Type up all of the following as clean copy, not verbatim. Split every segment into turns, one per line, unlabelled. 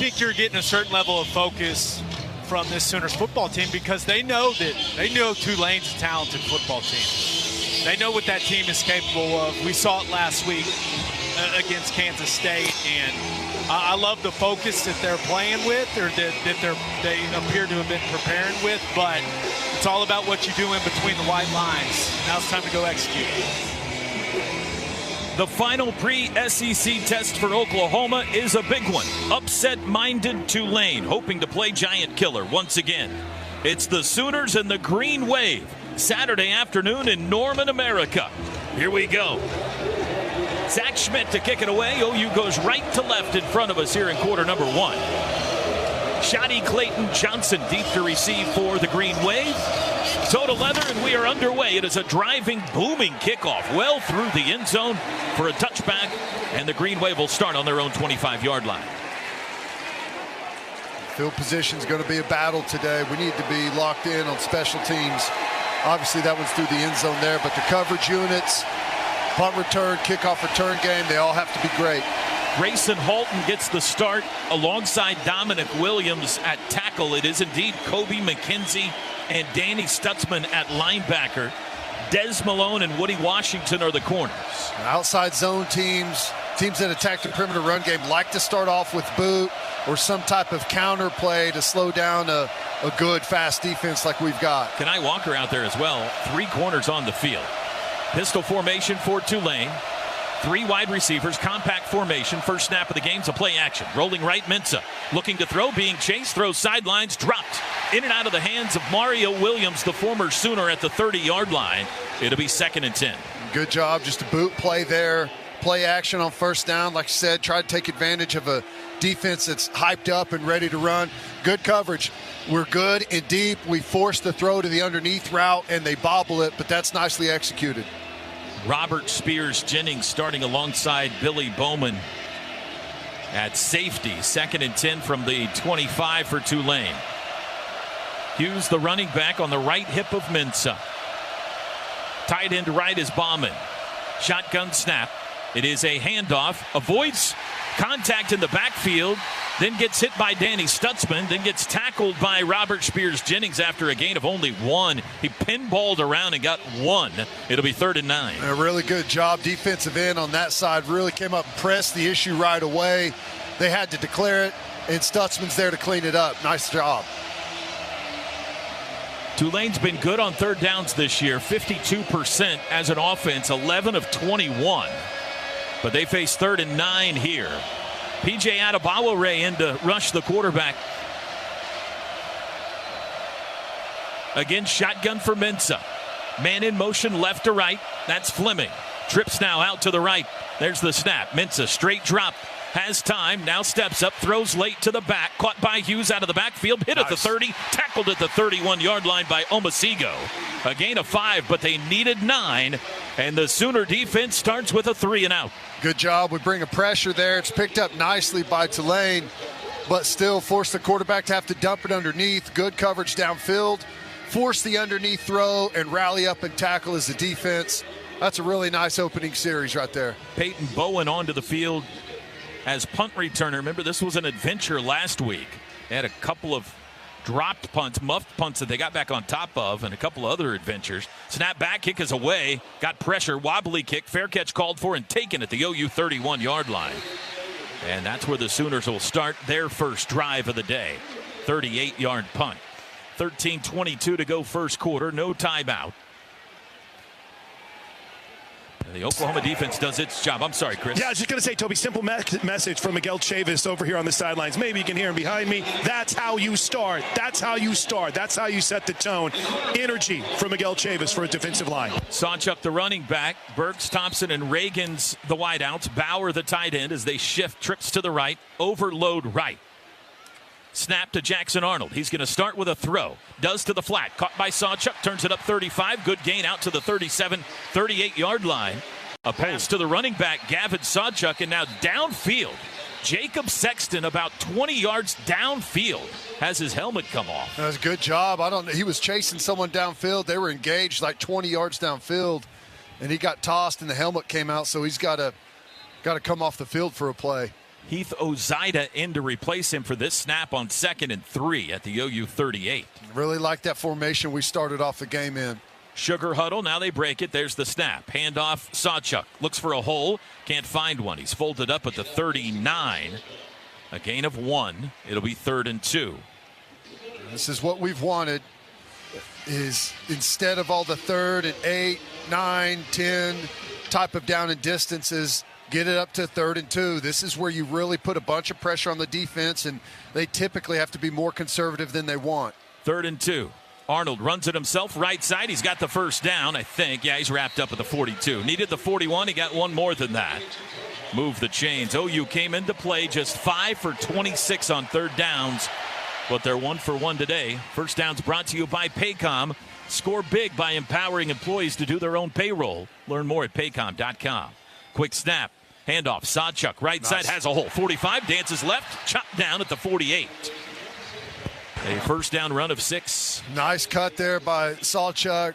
think you're getting a certain level of focus from this Sooners football team because they know Tulane's a talented football team. They know what that team is capable of. We saw it last week against Kansas State, and I love the focus that they're playing with, or that they appear to have been preparing with, but it's all about what you do in between the white lines. Now it's time to go execute.
The final pre-SEC test for Oklahoma is a big one. Upset-minded Tulane, hoping to play giant killer once again. It's the Sooners and the Green Wave, Saturday afternoon in Norman, America. Here we go. Zach Schmidt to kick it away. OU goes right to left in front of us here in quarter number one. Shotty Clayton Johnson deep to receive for the Green Wave. Toe to leather, and we are underway. It is a driving, booming kickoff well through the end zone for a touchback, and the Green Wave will start on their own 25-yard line.
Field position is going to be a battle today. We need to be locked in on special teams. Obviously, that one's through the end zone there, but the coverage units, punt return, kickoff return game, they all have to be great.
Grayson Halton gets the start alongside Dominic Williams at tackle. It is indeed Kobe McKenzie and Danny Stutzman at linebacker. Des Malone and Woody Washington are the corners.
Outside zone teams that attack the perimeter run game like to start off with boot or some type of counter play to slow down a good, fast defense like we've got.
Kenai Walker out there as well. 3 corners on the field. Pistol formation for Tulane. 3 wide receivers, compact formation. First snap of the game's a play action. Rolling right, Mensah. Looking to throw, being chased, throws sidelines, dropped. In and out of the hands of Mario Williams, the former Sooner, at the 30-yard line. It'll be 2nd and 10.
Good job, just a boot play there. Play action on first down. Like I said, try to take advantage of a defense that's hyped up and ready to run. Good coverage. We're good and deep. We force the throw to the underneath route, and they bobble it, but that's nicely executed.
Robert Spears Jennings starting alongside Billy Bowman at safety. 2nd and 10 from the 25 for Tulane. Hughes, the running back, on the right hip of Mensah. Tight end right is Bauman. Shotgun snap. It is a handoff. Avoids contact in the backfield. Then gets hit by Danny Stutzman. Then gets tackled by Robert Spears Jennings after a gain of only 1. He pinballed around and got 1. It'll be 3rd and 9.
A really good job. Defensive end on that side really came up and pressed the issue right away. They had to declare it, and Stutzman's there to clean it up. Nice job.
Tulane's been good on 3rd downs this year. 52% as an offense. 11 of 21. But they face 3rd and 9 here. P.J. Adebayo in to rush the quarterback. Again, shotgun for Mensah. Man in motion left to right. That's Fleming. Trips now out to the right. There's the snap. Mensah straight drop. Has time. Now steps up. Throws late to the back. Caught by Hughes out of the backfield. Hit at the 30. Tackled at the 31-yard line by Omasigo. A gain of 5, but they needed 9. And the Sooner defense starts with a 3 and out.
Good job. We bring a pressure there. It's picked up nicely by Tulane, but still force the quarterback to have to dump it underneath. Good coverage downfield. Force the underneath throw and rally up and tackle as the defense. That's a really nice opening series right there.
Peyton Bowen onto the field as punt returner. Remember, this was an adventure last week. They had a couple of dropped punts, muffed punts that they got back on top of, and a couple other adventures. Snap back, kick is away. Got pressure, wobbly kick, fair catch called for and taken at the OU 31-yard line. And that's where the Sooners will start their first drive of the day. 38-yard punt. 13:22 to go first quarter. No timeout. And the Oklahoma defense does its job. I'm sorry, Chris.
Yeah, I was just going to say, Toby, simple message from Miguel Chavis over here on the sidelines. Maybe you can hear him behind me. That's how you start. That's how you start. That's how you set the tone. Energy from Miguel Chavis for a defensive line.
Sawchuk, the running back. Burks, Thompson, and Reagan's the wideouts. Bauer, the tight end, as they shift. Trips to the right. Overload right. Snap to Jackson Arnold. He's going to start with a throw. Does to the flat. Caught by Sawchuk. Turns it up 35. Good gain out to the 37, 38-yard line. A pass to the running back, Gavin Sawchuk, and now downfield. Jacob Sexton, about 20 yards downfield, has his helmet come off.
That was a good job. He was chasing someone downfield. They were engaged like 20 yards downfield, and he got tossed, and the helmet came out, so he's got to come off the field for a play.
Heath Ozaida in to replace him for this snap on 2nd and 3 at the OU 38.
Really like that formation we started off the game in.
Sugar huddle, now they break it. There's the snap. Handoff, Sawchuk looks for a hole, can't find one. He's folded up at the 39. A gain of 1. It'll be 3rd and 2.
This is what we've wanted, is instead of all the 3rd and 8, 9, 10 type of down and distances, get it up to 3rd and 2. This is where you really put a bunch of pressure on the defense, and they typically have to be more conservative than they want.
3rd and 2. Arnold runs it himself, right side. He's got the first down, I think. Yeah, he's wrapped up at the 42. Needed the 41. He got one more than that. Move the chains. OU came into play just 5 for 26 on 3rd downs, but they're 1 for 1 today. First downs brought to you by Paycom. Score big by empowering employees to do their own payroll. Learn more at paycom.com. Quick snap. Handoff. Sawchuk, right side, has a hole. 45, dances left, chopped down at the 48. A first down run of 6.
Nice cut there by Sawchuk.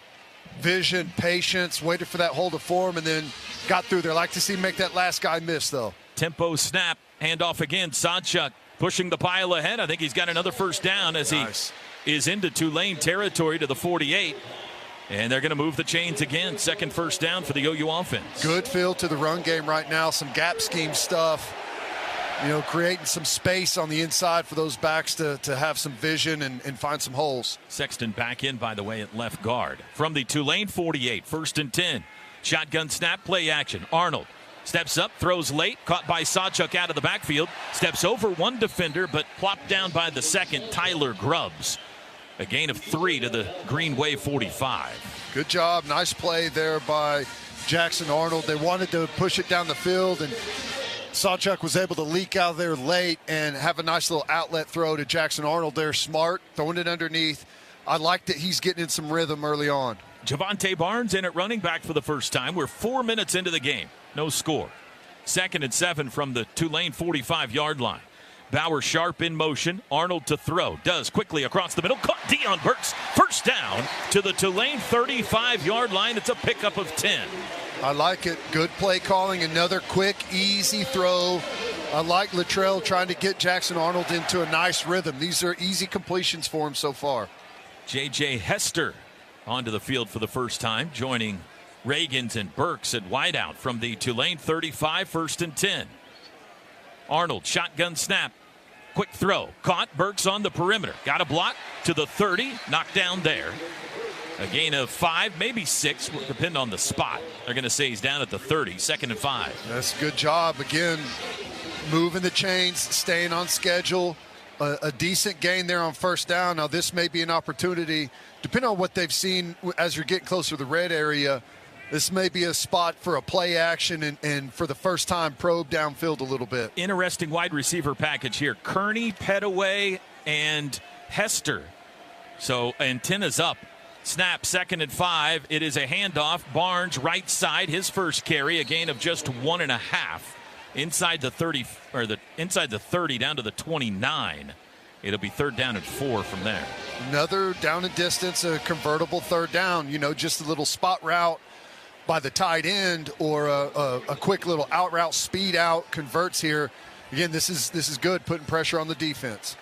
Vision, patience, waited for that hole to form, and then got through there. Like to see him make that last guy miss, though.
Tempo snap. Handoff again. Sawchuk pushing the pile ahead. I think he's got another first down as he is into Tulane territory to the 48. And they're going to move the chains again. Second first down for the OU offense.
Good feel to the run game right now. Some gap scheme stuff. You know, creating some space on the inside for those backs to have some vision and find some holes.
Sexton back in, by the way, at left guard. From the Tulane 48, 1st and 10. Shotgun snap, play action. Arnold steps up, throws late, caught by Sawchuk out of the backfield. Steps over one defender, but plopped down by the second, Tyler Grubbs. A gain of 3 to the Green Wave 45.
Good job. Nice play there by Jackson Arnold. They wanted to push it down the field, and Sawchuk was able to leak out there late and have a nice little outlet throw to Jackson Arnold there. Smart, throwing it underneath. I like that he's getting in some rhythm early on.
Javonte Barnes in at running back for the first time. We're 4 minutes into the game. No score. 2nd and 7 from the Tulane 45-yard line. Bauer sharp in motion. Arnold to throw. Does quickly across the middle. Caught Deion Burks. First down to the Tulane 35-yard line. It's a pickup of 10.
I like it. Good play calling. Another quick, easy throw. I like Luttrell trying to get Jackson Arnold into a nice rhythm. These are easy completions for him so far.
J.J. Hester onto the field for the first time, joining Reagans and Burks at wideout from the Tulane 35, 1st and 10. Arnold, shotgun snap. Quick throw. Caught. Burks on the perimeter. Got a block to the 30. Knocked down there. A gain of 5, maybe 6, will depend on the spot. They're going to say he's down at the 30, 2nd and 5.
That's a good job. Again, moving the chains, staying on schedule. A decent gain there on first down. Now, this may be an opportunity, depending on what they've seen as you're getting closer to the red area, this may be a spot for a play action and for the first time probe downfield a little bit.
Interesting wide receiver package here. Kearney, Petaway, and Hester. So antennas up. Snap, 2nd and 5. It is a handoff. Barnes, right side, his first carry, a gain of just 1.5. Inside the 30, or inside the 30 down to the 29. It'll be 3rd down and 4 from there.
Another down and distance, a convertible 3rd down. You know, just a little spot route by the tight end or a quick little out route, speed out, converts here. Again, this is good, putting pressure on the defense.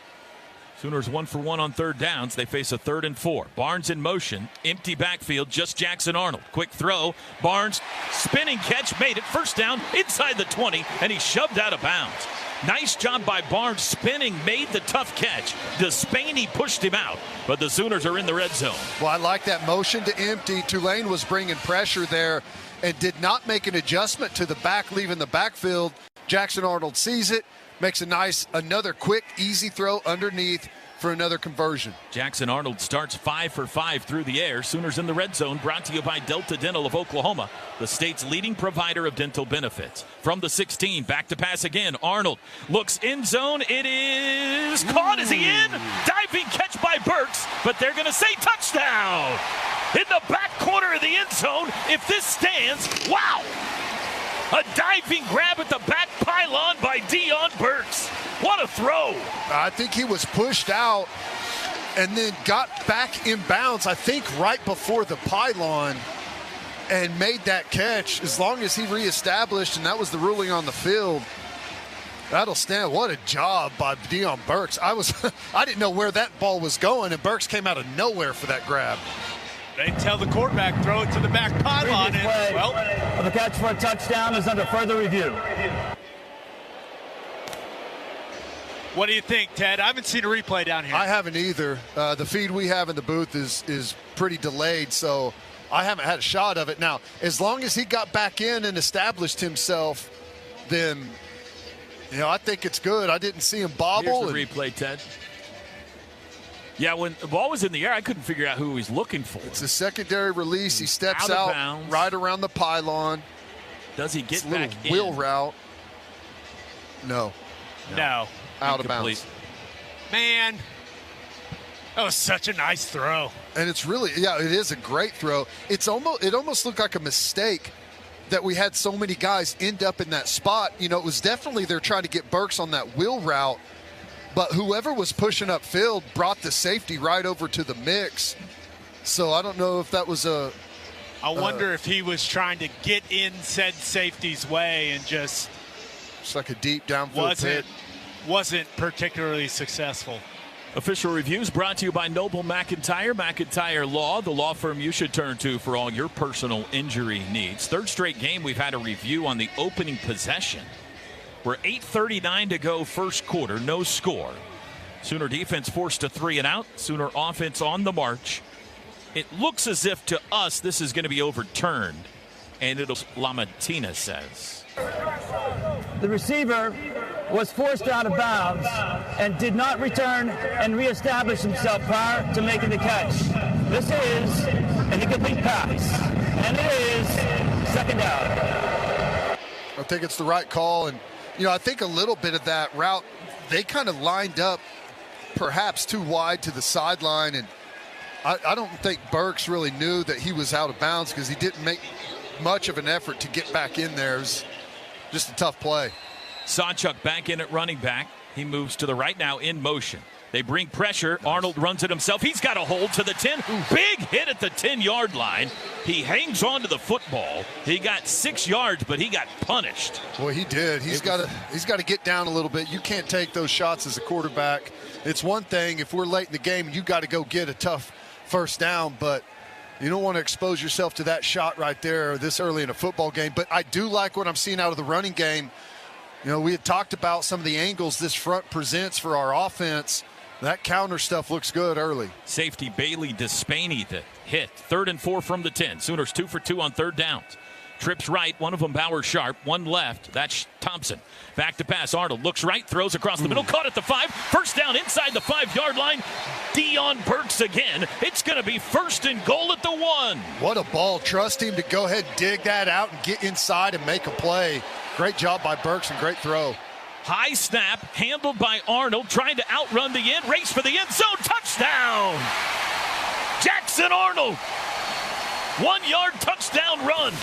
Sooners 1 for 1 on 3rd downs. They face a 3rd and 4. Barnes in motion. Empty backfield. Just Jackson Arnold. Quick throw. Barnes spinning catch. Made it. First down inside the 20. And he shoved out of bounds. Nice job by Barnes spinning. Made the tough catch. Despain pushed him out. But the Sooners are in the red zone.
Well, I like that motion to empty. Tulane was bringing pressure there and did not make an adjustment to the back, leaving the backfield. Jackson Arnold sees it. Makes another quick, easy throw underneath for another conversion.
Jackson Arnold starts 5 for 5 through the air. Sooners in the red zone, brought to you by Delta Dental of Oklahoma, the state's leading provider of dental benefits. From the 16, back to pass again. Arnold looks end zone. It is caught. Is he in? Diving catch by Burks, but they're going to say touchdown. In the back corner of the end zone, if this stands, wow. A diving grab at the back pylon by Deion Burks. What a throw.
I think he was pushed out and then got back in bounds, I think right before the pylon, and made that catch. As long as he reestablished, and that was the ruling on the field, That'll stand. What a job by Deion Burks. I didn't know where that ball was going, and Burks came out of nowhere for that grab.
They tell the quarterback, throw it to the back pylon.
And, the catch for a touchdown is under further review.
What do you think, Ted? I haven't seen a replay down here.
I haven't either. The feed we have in the booth is pretty delayed, so I haven't had a shot of it. Now, as long as he got back in and established himself, then, I think it's good. I didn't see him bobble.
Here's the replay, Ted. Yeah, when the ball was in the air, I couldn't figure out who he was looking for.
It's a secondary release. He steps
out
out right around the pylon.
Does he get back in?
Wheel route. No. Out of bounds.
Man, that was such a nice throw.
And it's really, it is a great throw. It almost looked like a mistake that we had so many guys end up in that spot. It was definitely they're trying to get Burks on that wheel route, but whoever was pushing upfield brought the safety right over to the mix. So I don't know if that was I
wonder if he was trying to get in said safety's way and just.
It's like a deep downfield pit.
Wasn't particularly successful.
Official reviews brought to you by Noble McIntyre Law, the law firm you should turn to for all your personal injury needs. Third straight game we've had a review on the opening possession. We're 8:39 to go first quarter, no score. Sooner defense forced a 3 and out. Sooner offense on the march. It looks as if to us this is going to be overturned, and Lamantina says.
The receiver was forced out of bounds and did not return and reestablish himself prior to making the catch. This is an incomplete pass, and it is second down.
I think it's the right call, and I think a little bit of that route, they kind of lined up perhaps too wide to the sideline, and I don't think Burks really knew that he was out of bounds because he didn't make much of an effort to get back in there. It was just a tough play.
Sawchuk back in at running back. He moves to the right now in motion. They bring pressure. Arnold runs it himself. He's got a hold to the 10. Big hit at the 10-yard line. He hangs on to the football. He got 6 yards, but he got punished.
Boy, he did. He's got to get down a little bit. You can't take those shots as a quarterback. It's one thing if we're late in the game, you got to go get a tough first down, but you don't want to expose yourself to that shot right there this early in a football game. But I do like what I'm seeing out of the running game. We had talked about some of the angles this front presents for our offense. That counter stuff looks good early.
Safety Bailey Despaney the hit. 3rd and 4 from the 10. Sooners 2 for 2 on third downs. Trips right, one of them Bauer Sharp, one left. That's Thompson. Back to pass. Arnold looks right, throws across the middle, caught at the 5. First down inside the 5-yard line. Deion Burks again. It's going to be 1st and goal at the 1.
What a ball. Trust him to go ahead and dig that out and get inside and make a play. Great job by Burks and great throw.
High snap, handled by Arnold, trying to outrun the end, race for the end zone, touchdown! Jackson Arnold, 1-yard touchdown run.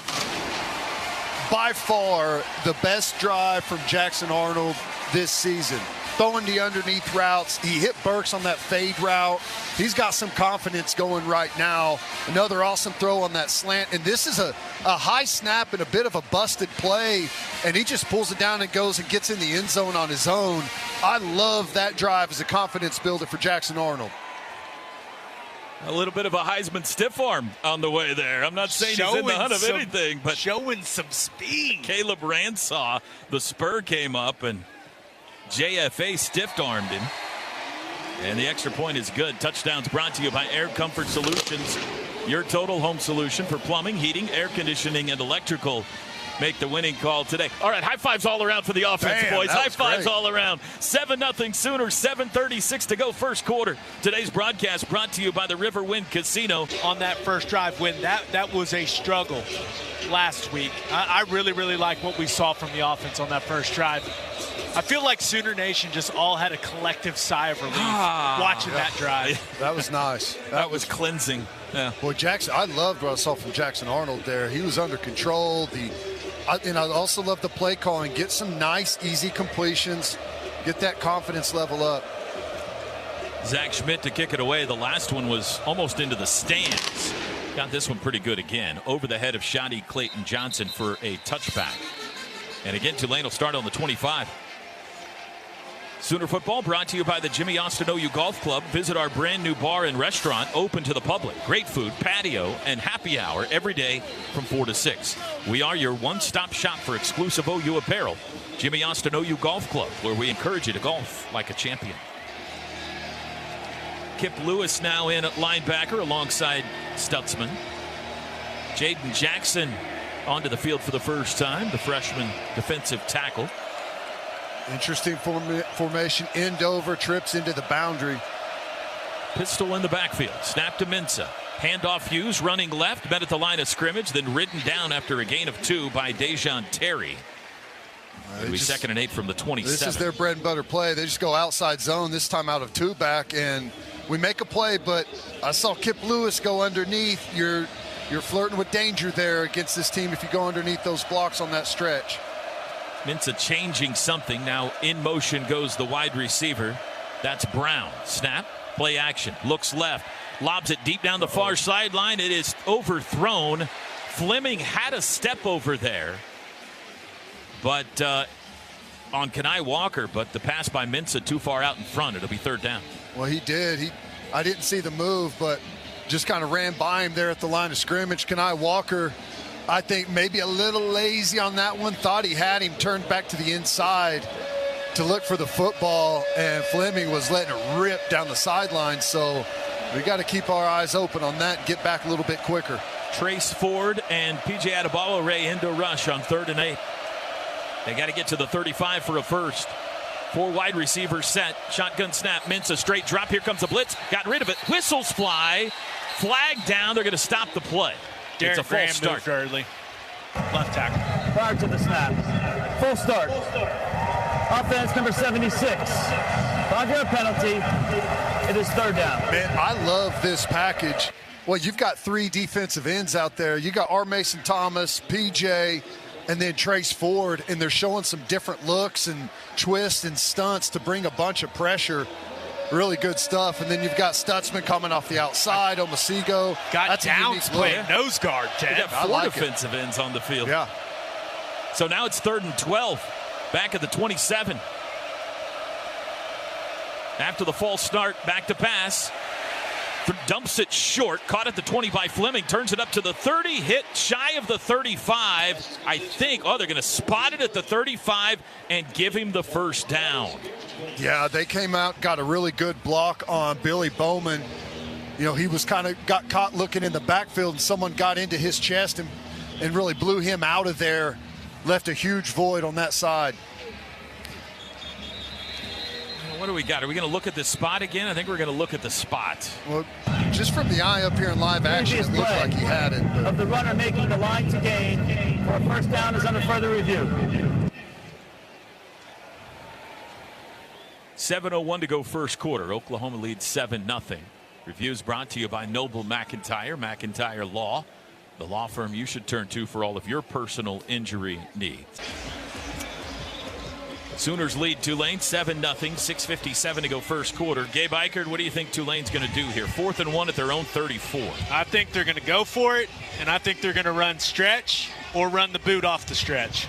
By far the best drive from Jackson Arnold this season. Throwing the underneath routes. He hit Burks on that fade route. He's got some confidence going right now. Another awesome throw on that slant. And this is a high snap and a bit of a busted play. And he just pulls it down and goes and gets in the end zone on his own. I love that drive as a confidence builder for Jackson Arnold.
A little bit of a Heisman stiff arm on the way there. I'm not saying he's in the hunt of anything, but
showing some speed.
Caleb Ransaw, the spur came up, and JFA stiff-armed him. And the extra point is good. Touchdowns brought to you by Air Comfort Solutions. Your total home solution for plumbing, heating, air conditioning, and electrical. Make the winning call today. All right, high fives all around for the offense, boys. High fives great. All around. 7-0 Sooners, 7:36 to go first quarter. Today's broadcast brought to you by the Riverwind Casino.
On that first drive win, that was a struggle last week. I really, really like what we saw from the offense on that first drive. I feel like Sooner Nation just all had a collective sigh of relief watching that drive.
That was nice.
That was cleansing. Yeah.
Boy, Jackson, I loved what I saw from Jackson Arnold there. He was under control. And I also love the play calling. Get some nice, easy completions. Get that confidence level up.
Zach Schmidt to kick it away. The last one was almost into the stands. Got this one pretty good again. Over the head of Shadi Clayton Johnson for a touchback. And again, Tulane will start on the 25. Sooner football brought to you by the Jimmy Austin OU Golf Club. Visit our brand new bar and restaurant open to the public. Great food, patio, and happy hour every day from 4 to 6. We are your one-stop shop for exclusive OU apparel. Jimmy Austin OU Golf Club, where we encourage you to golf like a champion. Kip Lewis now in at linebacker alongside Stutzman. Jaden Jackson onto the field for the first time, the freshman defensive tackle.
Interesting formation. End over, trips into the boundary.
Pistol in the backfield. Snap to Mensah. Handoff Hughes running left, met at the line of scrimmage, then ridden down after a gain of 2 by Dejon Terry. It'll be 2nd and 8 from the 27.
This is their bread and butter play. They just go outside zone, this time out of 2 back, and we make a play, but I saw Kip Lewis go underneath. You're flirting with danger there against this team if you go underneath those blocks on that stretch.
Mensah changing something. Now in motion goes the wide receiver. That's Brown. Snap. Play action. Looks left. Lobs it deep down the far sideline. It is overthrown. Fleming had a step over there. But on Kenai Walker, but the pass by Mensah too far out in front. It'll be 3rd down.
Well, he did. I didn't see the move, but just kind of ran by him there at the line of scrimmage. Kenai Walker, I think maybe a little lazy on that one. Thought he had him, turned back to the inside to look for the football, and Fleming was letting it rip down the sideline. So we got to keep our eyes open on that and get back a little bit quicker.
Trace Ford and P.J. Adebayo-Ray into rush on 3rd and 8. They got to get to the 35 for a first. 4 wide receivers set. Shotgun snap. Mensah straight drop. Here comes a blitz. Got rid of it. Whistles fly. Flag down. They're going to stop the play. It's a false start.
Early. Left tackle.
Prior to the snap. Full start. Offense number 76. 5-yard penalty. It is 3rd down.
Man, I love this package. Well, you've got 3 defensive ends out there. You got R. Mason Thomas, PJ, and then Trace Ford, and they're showing some different looks and twists and stunts to bring a bunch of pressure. Really good stuff. And then you've got Stutzman coming off the outside, Omasigo.
Got Downs playing nose guard, Ted.
Got 4 defensive ends on the field.
Yeah.
So now it's 3rd and 12. Back at the 27. After the false start, back to pass. Dumps it short. Caught at the 20 by Fleming. Turns it up to the 30. Hit shy of the 35. I think, they're going to spot it at the 35 and give him the first down.
Yeah, they came out, got a really good block on Billy Bowman. You know, he was got caught looking in the backfield, and someone got into his chest and really blew him out of there. Left a huge void on that side.
What do we got? Are we going to look at the spot again? I think we're going to look at the spot.
Well, just from the eye up here in live action, it looked like he had it. But
of the runner making the line to gain for a first down is under further review.
7:01 to go first quarter. Oklahoma leads 7-0. Reviews brought to you by Noble McIntyre, McIntyre Law, the law firm you should turn to for all of your personal injury needs. Sooners lead Tulane 7-0, 6:57 to go first quarter. Gabe Eichert, what do you think Tulane's going to do here? 4th and 1 at their own 34.
I think they're going to go for it, and I think they're going to run stretch or run the boot off the stretch.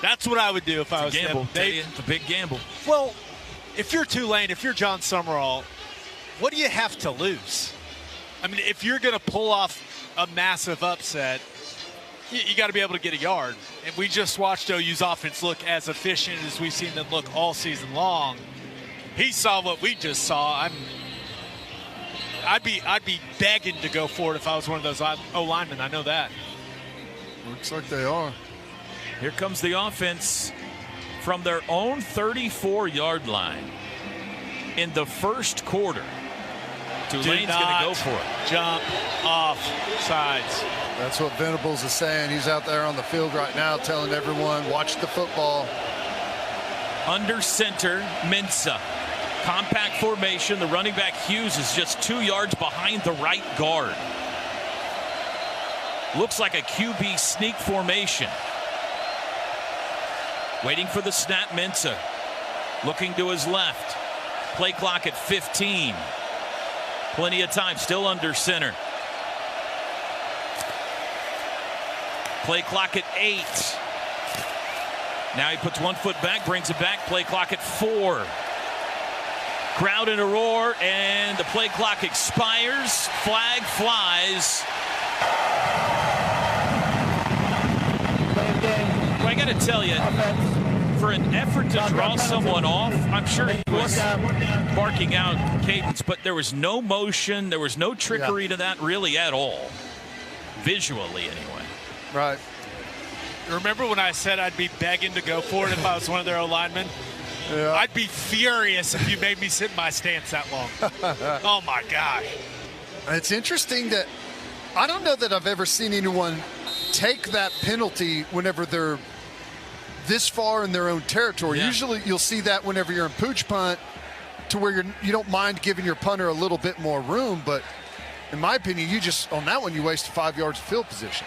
That's what I would do if I was
gamble.
them.
It's a big gamble.
Well, if you're Tulane, if you're John Summerall, what do you have to lose? I mean, if you're going to pull off a massive upset, you got to be able to get a yard. And we just watched OU's offense look as efficient as we've seen them look all season long. He saw what we just saw. I'd be begging to go for it if I was one of those O-linemen. I know that.
looks like they are.
Here comes the offense from their own 34-yard line in the first quarter. Tulane's going to go for it.
Jump off sides.
That's what Venables is saying. He's out there on the field right now telling everyone, watch the football.
Under center, Mensah. Compact formation. The running back Hughes is just 2 yards behind the right guard. Looks like a QB sneak formation. Waiting for the snap, Mensah. Looking to his left. Play clock at 15. Plenty of time, still under center. Play clock at 8. Now he puts 1 foot back, brings it back. Play clock at 4. Crowd in a roar, and the play clock expires. Flag flies. Well, I got to tell you, for an effort to draw someone off, I'm sure he was barking out cadence, but there was no motion, there was no trickery to that really at all. Visually, anyway.
Right.
Remember when I said I'd be begging to go for it if I was one of their linemen?
Yeah.
I'd be furious if you made me sit in my stance that long. Oh, my gosh.
It's interesting that I don't know that I've ever seen anyone take that penalty whenever they're this far in their own territory.
Yeah.
Usually you'll see that whenever you're in pooch punt to where you don't mind giving your punter a little bit more room. But in my opinion, on that one, you wasted 5 yards of field position.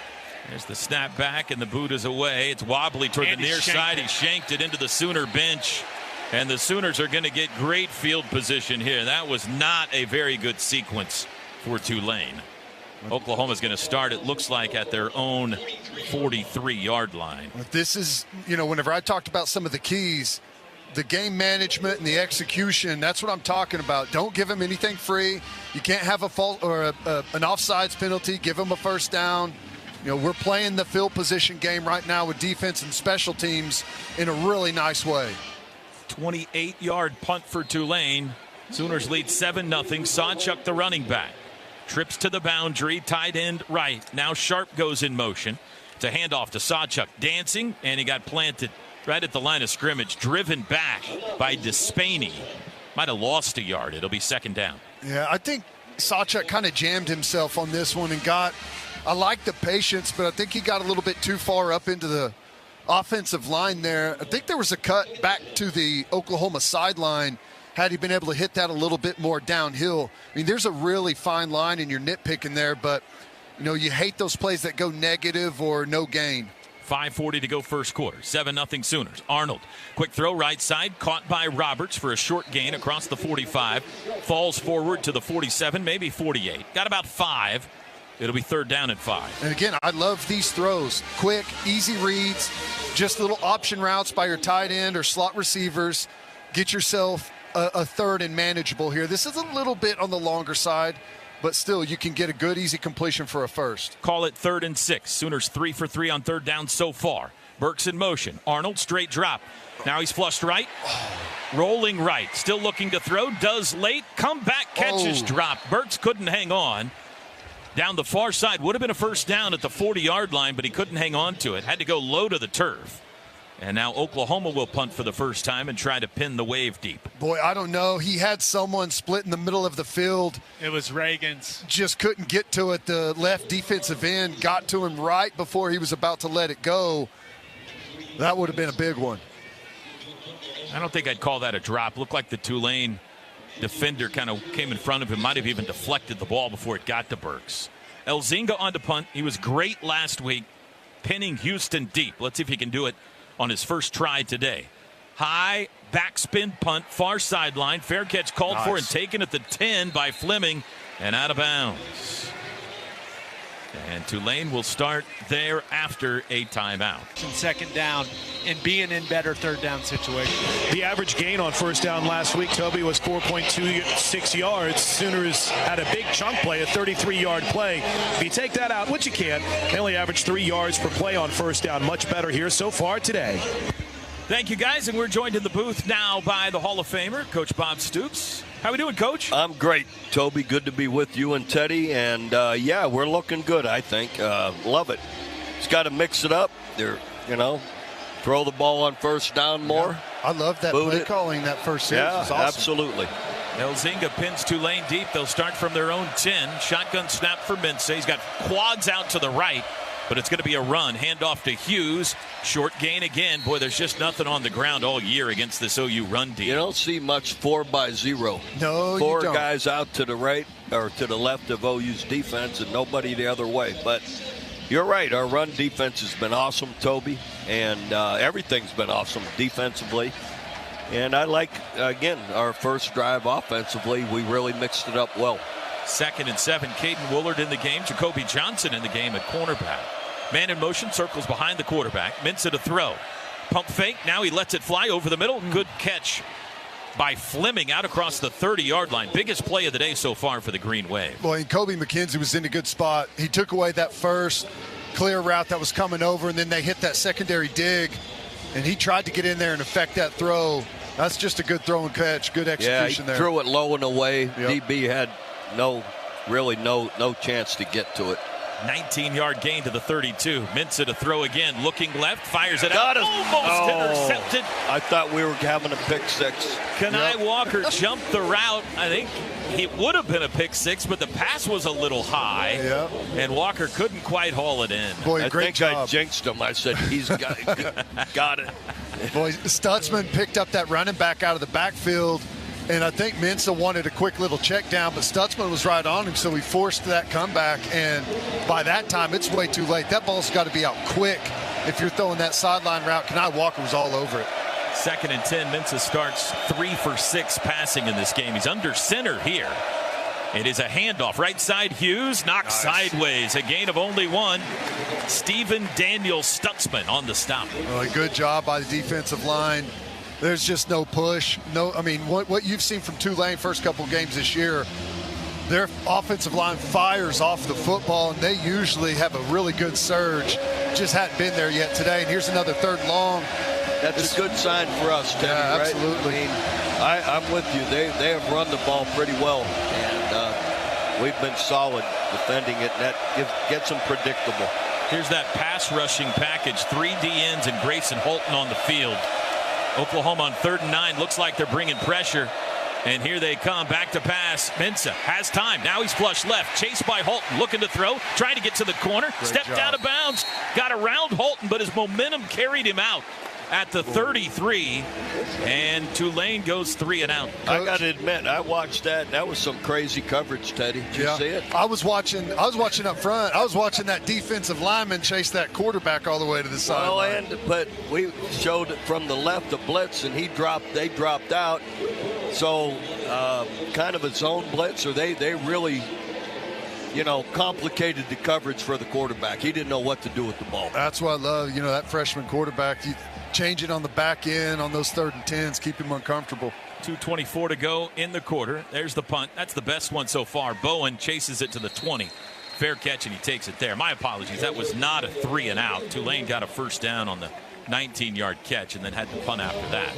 There's the snap back, and the boot is away. It's wobbly toward the near side. He shanked it into the Sooner bench. And the Sooners are going to get great field position here. That was not a very good sequence for Tulane. Oklahoma's going to start, it looks like, at their own 43-yard line.
This is, whenever I talked about some of the keys, the game management and the execution, that's what I'm talking about. Don't give them anything free. You can't have a fault or an offsides penalty. Give them a first down. We're playing the field position game right now with defense and special teams in a really nice way.
28-yard punt for Tulane. Sooners lead 7-0. Sawchuk, the running back, trips to the boundary, tight end right. Now Sharp goes in motion. It's a handoff to Sawchuk, dancing, and he got planted right at the line of scrimmage, driven back by Despaney. Might have lost a yard. It'll be second down.
Yeah, I think Sawchuk kind of jammed himself on this one and I like the patience, but I think he got a little bit too far up into the offensive line there. I think there was a cut back to the Oklahoma sideline had he been able to hit that a little bit more downhill. I mean, there's a really fine line and you're nitpicking there, but, you hate those plays that go negative or no gain.
5:40 to go first quarter. 7-0 Sooners. Arnold, quick throw right side, caught by Roberts for a short gain across the 45. Falls forward to the 47, maybe 48. Got about 5. It'll be third down and 5.
And again, I love these throws. Quick, easy reads, just little option routes by your tight end or slot receivers. Get yourself a third and manageable here. This is a little bit on the longer side, but still you can get a good, easy completion for a first.
Call it 3rd and 6. Sooners 3 for 3 on third down so far. Burks in motion. Arnold, straight drop. Now he's flushed right. Rolling right. Still looking to throw. Does late. Come back. Catches dropped. Burks couldn't hang on. Down the far side. Would have been a first down at the 40-yard line, but he couldn't hang on to it. Had to go low to the turf. And now Oklahoma will punt for the first time and try to pin the wave deep.
Boy, I don't know. He had someone split in the middle of the field.
It was Reagan's.
Just couldn't get to it. The left defensive end got to him right before he was about to let it go. That would have been a big one.
I don't think I'd call that a drop. Looked like the Tulane defender kind of came in front of him, might have even deflected the ball before it got to Burks. Elzinga on to punt. He was great last week, pinning Houston deep. Let's see if he can do it on his first try today. High backspin punt, far sideline. Fair catch called for and taken at the 10 by Fleming and out of bounds. And Tulane will start there after a timeout.
Second down and being in better third down situations.
The average gain on first down last week, Toby, was 4.26 yards. Sooners had a big chunk play, a 33-yard play. If you take that out, which you can, they only average 3 yards per play on first down. Much better here so far today.
Thank you, guys, and we're joined in the booth now by the Hall of Famer, Coach Bob Stoops. How we doing, Coach?
I'm great, Toby. Good to be with you and Teddy. And, yeah, we're looking good, I think. Love it. It's got to mix it up. Throw the ball on first down more.
Yeah, I love that play calling that first series.
Yeah,
awesome.
Absolutely.
Elzinga pins Tulane deep. They'll start from their own 10. Shotgun snap for Mensah. He's got quads out to the right, but it's going to be a run. Handoff to Hughes. Short gain again. Boy, there's just nothing on the ground all year against this OU run deep.
You don't see much 4-by-0.
No,
Four
you don't.
guys out to the right or to the left of OU's defense and nobody the other way. But you're right. Our run defense has been awesome, Toby, and everything's been awesome defensively. And I like, again, our first drive offensively. We really mixed it up well.
2nd and 7. Caden Woolard in the game. Jacoby Johnson in the game at cornerback. Man in motion, circles behind the quarterback. Mensah to throw. Pump fake. Now he lets it fly over the middle. Good catch by Fleming out across the 30-yard line. Biggest play of the day so far for the Green Wave.
Well, and Kobe McKenzie was in a good spot. He took away that first clear route that was coming over, and then they hit that secondary dig, and he tried to get in there and affect that throw. That's just a good throw and catch, good execution there.
Threw it low and away. Yep. DB had no chance to get to it.
19-yard gain to the 32. Mensah to throw again. Looking left. Fires it out. Almost intercepted.
I thought we were having a pick six.
Kanai Walker jumped the route. I think it would have been a pick six, but the pass was a little high.
Yep.
And Walker couldn't quite haul it in.
Boy, great job.
I jinxed him. I said, he's got it.
Boy, Stutzman picked up that running back out of the backfield. And I think Mensah wanted a quick little check down, but Stutzman was right on him, so he forced that comeback. And by that time, it's way too late. That ball's got to be out quick if you're throwing that sideline route. Kanai Walker was all over it.
2nd and 10. Mensah starts 3 for 6 passing in this game. He's under center here. It is a handoff. Right side, Hughes knocks sideways. A gain of only 1. Stephen Daniel Stutzman on the stop.
Well, a good job by the defensive line. There's just no push. What you've seen from Tulane first couple games this year, their offensive line fires off the football, and they usually have a really good surge. Just hadn't been there yet today. And here's another 3rd long.
That's a good sign for us, Teddy, right?
Absolutely.
I'm with you. They have run the ball pretty well, and we've been solid defending it, and that gets them predictable.
Here's that pass rushing package. 3 DNs and Grayson Holton on the field. Oklahoma on 3rd and 9. Looks like they're bringing pressure. And here they come. Back to pass. Mensah has time. Now he's flush left. Chased by Holton. Looking to throw. Trying to get to the corner. Stepped out of bounds. Got around Holton, but his momentum carried him out at the 33. And Tulane goes 3 and out.
I got to admit, I watched that. That was some crazy coverage, Teddy. Did you see it?
I was watching up front. I was watching that defensive lineman chase that quarterback all the way to the sideline.
But we showed it from the left, the blitz, and they dropped out. So kind of a zone blitz, or they really, complicated the coverage for the quarterback. He didn't know what to do with the ball.
That's what I love. That freshman quarterback, you change it on the back end on those 3rd and 10s, keep him uncomfortable.
2:24 to go in the quarter. There's the punt. That's the best one so far. Bowen chases it to the 20. Fair catch, and he takes it there. My apologies. That was not a 3 and out. Tulane got a first down on the 19-yard catch and then had to punt after that.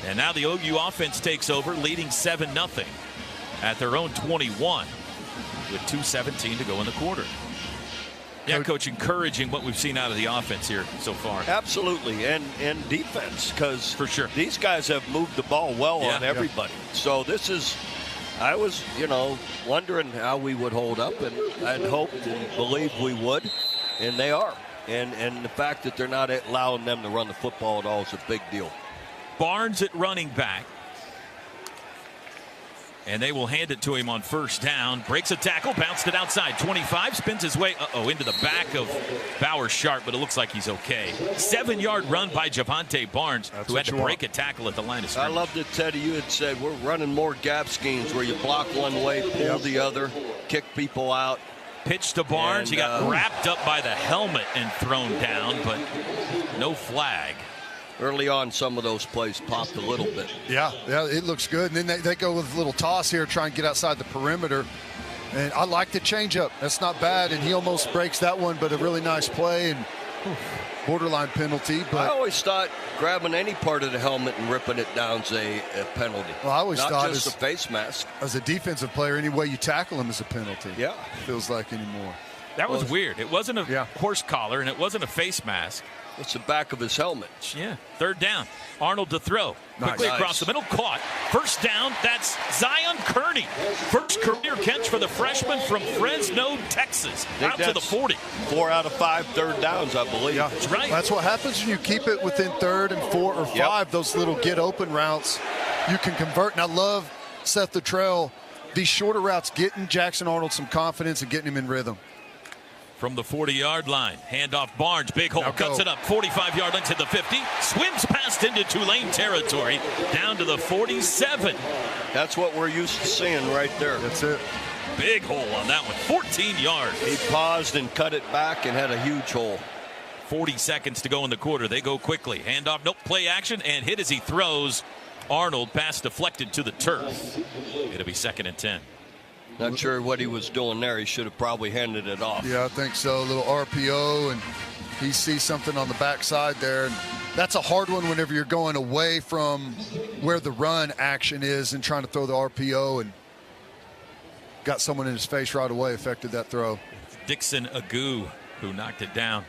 And now the OU offense takes over, leading 7-0 at their own 21 with 2:17 to go in the quarter. Yeah, Coach, encouraging what we've seen out of the offense here so far.
Absolutely, and defense, because
for sure
these guys have moved the ball well on everybody. So this is, I was, wondering how we would hold up, and I'd hoped and believed we would, and they are. And the fact that they're not allowing them to run the football at all is a big deal.
Barnes at running back. And they will hand it to him on first down. Breaks a tackle, bounced it outside. 25, spins his way, into the back of Bauer Sharp, but it looks like he's okay. 7-yard run by Javante Barnes, who had to break a tackle at the line of scrimmage.
I loved it, Teddy. You had said we're running more gap schemes where you block one way, pull the other, kick people out.
Pitch to Barnes. He got wrapped up by the helmet and thrown down, but no flag.
Early on, some of those plays popped a little bit.
Yeah, it looks good. And then they go with a little toss here, try and get outside the perimeter. And I like the changeup. That's not bad. And he almost breaks that one, but a really nice play and borderline penalty. But
I always thought grabbing any part of the helmet and ripping it down is a penalty.
Well, I always
not
thought
just a face mask.
As a defensive player, any way you tackle him is a penalty.
Yeah,
feels like anymore.
That was weird. It wasn't a horse collar and it wasn't a face mask.
It's the back of his helmet.
Yeah. 3rd down. Arnold to throw. Quickly across the middle. Caught. First down. That's Zion Kearney. First career catch for the freshman from Fresno, Texas. Out to the 40.
4 out of 5 third downs, I believe.
Yeah,
that's right.
That's what happens when you keep it within 3rd and 4 or 5. Those little get open routes you can convert. And I love Seth Luttrell. These shorter routes getting Jackson Arnold some confidence and getting him in rhythm.
From the 40-yard line, handoff Barnes, big hole, cuts it up, 45-yard line to the 50, swims past into Tulane territory, down to the 47.
That's what we're used to seeing right there.
That's it.
Big hole on that one, 14 yards.
He paused and cut it back and had a huge hole.
40 seconds to go in the quarter. They go quickly. Handoff, nope, play action, and hit as he throws. Arnold, pass deflected to the turf. It'll be 2nd and 10.
Not sure what he was doing there. He should have probably handed it off.
Yeah, I think so. A little RPO, and he sees something on the backside there. And that's a hard one whenever you're going away from where the run action is and trying to throw the RPO, and got someone in his face right away, affected that throw.
Dixon Agu, who knocked it down.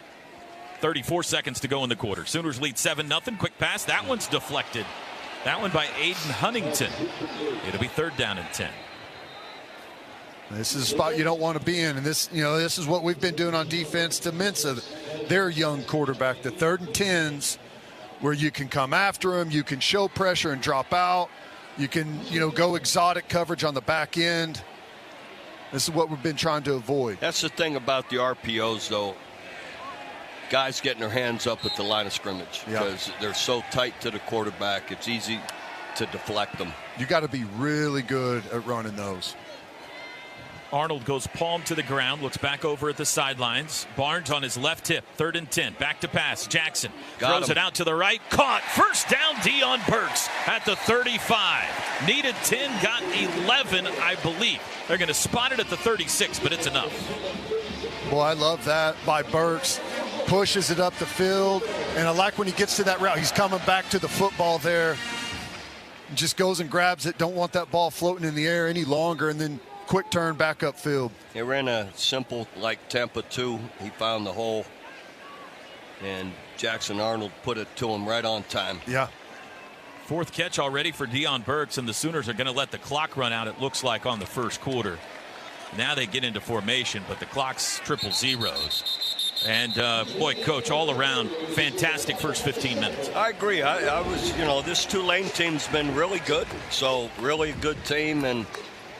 34 seconds to go in the quarter. Sooners lead 7-0. Quick pass. That one's deflected. That one by Aiden Huntington. It'll be 3rd down and 10.
This is a spot you don't want to be in, and this is what we've been doing on defense to Mensa, their young quarterback. The 3rd and 10s, where you can come after him, you can show pressure and drop out, you can go exotic coverage on the back end. This is what we've been trying to avoid.
That's the thing about the RPOs, though. Guys getting their hands up at the line of scrimmage because they're so tight to the quarterback. It's easy to deflect them.
You got to be really good at running those.
Arnold goes palm to the ground, looks back over at the sidelines. Barnes on his left hip, 3rd and 10. Back to pass. Jackson throws it out to the right. Caught. First down, Deion Burks at the 35. Needed 10, got 11, I believe. They're going to spot it at the 36, but it's enough.
Boy, I love that by Burks. Pushes it up the field, and I like when he gets to that route. He's coming back to the football there. Just goes and grabs it. Don't want that ball floating in the air any longer, and then quick turn back upfield.
He ran a simple, like Tampa 2. He found the hole, and Jackson Arnold put it to him right on time.
Yeah.
4th catch already for Deion Burks, and the Sooners are going to let the clock run out, it looks like, on the first quarter. Now they get into formation, but the clock's triple zeros. And, boy, Coach, all around, fantastic first 15 minutes.
I agree. I was, this Tulane team's been really good. So, really a good team, and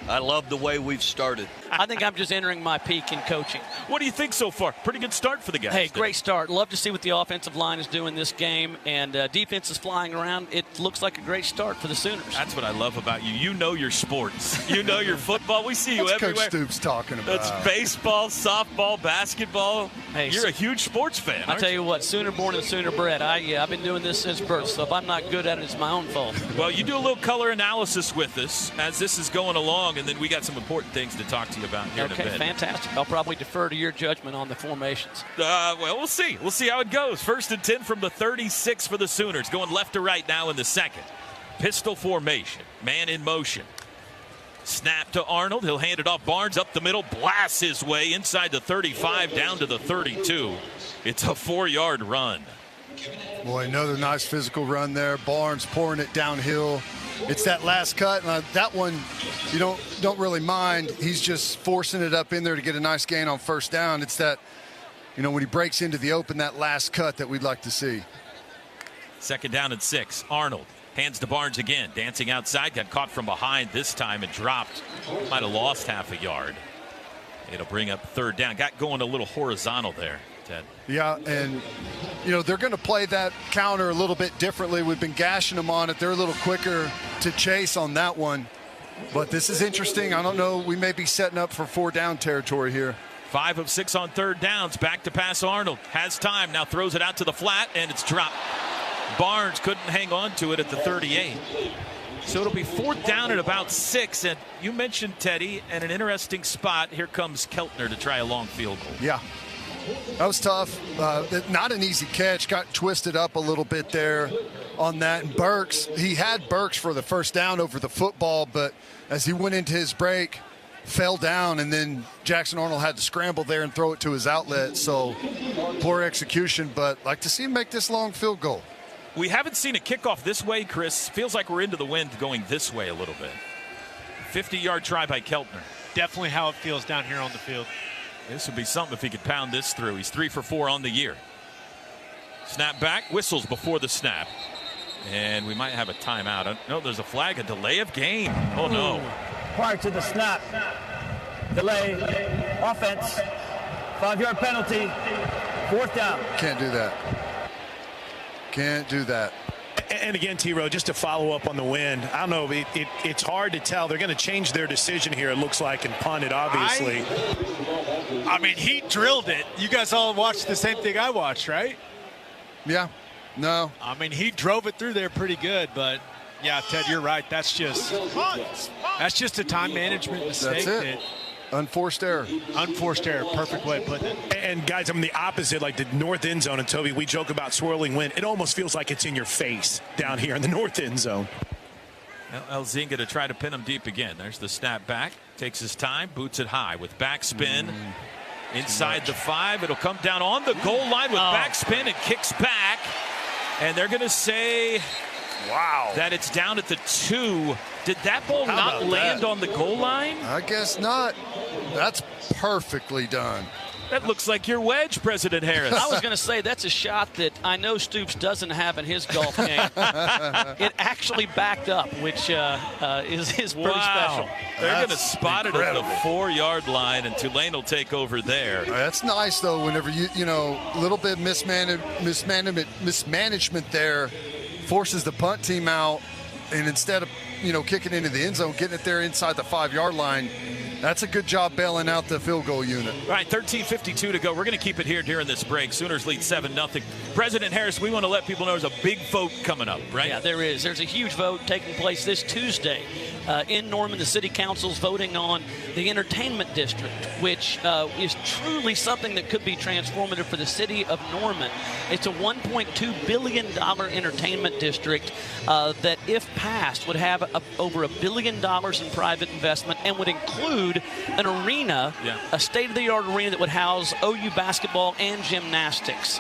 I love the way we've started.
I think I'm just entering my peak in coaching.
What do you think so far? Pretty good start for the guys.
Hey, great start. Love to see what the offensive line is doing this game, and defense is flying around. It looks like a great start for the Sooners.
That's what I love about you. You know your sports. You know your football. We see you
What's
everywhere.
Coach Stoops talking about?
That's baseball, softball, basketball.
Hey,
you're a huge sports fan.
I tell you what, Sooner born and Sooner bred. I've been doing this since birth, so if I'm not good at it, it's my own fault.
Well, you do a little color analysis with us as this is going along, and then we got some important things to talk to you about here in a bit.
Fantastic. I'll probably defer to your judgment on the formations.
Well, we'll see. We'll see how it goes. 1st and 10 from the 36 for the Sooners. Going left to right now in the 2nd. Pistol formation. Man in motion. Snap to Arnold. He'll hand it off. Barnes up the middle. Blasts his way inside the 35 down to the 32. It's a 4-yard run.
Boy, another nice physical run there. Barnes pouring it downhill. It's that last cut, and that one you don't really mind. He's just forcing it up in there to get a nice gain on 1st down. It's that, when he breaks into the open, that last cut that we'd like to see.
2nd down and 6. Arnold hands to Barnes again. Dancing outside, got caught from behind this time and dropped. Might have lost half a yard. It'll bring up 3rd down. Got going a little horizontal there, Ted.
Yeah, and, they're going to play that counter a little bit differently. We've been gashing them on it. They're a little quicker to chase on that one. But this is interesting. I don't know. We may be setting up for 4-down territory here.
5 of 6 on 3rd downs. Back to pass Arnold. Has time. Now throws it out to the flat, and it's dropped. Barnes couldn't hang on to it at the 38. So it'll be 4th down at about 6. And you mentioned Teddy, and an interesting spot. Here comes Keltner to try a long field goal.
Yeah. That was tough. Not an easy catch. Got twisted up a little bit there on that. And Burks, he had Burks for the 1st down over the football, but as he went into his break, fell down, and then Jackson Arnold had to scramble there and throw it to his outlet. So poor execution, but like to see him make this long field goal.
We haven't seen a kickoff this way, Chris. Feels like we're into the wind going this way a little bit. 50-yard try by Keltner.
Definitely how it feels down here on the field.
This would be something if he could pound this through. He's 3 for 4 on the year. Snap back, whistles before the snap. And we might have a timeout. No, there's a flag, a delay of game. Oh, no.
Prior to the snap, delay, offense, 5-yard penalty, 4th down.
Can't do that. Can't do that.
And again, T-Row, just to follow up on the wind, I don't know, it's hard to tell. They're going to change their decision here, it looks like, and punt it, obviously.
I mean, he drilled it. You guys all watched the same thing I watched, right?
Yeah. No.
I mean, he drove it through there pretty good, but Yeah, Ted, you're right. That's just a time management mistake.
That's it. Unforced error.
Unforced error. Perfect way of putting it.
And guys, I'm the opposite, like the north end zone. And Toby, we joke about swirling wind. It almost feels like it's in your face down here in the north end zone.
Now Elzinga to try to pin him deep again. There's the snap back. Takes his time. Boots it high with backspin. Inside the 5. It'll come down on the goal line with backspin and kicks back. And they're going to say that it's down at the 2. Did that ball not land on the goal line?
I guess not. That's perfectly done.
That looks like your wedge, President Harris.
I was going to say that's a shot that I know Stoops doesn't have in his golf game. It actually backed up, which is pretty special.
They're going to spot it at the 4-yard line, and Tulane will take over there.
That's nice, though, whenever you know, a little bit mismanagement there forces the punt team out, and instead of, kicking into the end zone, getting it there inside the 5-yard line, that's a good job bailing out the field goal unit.
All right, 13:52 to go. We're going to keep it here during this break. Sooners lead 7-0. President Harris, we want to let people know there's a big vote coming up, right?
Yeah, there is. There's a huge vote taking place this Tuesday in Norman. The city council's voting on the entertainment district, which is truly something that could be transformative for the city of Norman. It's a $1.2 billion entertainment district that, if passed, would have over $1 billion in private investment and would include an arena, a state-of-the-art arena that would house OU basketball and gymnastics.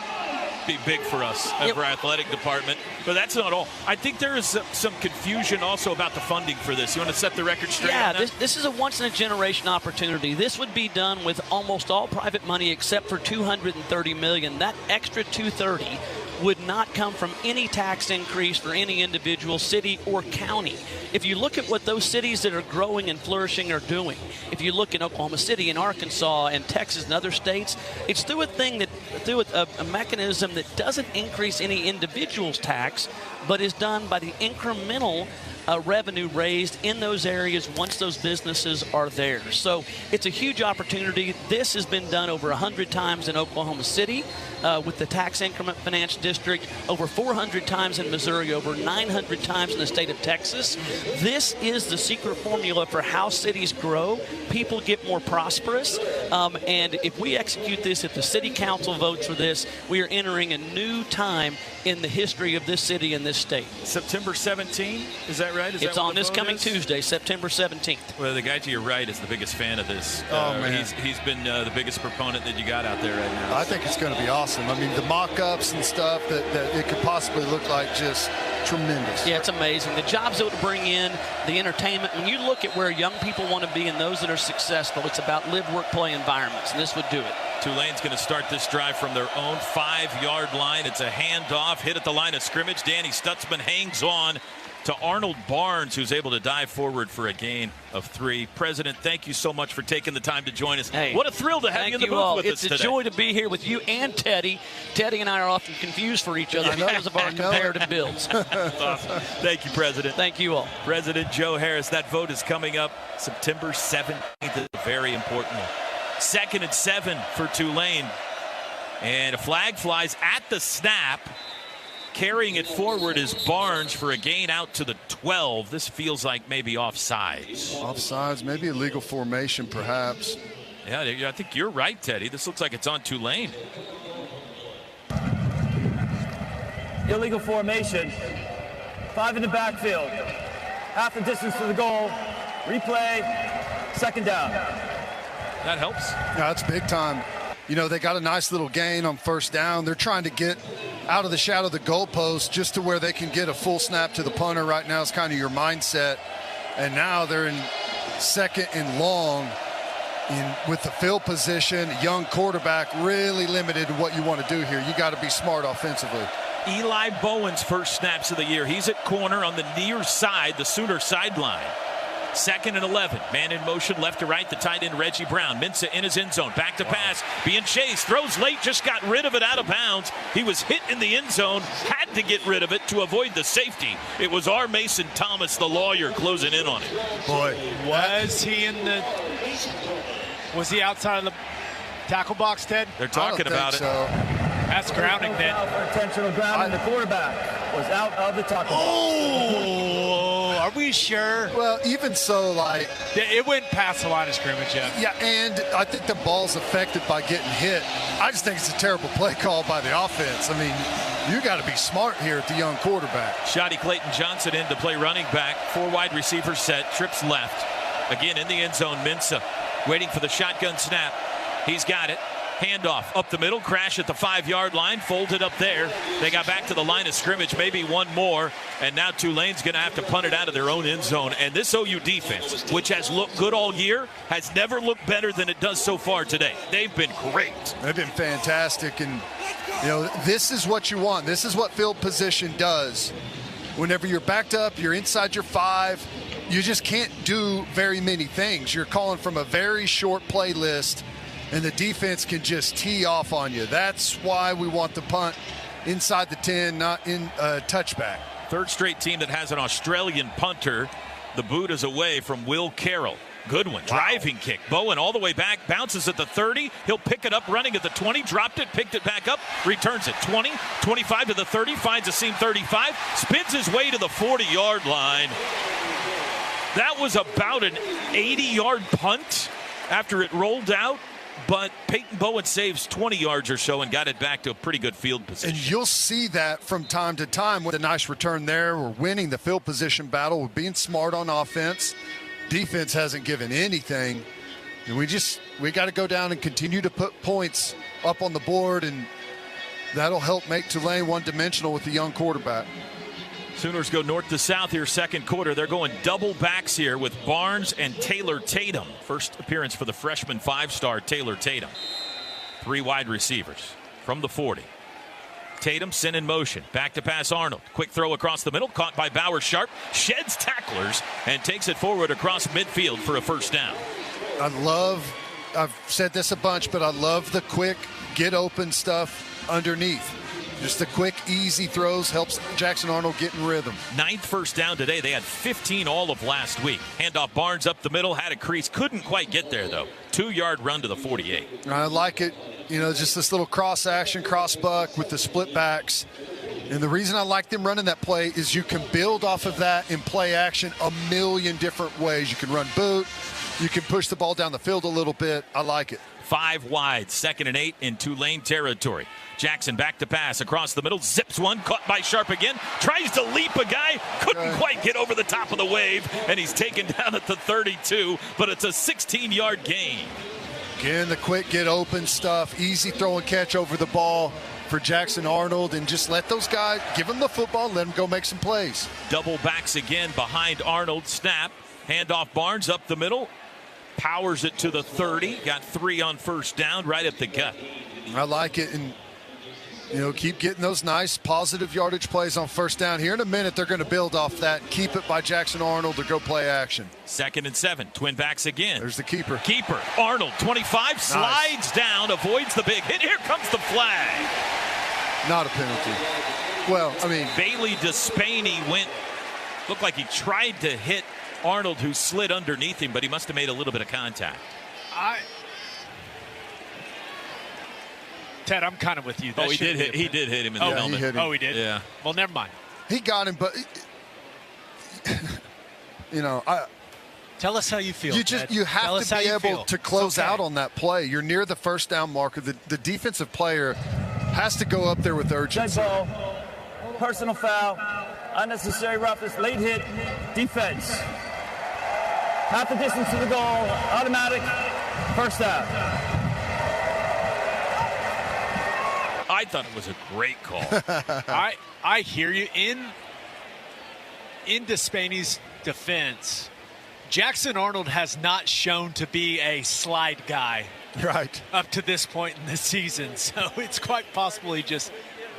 Be big for us and for our athletic department, but that's not all. I think there is some confusion also about the funding for this. You want to set the record straight?
Yeah, this is a once-in-a-generation opportunity. This would be done with almost all private money except for $230 million. That extra $230 would not come from any tax increase for any individual city or county. If you look at what those cities that are growing and flourishing are doing, if you look in Oklahoma City and Arkansas and Texas and other states, it's through a mechanism that doesn't increase any individual's tax, but is done by the incremental revenue raised in those areas once those businesses are there. So it's a huge opportunity. This has been done over 100 times in Oklahoma City with the tax increment finance district, over 400 times in Missouri, over 900 times in the state of Texas. This is the secret formula for how cities grow. People get more prosperous. And if we execute this, if the city council votes for this, we are entering a new time in the history of this city and this state.
September 17, is that right?
It's on this coming Tuesday, September 17th.
Well, the guy to your right is the biggest fan of this.
Man.
He's been the biggest proponent that you got out there right now.
I think it's going to be awesome. I mean, the mock-ups and stuff that it could possibly look like, just tremendous.
Yeah, it's amazing. The jobs it would bring in, the entertainment. When you look at where young people want to be and those that are successful, it's about live, work, play environments, and this would do it.
Tulane's going to start this drive from their own 5-yard line. It's a handoff, hit at the line of scrimmage. Danny Stutzman hangs on to Arnold Barnes, who's able to dive forward for a gain of 3. President, thank you so much for taking the time to join us.
Hey,
what a thrill to have you in the booth with us today.
It's a joy to be here with you and Teddy. Teddy and I are often confused for each other because of our comparative builds.
Awesome. Thank you, President.
Thank you all.
President Joe Harris, that vote is coming up September 17th. It's a very important one. 2nd and 7 for Tulane. And a flag flies at the snap. Carrying it forward is Barnes for a gain out to the 12. This feels like maybe offsides.
Offsides, maybe illegal formation, perhaps.
Yeah, I think you're right, Teddy. This looks like it's on Tulane.
Illegal formation. 5 in the backfield. Half the distance to the goal. Replay. 2nd down.
That helps.
Yeah, that's big time. You know, they got a nice little gain on 1st down. They're trying to get out of the shadow of the goalpost just to where they can get a full snap to the punter. Right now is kind of your mindset. And now they're in 2nd and long with the field position. Young quarterback, really limited to what you want to do here. You got to be smart offensively.
Eli Bowen's first snaps of the year. He's at corner on the near side, the Sooner sideline. 2nd and 11. Man in motion, left to right. The tight end, Reggie Brown. Minsa in his end zone. Back to pass. Being chased. Throws late. Just got rid of it out of bounds. He was hit in the end zone. Had to get rid of it to avoid the safety. It was R. Mason Thomas, the lawyer, closing in on it.
Boy.
Was he outside of the tackle box, Ted?
They're talking about it.
So.
That's grounding then.
For intentional grounding, the quarterback was out of the tackle box.
Oh! Are we sure?
Well, even so, like,
It went past the line of scrimmage, yeah.
yeah, and I think the ball's affected by getting hit. I just think it's a terrible play call by the offense. I mean, you got to be smart here at the young quarterback.
Shotty Clayton Johnson in to play running back. 4 wide receivers set. Trips left. Again in the end zone. Mensah waiting for the shotgun snap. He's got it. Handoff up the middle, crash at the 5-yard line, folded up there. They got back to the line of scrimmage, maybe one more, and now Tulane's going to have to punt it out of their own end zone. And this OU defense, which has looked good all year, has never looked better than it does so far today. They've been great.
They've been fantastic, and this is what you want. This is what field position does. Whenever you're backed up, you're inside your 5, you just can't do very many things. You're calling from a very short play list, and the defense can just tee off on you. That's why we want the punt inside the 10, not in touchback.
Third straight team that has an Australian punter. The boot is away from Will Carroll. Good one. Wow. Driving kick. Bowen all the way back. Bounces at the 30. He'll pick it up running at the 20. Dropped it. Picked it back up. Returns it. 20. 25 to the 30. Finds a seam 35. Spins his way to the 40-yard line. That was about an 80-yard punt after it rolled out. But Peyton Bowen saves 20 yards or so and got it back to a pretty good field position.
And you'll see that from time to time with a nice return there. We're winning the field position battle. We're being smart on offense. Defense hasn't given anything. And we got to go down and continue to put points up on the board, and that'll help make Tulane one-dimensional with the young quarterback.
Sooners go north to south here, second quarter. They're going double backs here with Barnes and Taylor Tatum. First appearance for the freshman 5-star Taylor Tatum. 3 wide receivers from the 40. Tatum sent in motion. Back to pass Arnold. Quick throw across the middle. Caught by Bauer Sharp. Sheds tacklers and takes it forward across midfield for a first down.
I've said this a bunch, but I love the quick get open stuff underneath. Just the quick, easy throws helps Jackson Arnold get in rhythm.
9th first down today. They had 15 all of last week. Handoff Barnes up the middle, had a crease. Couldn't quite get there, though. 2-yard run to the 48.
I like it. Just this little cross action, cross buck with the split backs. And the reason I like them running that play is you can build off of that in play action a million different ways. You can run boot. You can push the ball down the field a little bit. I like it.
5 wide, 2nd and 8 in Tulane territory. Jackson back to pass across the middle, zips one, caught by Sharp again, tries to leap a guy, couldn't quite get over the top of the wave, and he's taken down at the 32, but it's a 16-yard gain.
Again, the quick get open stuff, easy throw and catch over the ball for Jackson Arnold, and just let those guys, give them the football, let them go make some plays.
Double backs again behind Arnold, snap, handoff Barnes up the middle, powers it to the 30, got 3 on first down, right at the gut.
I like it, and keep getting those nice positive yardage plays on first down. Here in a minute, they're going to build off that. Keep it by Jackson Arnold to go play action.
2nd and 7, twin backs again.
There's the keeper.
Arnold, 25, slides down, avoids the big hit. Here comes the flag.
Not a penalty. Well,
Bailey Despaney looked like he tried to hit Arnold, who slid underneath him, but he must have made a little bit of contact.
Ted, I'm kind of with you.
He did hit him in the helmet.
He hit him.
Oh, he did?
Yeah.
Well, never mind.
He got him, but
tell us how you feel.
You have to be able to close out on that play. You're near the first down marker. The defensive player has to go up there with urgency.
Dead ball, personal foul, unnecessary roughness, late hit, defense. Half the distance to the goal, automatic, first down.
I thought it was a great call.
I hear you. In Despaney's defense, Jackson Arnold has not shown to be a slide guy
right
up to this point in the season, so it's quite possible he just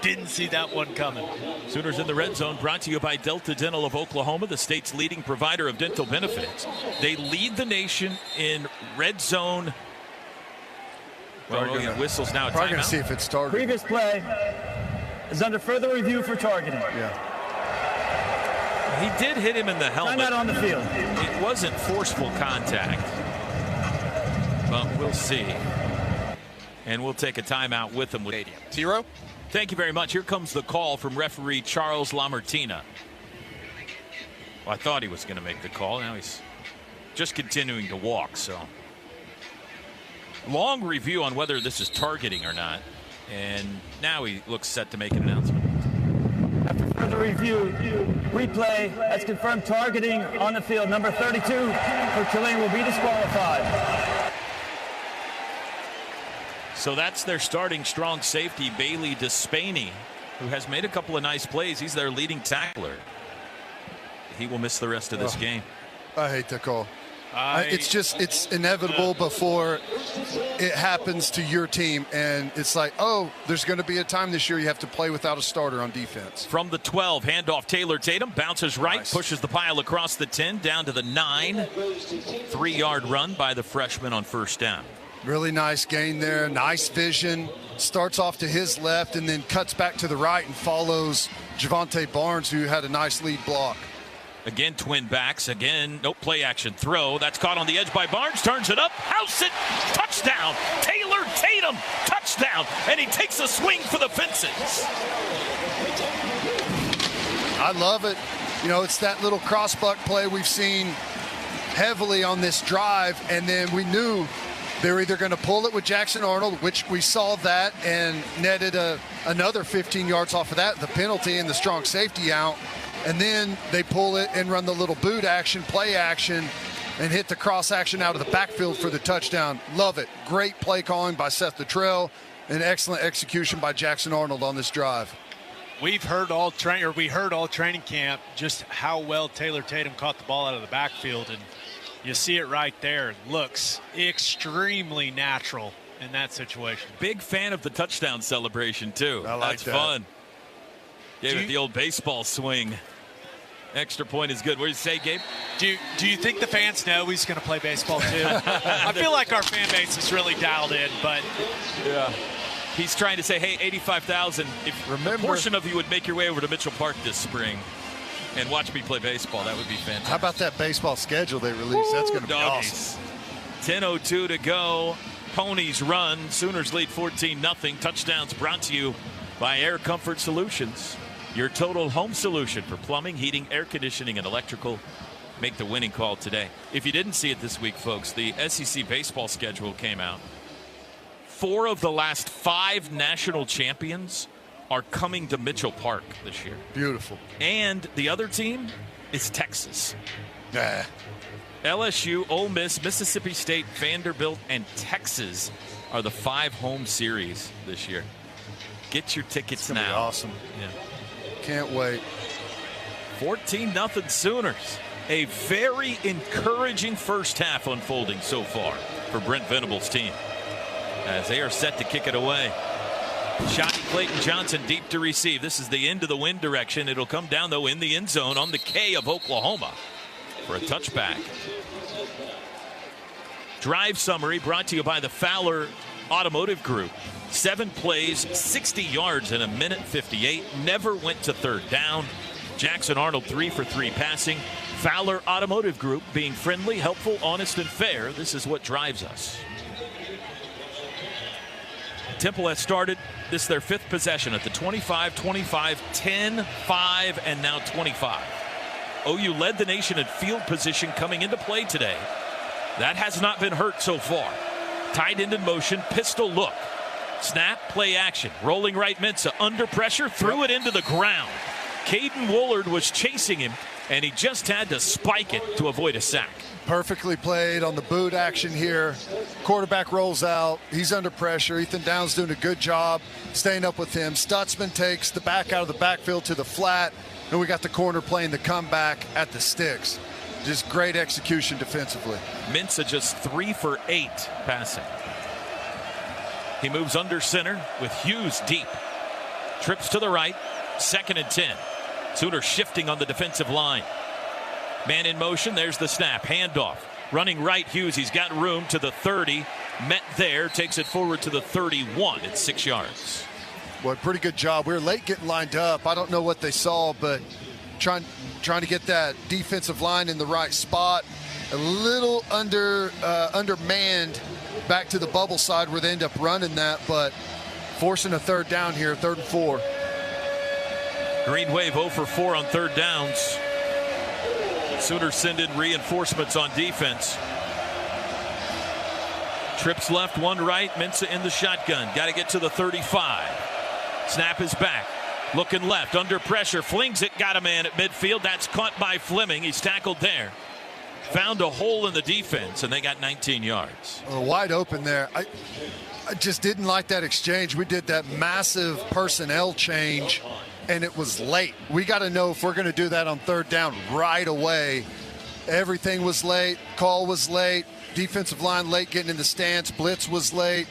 didn't see that one coming.
Sooners in the red zone, brought to you by Delta Dental of Oklahoma, the state's leading provider of dental benefits. They lead the nation in red zone. Whistles now.
Probably going to see if it's targeted.
Previous play is under further review for targeting.
Yeah.
He did hit him in the helmet.
Timeout on the field.
It wasn't forceful contact, but we'll see. And we'll take a timeout with him.
Tiro?
Thank you very much. Here comes the call from referee Charles LaMartina. Well, I thought he was going to make the call. Now he's just continuing to walk. So long review on whether this is targeting or not. And now he looks set to make an announcement.
After further review, replay has confirmed targeting on the field. Number 32 for Tulane will be disqualified.
So that's their starting strong safety, Bailey Despaney, who has made a couple of nice plays. He's their leading tackler. He will miss the rest of this game.
I hate that call. It's inevitable before it happens to your team, and it's like, oh, there's going to be a time this year you have to play without a starter on defense.
From the 12, handoff Taylor Tatum, bounces right, nice. Pushes the pile across the 10, down to the 9. 3-yard run by the freshman on first down.
Really nice gain there, nice vision. Starts off to his left and then cuts back to the right and follows Javonte Barnes, who had a nice lead block.
Again, twin backs. Again, no play action throw. That's caught on the edge by Barnes. Turns it up. House it. Touchdown. Taylor Tatum. Touchdown. And he takes a swing for the fences.
I love it. You know, it's that little cross-buck play we've seen heavily on this drive. And then we knew they were either going to pull it with Jackson Arnold, which we saw that and netted another 15 yards off of that, the penalty and the strong safety out. And then they pull it and run the little boot action, play action, and hit the cross action out of the backfield for the touchdown. Love it. Great play calling by Seth Luttrell and excellent execution by Jackson Arnold on this drive.
We heard all training camp just how well Taylor Tatum caught the ball out of the backfield, and you see it right there. Looks extremely natural in that situation.
Big fan of the touchdown celebration, too.
I like
That's
that.
Fun. Gave it the old baseball swing. Extra point is good. What do you say, Gabe?
Do you think the fans know he's going to play baseball, too? I feel like our fan base is really dialed in, but...
Yeah. He's trying to say, hey, 85,000, if a portion of you would make your way over to Mitchell Park this spring and watch me play baseball, that would be fantastic.
How about that baseball schedule they released? That's going to be awesome.
10:02 to go. Ponies run. Sooners lead 14-0. Touchdowns brought to you by Air Comfort Solutions. Your total home solution for plumbing, heating, air conditioning, and electrical. Make the winning call today. If you didn't see it this week, folks, the SEC baseball schedule came out. 4 of the last 5 national champions are coming to Mitchell Park this year.
Beautiful.
And the other team is Texas.
Nah.
LSU, Ole Miss, Mississippi State, Vanderbilt, and Texas are the 5 home series this year. Get your tickets now.
Be awesome.
Yeah.
Can't wait.
14-0 Sooners. A very encouraging first half unfolding so far for Brent Venable's team, as they are set to kick it away. Shotty Clayton Johnson deep to receive. This is the end of the wind direction. It'll come down, though, in the end zone on the K of Oklahoma for a touchback. Drive summary brought to you by the Fowler Automotive Group. 7 plays, 60 yards in a minute 58. Never went to third down. Jackson Arnold 3 for 3 passing. Fowler Automotive Group, being friendly, helpful, honest, and fair. This is what drives us. Temple has started. This is their 5th possession at the 25, 25, 10, 5, and now 25. OU led the nation in field position coming into play today. That has not been hurt so far. Tight end in motion, pistol look. Snap, play action. Rolling right Mensah, under pressure, threw it into the ground. Caden Woolard was chasing him, and he just had to spike it to avoid a sack.
Perfectly played on the boot action here. Quarterback rolls out. He's under pressure. Ethan Downs doing a good job staying up with him. Stutzman takes the back out of the backfield to the flat, and we got the corner playing the comeback at the sticks. Just great execution defensively.
Mensah just 3 for 8 passing. He moves under center with Hughes deep. Trips to the right. 2nd and 10. Sooners shifting on the defensive line. Man in motion. There's the snap. Handoff. Running right, Hughes. He's got room to the 30. Met there. Takes it forward to the 31. It's 6 yards.
Boy, pretty good job. We were late getting lined up. I don't know what they saw, but trying to get that defensive line in the right spot. A little undermanned back to the bubble side where they end up running that, but forcing a third down here, 3rd and 4.
Green Wave 0 for 4 on third downs. Sooners send in reinforcements on defense. Trips left, one right. Mensah in the shotgun. Got to get to the 35. Snap is back. Looking left, under pressure, flings it, got a man at midfield. That's caught by Fleming. He's tackled there. Found a hole in the defense, and they got 19 yards.
Wide open there. I just didn't like that exchange. We did that massive personnel change, and it was late. We got to know if we're going to do that on third down right away. Everything was late. Call was late. Defensive line late getting in the stance. Blitz was late.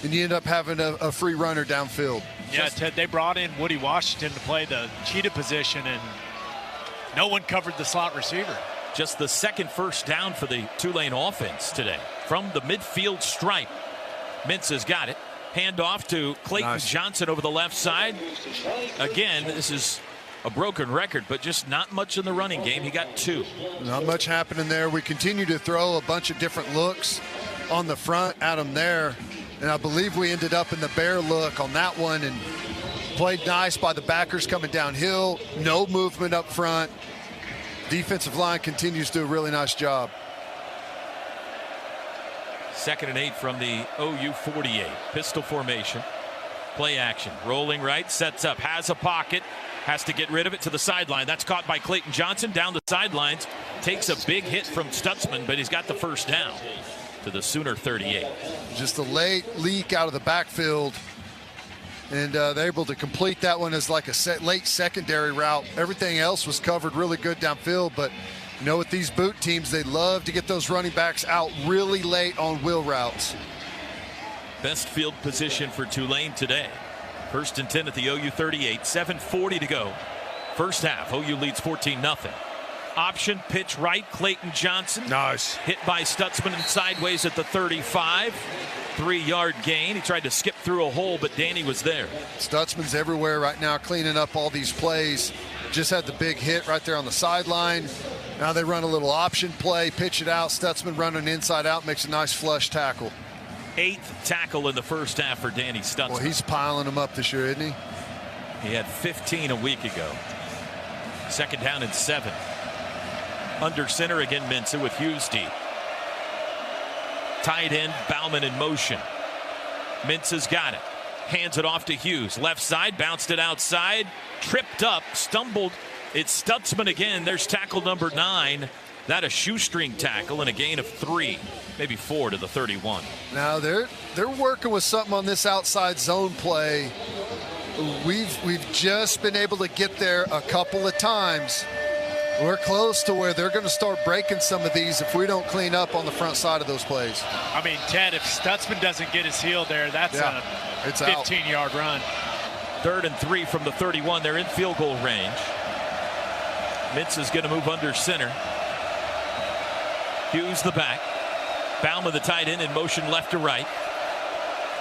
And you end up having a free runner downfield.
Yeah, Ted, they brought in Woody Washington to play the cheetah position, and no one covered the slot receiver.
Just the second first down for the Tulane offense today. From the midfield stripe, Mensah's got it. Hand off to Clayton Johnson over the left side. Again, this is a broken record, but just not much in the running game. He got 2.
Not much happening there. We continue to throw a bunch of different looks on the front at him there. And I believe we ended up in the bear look on that one and played nice by the backers coming downhill. No movement up front. Defensive line continues to do a really nice job.
2nd and 8 from the OU 48. Pistol formation. Play action. Rolling right. Sets up. Has a pocket. Has to get rid of it to the sideline. That's caught by Clayton Johnson down the sidelines. Takes a big hit from Stutzman, but he's got the first down to the Sooner 38.
Just a late leak out of the backfield. And they're able to complete that one as like a late secondary route. Everything else was covered really good downfield, but you know, with these boot teams, they love to get those running backs out really late on wheel routes.
Best field position for Tulane today. 1st and 10 at the OU 38. 7:40 to go. First half. OU leads 14-0. Option pitch right. Clayton Johnson.
Nice.
Hit by Stutzman and sideways at the 35. 3-yard gain. He tried to skip through a hole, but Danny was there.
Stutzman's everywhere right now, cleaning up all these plays. Just had the big hit right there on the sideline. Now they run a little option play, pitch it out. Stutzman running inside out, makes a nice flush tackle.
8th tackle in the first half for Danny Stutzman.
Well, he's piling them up this year, isn't he?
He had 15 a week ago. 2nd down and 7. Under center again, Mensah with Hughes deep. Tight end, Bauman in motion. Mensah's got it. Hands it off to Hughes. Left side, bounced it outside. Tripped up, stumbled. It's Stutzman again. There's tackle number 9. That a shoestring tackle and a gain of 3, maybe 4 to the 31.
Now they're working with something on this outside zone play. We've just been able to get there a couple of times. We're close to where they're going to start breaking some of these if we don't clean up on the front side of those plays.
I mean, Ted, if Stutzman doesn't get his heel there, that's a 15-yard run.
3rd and 3 from the 31. They're in field goal range. Mensah's going to move under center. Hughes the back. Bauman the tight end in motion left to right.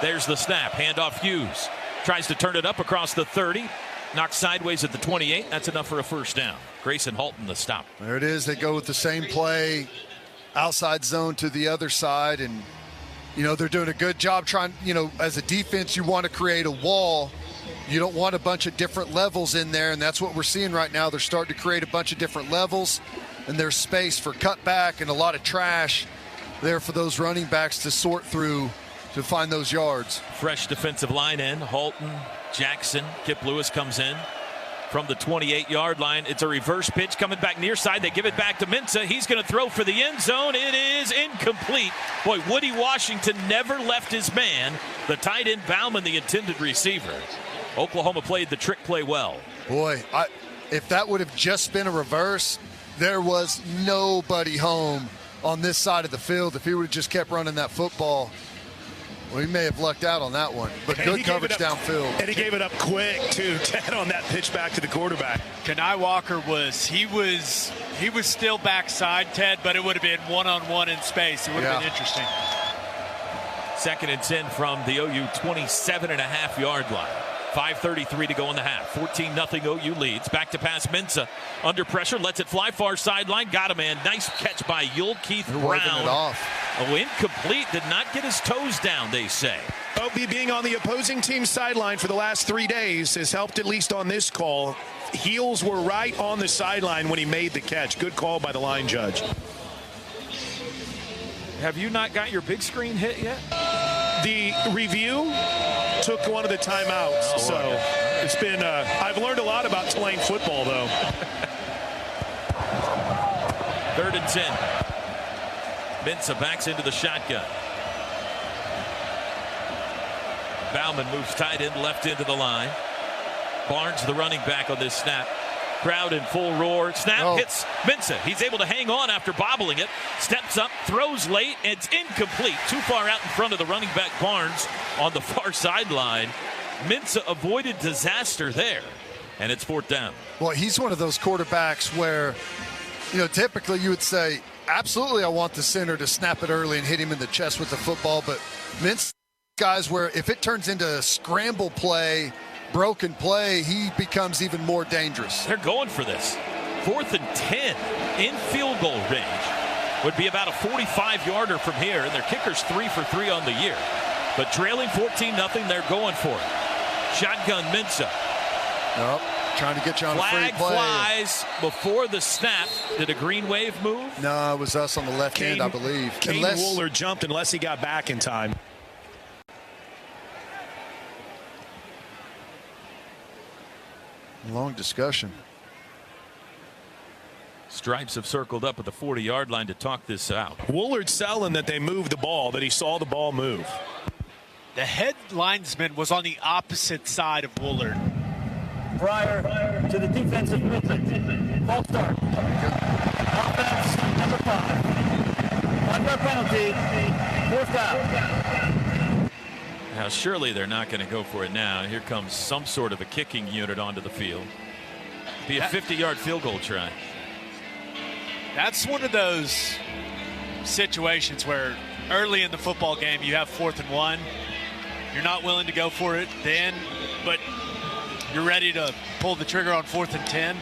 There's the snap. Handoff Hughes. Tries to turn it up across the 30. Knocked sideways at the 28. That's enough for a first down. Grayson Halton the stop.
There it is. They go with the same play. Outside zone to the other side. And, you know, they're doing a good job trying, you know, as a defense, you want to create a wall. You don't want a bunch of different levels in there. And that's what we're seeing right now. They're starting to create a bunch of different levels. And there's space for cutback and a lot of trash there for those running backs to sort through to find those yards.
Fresh defensive line in. Halton, Jackson, Kip Lewis comes in from the 28-yard line. It's a reverse pitch coming back near side. They give it back to Mensah. He's going to throw for the end zone. It is incomplete. Boy, Woody Washington never left his man. The tight end Bauman, the intended receiver. Oklahoma played the trick play well.
Boy, if that would have just been a reverse, there was nobody home on this side of the field. If he would have just kept running that football, well, he may have lucked out on that one. But good coverage downfield.
And he gave it up quick, too, Ted, on that pitch back to the quarterback.
Kenai Walker was still backside, Ted, but it would have been one-on-one in space. It would have been interesting.
2nd and 10 from the OU 27.5-yard line. 5:33 to go in the half. 14-0 OU leads. Back to pass Mensah. Under pressure. Lets it fly far sideline. Got a man. Nice catch by Yul Keith Brown.
Working it off.
Oh, incomplete. Did not get his toes down, they say.
Toby being on the opposing team's sideline for the last 3 days has helped, at least on this call. Heels were right on the sideline when he made the catch. Good call by the line judge.
Have you not got your big screen hit yet?
The review took one of the timeouts, so it's been. I've learned a lot about Tulane football, though.
3rd and 10. Mensah backs into the shotgun. Bauman moves tight end left into the line. Barnes, the running back on this snap. Crowd in full roar. Snap hits Mensah. He's able to hang on after bobbling it. Steps up, throws late, and it's incomplete. Too far out in front of the running back Barnes on the far sideline. Mensah avoided disaster there, and it's 4th down.
Well, he's one of those quarterbacks where, typically you would say, absolutely I want the center to snap it early and hit him in the chest with the football, but Mensah guys where if it turns into a scramble play, broken play, he becomes even more dangerous.
They're going for this. 4th and 10 in field goal range. Would be about a 45-yarder from here, and their kicker's 3 for 3 on the year. But trailing 14-0, they're going for it. Shotgun Mensah.
Nope. Trying to get you on
Flag
a free play.
Flies before the snap. Did a green wave move?
No, it was us on the left hand, I believe.
Kane Wooler jumped unless he got back in time.
Long discussion.
Stripes have circled up at the 40-yard line to talk this out.
Woolard's selling that they moved the ball, that he saw the ball move.
The head linesman was on the opposite side of Woolard.
Prior to the defensive movement. False start. Offense, number 5. Under penalty, 4th down.
Now, surely they're not going to go for it now. Here comes some sort of a kicking unit onto the field. Be a 50-yard field goal try.
That's one of those situations where early in the football game you have 4th and 1. You're not willing to go for it then, but you're ready to pull the trigger on 4th and 10.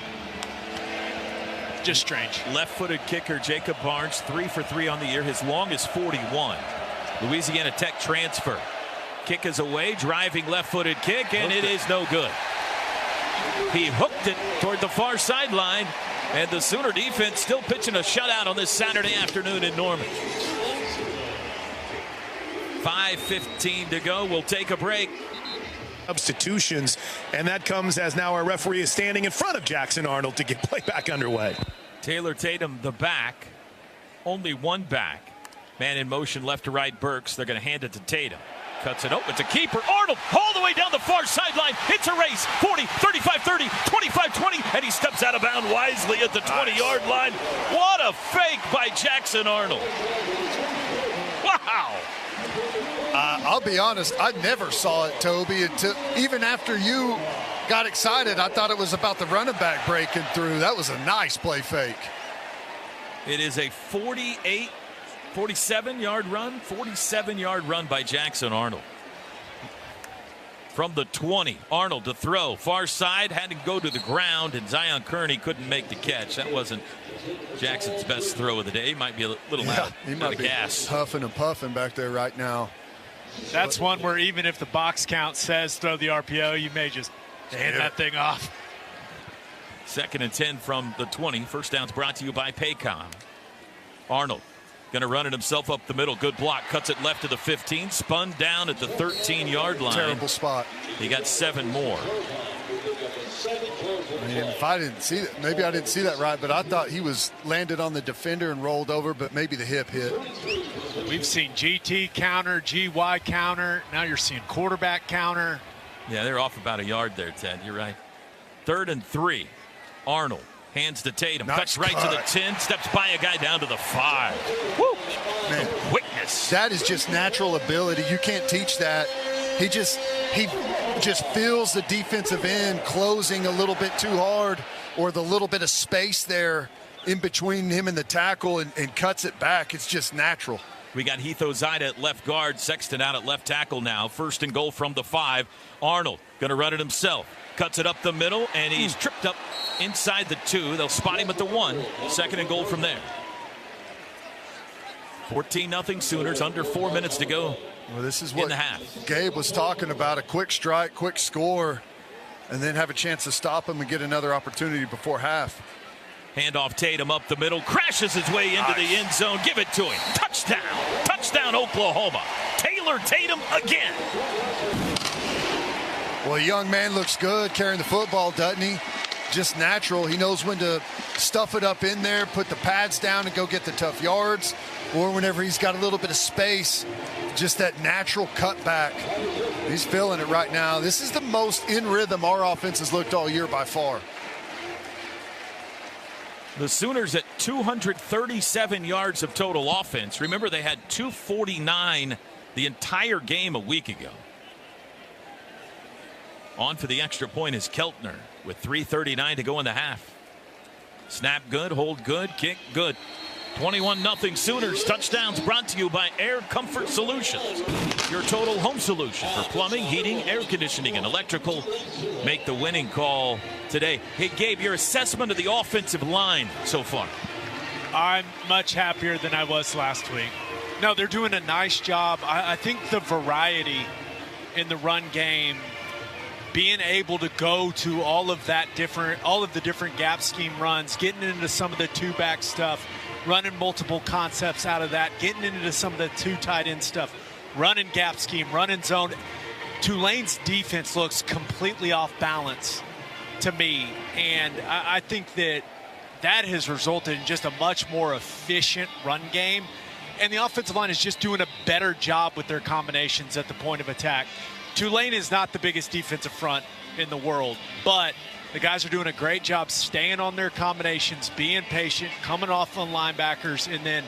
Just strange.
Left-footed kicker Jacob Barnes, 3 for 3 on the year. His longest 41. Louisiana Tech transfer. Kick is away, driving left-footed kick, and it is no good. He hooked it toward the far sideline, and the Sooner defense still pitching a shutout on this Saturday afternoon in Norman. 5:15 to go. We'll take a break.
Substitutions, and that comes as now our referee is standing in front of Jackson Arnold to get play back underway.
Taylor Tatum, the back. Only one back. Man in motion left to right, Burks. They're going to hand it to Tatum. Cuts it open to keeper Arnold all the way down the far sideline. It's a race. 40, 35, 30, 25, 20, and he steps out of bounds wisely at the 20-yard line. What a fake by Jackson Arnold. Wow.
I'll be honest, I never saw it, Toby, until even after you got excited. I thought it was about the running back breaking through. That was a nice play fake.
It is a 47-yard run. 47-yard run by Jackson Arnold. From the 20, Arnold to throw. Far side, had to go to the ground, and Zion Kearney couldn't make the catch. That wasn't Jackson's best throw of the day. He might be a little out.
He might be
gas.
huffing and puffing back there right now.
That's one where even if the box count says throw the RPO, you may just hand that thing off.
2nd and 10 from the 20. First down's brought to you by Paycom. Arnold going to run it himself up the middle. Good block. Cuts it left to the 15. Spun down at the 13-yard line.
Terrible spot.
He got 7 more.
I mean, if I didn't see that, maybe I didn't see that right, but I thought he was landed on the defender and rolled over, but maybe the hip hit.
We've seen GT counter, GY counter. Now you're seeing quarterback counter.
Yeah, they're off about a yard there, Ted. You're right. 3rd and 3. Arnold hands to Tatum.
Nice
cuts right
cut.
to the 10. Steps by a guy down to the 5. Woo!
Man,
Quickness.
that is just natural ability. You can't teach that. He just feels the defensive end closing a little bit too hard, or the little bit of space there in between him and the tackle, and cuts it back. It's just natural.
We got Heath Ozida at left guard. Sexton out at left tackle now. 1st and goal from the 5. Arnold going to run it himself. Cuts it up the middle, and he's tripped up inside the 2. They'll spot him at the 1. 2nd and goal from there. 14-0 Sooners, under 4 minutes to go.
Well, this is
in
what
the half.
Gabe was talking about, a quick strike, quick score, and then have a chance to stop him and get another opportunity before half.
Handoff Tatum up the middle, crashes his way into the end zone. Give it to him. Touchdown. Touchdown, Oklahoma. Taylor Tatum again.
Well, young man looks good carrying the football, doesn't he? Just natural. He knows when to stuff it up in there, put the pads down and go get the tough yards, or whenever he's got a little bit of space, just that natural cutback. He's feeling it right now. This is the most in rhythm our offense has looked all year by far.
The Sooners at 237 yards of total offense. Remember, they had 249 the entire game a week ago. On for the extra point is Keltner with 3:39 to go in the half. Snap good, hold good, kick good. 21-0 Sooners. Touchdowns brought to you by Air Comfort Solutions, your total home solution for plumbing, heating, air conditioning, and electrical. Make the winning call today. Hey, Gabe, your assessment of the offensive line so far?
I'm much happier than I was last week. No, they're doing a nice job. I think the variety in the run game, being able to go to all of the different gap scheme runs, getting into some of the two-back stuff, running multiple concepts out of that, getting into some of the two tight end stuff, running gap scheme, running zone. Tulane's defense looks completely off balance to me, and I think that has resulted in just a much more efficient run game, and the offensive line is just doing a better job with their combinations at the point of attack. Tulane is not the biggest defensive front in the world, but the guys are doing a great job staying on their combinations, being patient, coming off on linebackers, and then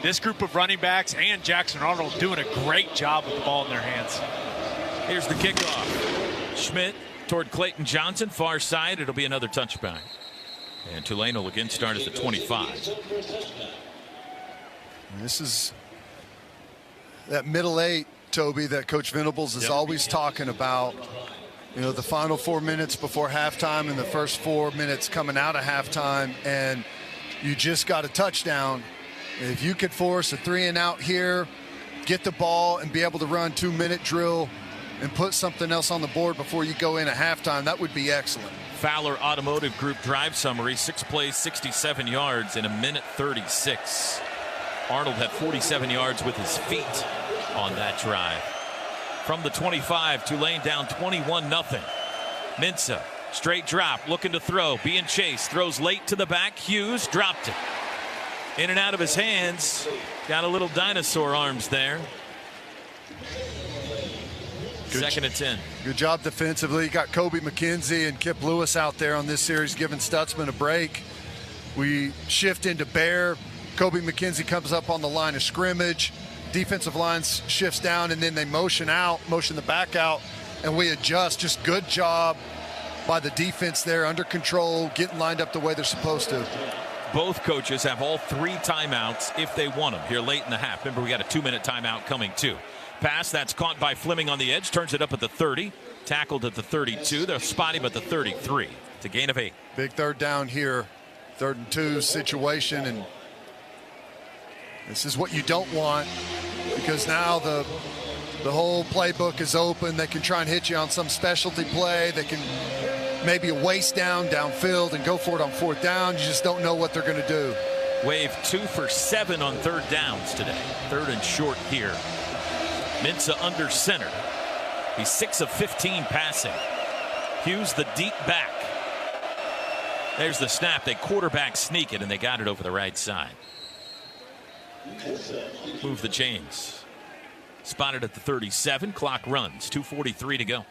this group of running backs and Jackson Arnold doing a great job with the ball in their hands.
Here's the kickoff. Schmidt toward Clayton Johnson, far side. It'll be another touchback. And Tulane will again start at the 25.
And this is that middle eight, Toby, that Coach Venables is always talking about. You know, the final 4 minutes before halftime and the first 4 minutes coming out of halftime, and you just got a touchdown. If you could force a 3-and-out here, get the ball and be able to run 2-minute drill and put something else on the board before you go in at halftime, that would be excellent.
Fowler Automotive Group drive summary, 6 plays, 67 yards in 1:36. Arnold had 47 yards with his feet on that drive. From the 25, Tulane down 21-0. Mensah, straight drop, looking to throw, being chased, throws late to the back. Hughes dropped it. In and out of his hands. Got a little dinosaur arms there. Second and 10.
Good job defensively. You got Kobe McKenzie and Kip Lewis out there on this series giving Stutzman a break. We shift into Bear. Kobe McKenzie comes up on the line of scrimmage. Defensive line shifts down, and then they motion the back out, and we adjust. Just good job by the defense there, under control, getting lined up the way they're supposed to.
Both coaches have all 3 timeouts if they want them here late in the half. Remember, we got a 2-minute timeout coming too. Pass that's caught by Fleming on the edge, turns it up at the 30, tackled at the 32. They'll spot him at the 33. It's a gain of 8.
Big third down here, 3rd and 2 situation, and this is what you don't want, because now the whole playbook is open. They can try and hit you on some specialty play. They can maybe waste downfield and go for it on 4th down. You just don't know what they're going to do.
Wave 2 for 7 on 3rd downs today. 3rd and short here. Mensah under center. He's 6 of 15 passing. Hughes the deep back. There's the snap. They quarterback sneak it, and they got it over the right side. Move the chains. Spotted at the 37. Clock runs. 2:43 to go.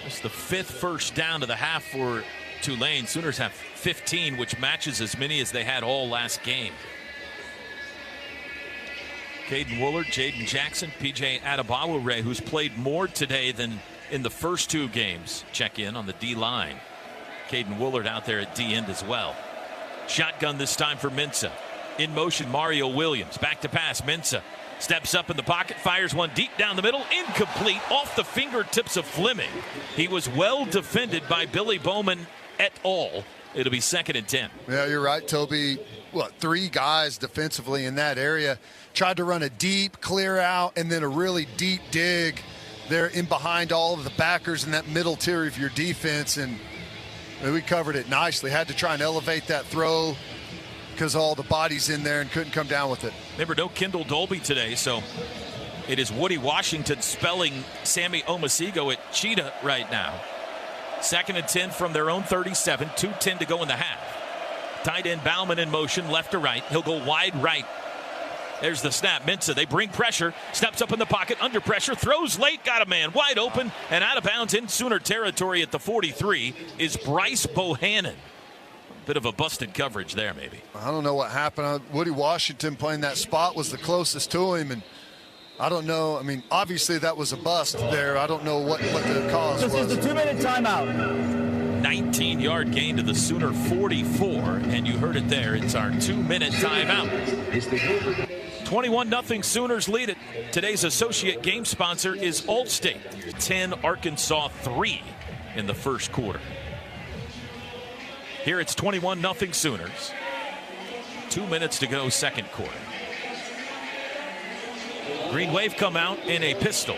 It's the 5th first down to the half for Tulane. Sooners have 15, which matches as many as they had all last game. Caden Woolard, Jaden Jackson, PJ Adebawore, who's played more today than in the first 2 games. Check in on the D line. Caden Woolard out there at D end as well. Shotgun this time for Mensah. In motion, Mario Williams. Back to pass. Mensah steps up in the pocket, fires one deep down the middle. Incomplete, off the fingertips of Fleming. He was well defended by Billy Bowman et al. It'll be 2nd and 10.
Yeah, you're right, Toby. 3 guys defensively in that area. Tried to run a deep clear out and then a really deep dig there in behind all of the backers in that middle tier of your defense. And we covered it nicely. Had to try and elevate that throw because all the bodies in there and couldn't come down with it.
Remember, no Kendall Dolby today, so it is Woody Washington spelling Sammy Omasigo at Cheetah right now. 2nd and 10 from their own 37, 2:10 to go in the half. Tight end Bauman in motion, left to right. He'll go wide right. There's the snap. Mensah, they bring pressure. Steps up in the pocket, under pressure, throws late, got a man wide open, and out of bounds in Sooner territory at the 43 is Bryce Bohannon. Bit of a busted coverage there, maybe.
I don't know what happened. Woody Washington playing that spot was the closest to him, and I don't know. I mean, obviously that was a bust there. I don't know what the cause was.
This is the 2-minute timeout.
19-yard gain to the Sooner 44, and you heard it there. It's our 2-minute timeout. 21-0 Sooners lead it. Today's associate game sponsor is Allstate. 10, Arkansas 3 in the first quarter. Here it's 21-0 Sooners. 2 minutes to go, second quarter. Green Wave come out in a pistol.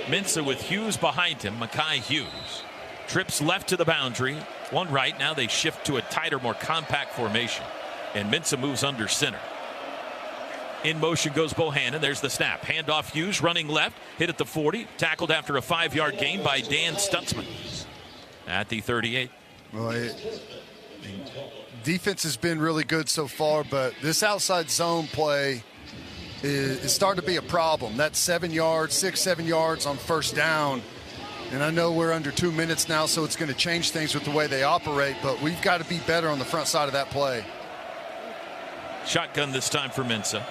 Mensah with Hughes behind him. Mekhi Hughes trips left to the boundary. One right. Now they shift to a tighter, more compact formation. And Mensah moves under center. In motion goes Bohannon. There's the snap. Handoff Hughes running left. Hit at the 40. Tackled after a 5-yard gain by Dan Stutzman at the 38.
Well, defense has been really good so far, but this outside zone play is starting to be a problem. That's 7 yards, 6-7 yards on first down. And I know we're under 2 minutes now, so it's going to change things with the way they operate, but we've got to be better on the front side of that play.
Shotgun this time for Mensah.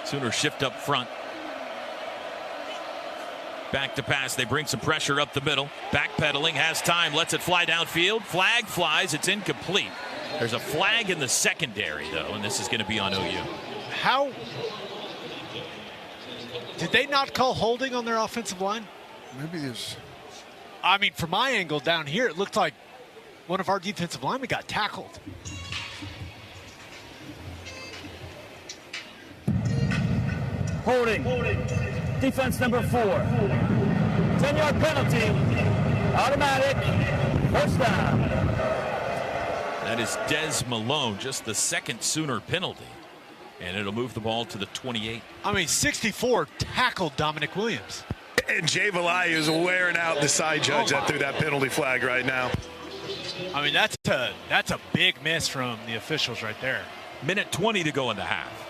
Sooners shift up front. Back to pass. They bring some pressure up the middle. Backpedaling, has time, lets it fly downfield. Flag flies. It's incomplete. There's a flag in the secondary, though, and this is going to be on OU.
How did they not call holding on their offensive line?
Maybe there's.
I mean, from my angle down here, it looked like one of our defensive linemen got tackled.
Holding. Defense number 4. 10-yard penalty. Automatic. First down.
That is Des Malone, just the second Sooner penalty. And it'll move the ball to the 28.
I mean, 64 tackled Dominic Williams.
And Jay Valai is wearing out the side judge that threw that penalty flag right now.
I mean, that's a big miss from the officials right there.
Minute 20 to go in the half.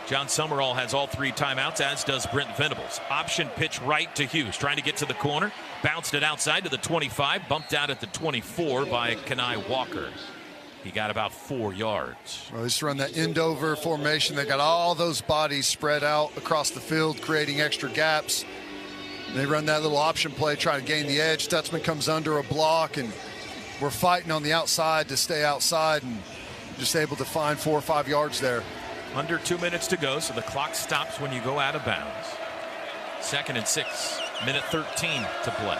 John Summerall has all 3 timeouts, as does Brent Venables. Option pitch right to Hughes, trying to get to the corner. Bounced it outside to the 25, bumped out at the 24 by Kenai Walker. He got about 4 yards.
Well, just run that end over formation. They got all those bodies spread out across the field, creating extra gaps. They run that little option play, try to gain the edge. Stutzman comes under a block, and we're fighting on the outside to stay outside, and just able to find 4 or 5 yards there.
Under 2 minutes to go, so the clock stops when you go out of bounds. 2nd and 6, minute 13 to play.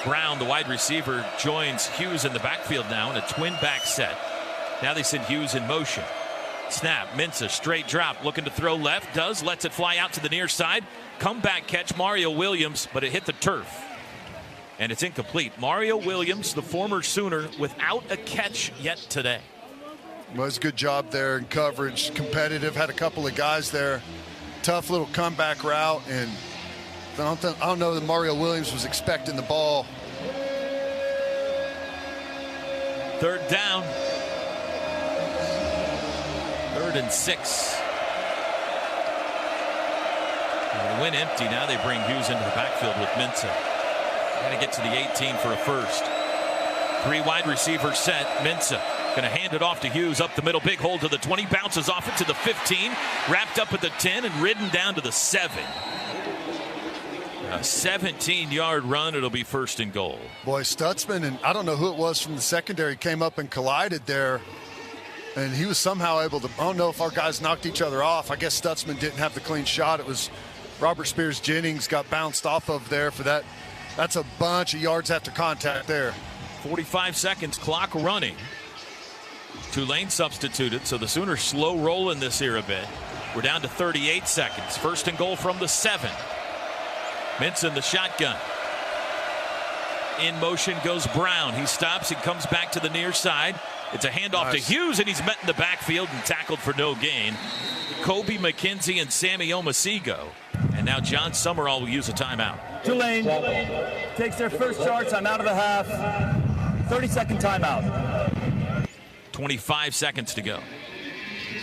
Brown, the wide receiver, joins Hughes in the backfield now in a twin back set. Now they send Hughes in motion. Snap, Mensah, straight drop, looking to throw left, lets it fly out to the near side. Comeback catch, Mario Williams, but it hit the turf. And it's incomplete. Mario Williams, the former Sooner, without a catch yet today.
Well, it's a good job there in coverage, competitive, had a couple of guys there. Tough little comeback route, and I don't know that Mario Williams was expecting the ball.
3rd down. 3rd and 6. They went empty. Now they bring Hughes into the backfield with Mensah. Got to get to the 18 for a first. 3 wide receivers set. Mensah going to hand it off to Hughes up the middle. Big hole to the 20. Bounces off it to the 15. Wrapped up at the 10 and ridden down to the 7. A 17-yard run. It'll be 1st and goal.
Boy, Stutzman, and I don't know who it was from the secondary, came up and collided there. And he was somehow able to, I don't know if our guys knocked each other off. I guess Stutzman didn't have the clean shot. It was Robert Spears Jennings got bounced off of there for that That's a bunch of yards after contact there.
45 seconds, clock running. Tulane substituted, so the Sooners slow rolling this here a bit. We're down to 38 seconds. First and goal from the 7. Mintz in the shotgun. In motion goes Brown. He stops. He comes back to the near side. It's a handoff to Hughes, and he's met in the backfield and tackled for no gain. Kobe McKenzie and Sammy Omasigo. And now John Summerall will use a timeout.
Tulane takes their first short time out of the half. 30-second timeout.
25 seconds to go.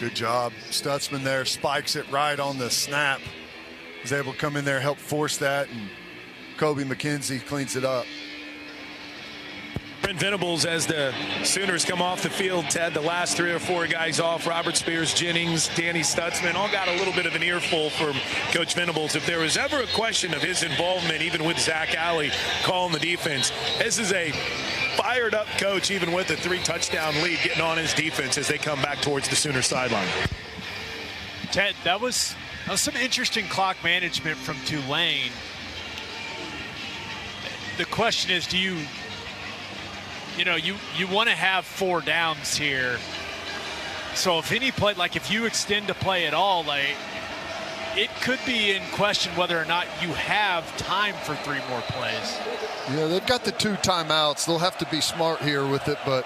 Good job. Stutzman there spikes it right on the snap. He's able to come in there, help force that, and Kobe McKenzie cleans it up.
Brent Venables, as the Sooners come off the field, Ted, the last 3 or 4 guys off, Robert Spears, Jennings, Danny Stutzman, all got a little bit of an earful from Coach Venables. If there was ever a question of his involvement, even with Zach Alley calling the defense, this is a fired up coach, even with a 3-touchdown lead, getting on his defense as they come back towards the Sooner sideline.
Ted, that was some interesting clock management from Tulane. The question is, do you want to have 4 downs here. So if any play, like if you extend a play at all, like it could be in question whether or not you have time for 3 more plays.
Yeah, they've got the 2 timeouts. They'll have to be smart here with it, but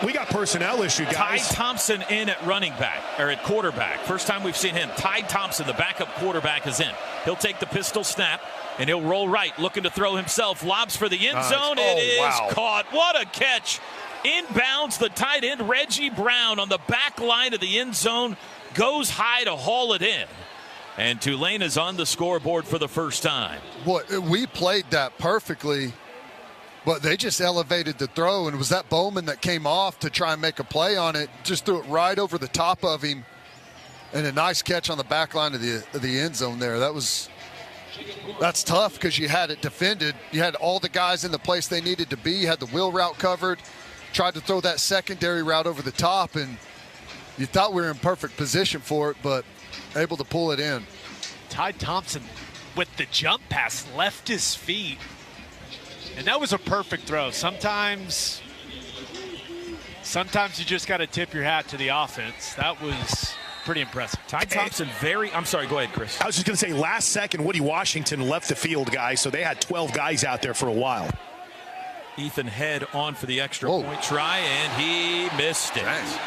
we got personnel issue, guys.
Ty Thompson in at running back, or at quarterback. First time we've seen him. Ty Thompson, the backup quarterback, is in. He'll take the pistol snap, and he'll roll right, looking to throw himself. Lobs for the end zone. It is caught. What a catch. Inbounds, the tight end, Reggie Brown, on the back line of the end zone, goes high to haul it in. And Tulane is on the scoreboard for the first time.
Boy, we played that perfectly, but they just elevated the throw, and it was that Bowman that came off to try and make a play on it, just threw it right over the top of him, and a nice catch on the back line of the end zone there. That's tough because you had it defended. You had all the guys in the place they needed to be. You had the wheel route covered, tried to throw that secondary route over the top, and you thought we were in perfect position for it, but able to pull it in.
Ty Thompson with the jump pass left his feet, and that was a perfect throw. Sometimes you just got to tip your hat to the offense. That was pretty impressive.
Ty Thompson I'm sorry, go ahead, Chris.
I was just going to say, last second, Woody Washington left the field, guys, so they had 12 guys out there for a while.
Ethan Head on for the extra point try, and he missed it.
Nice.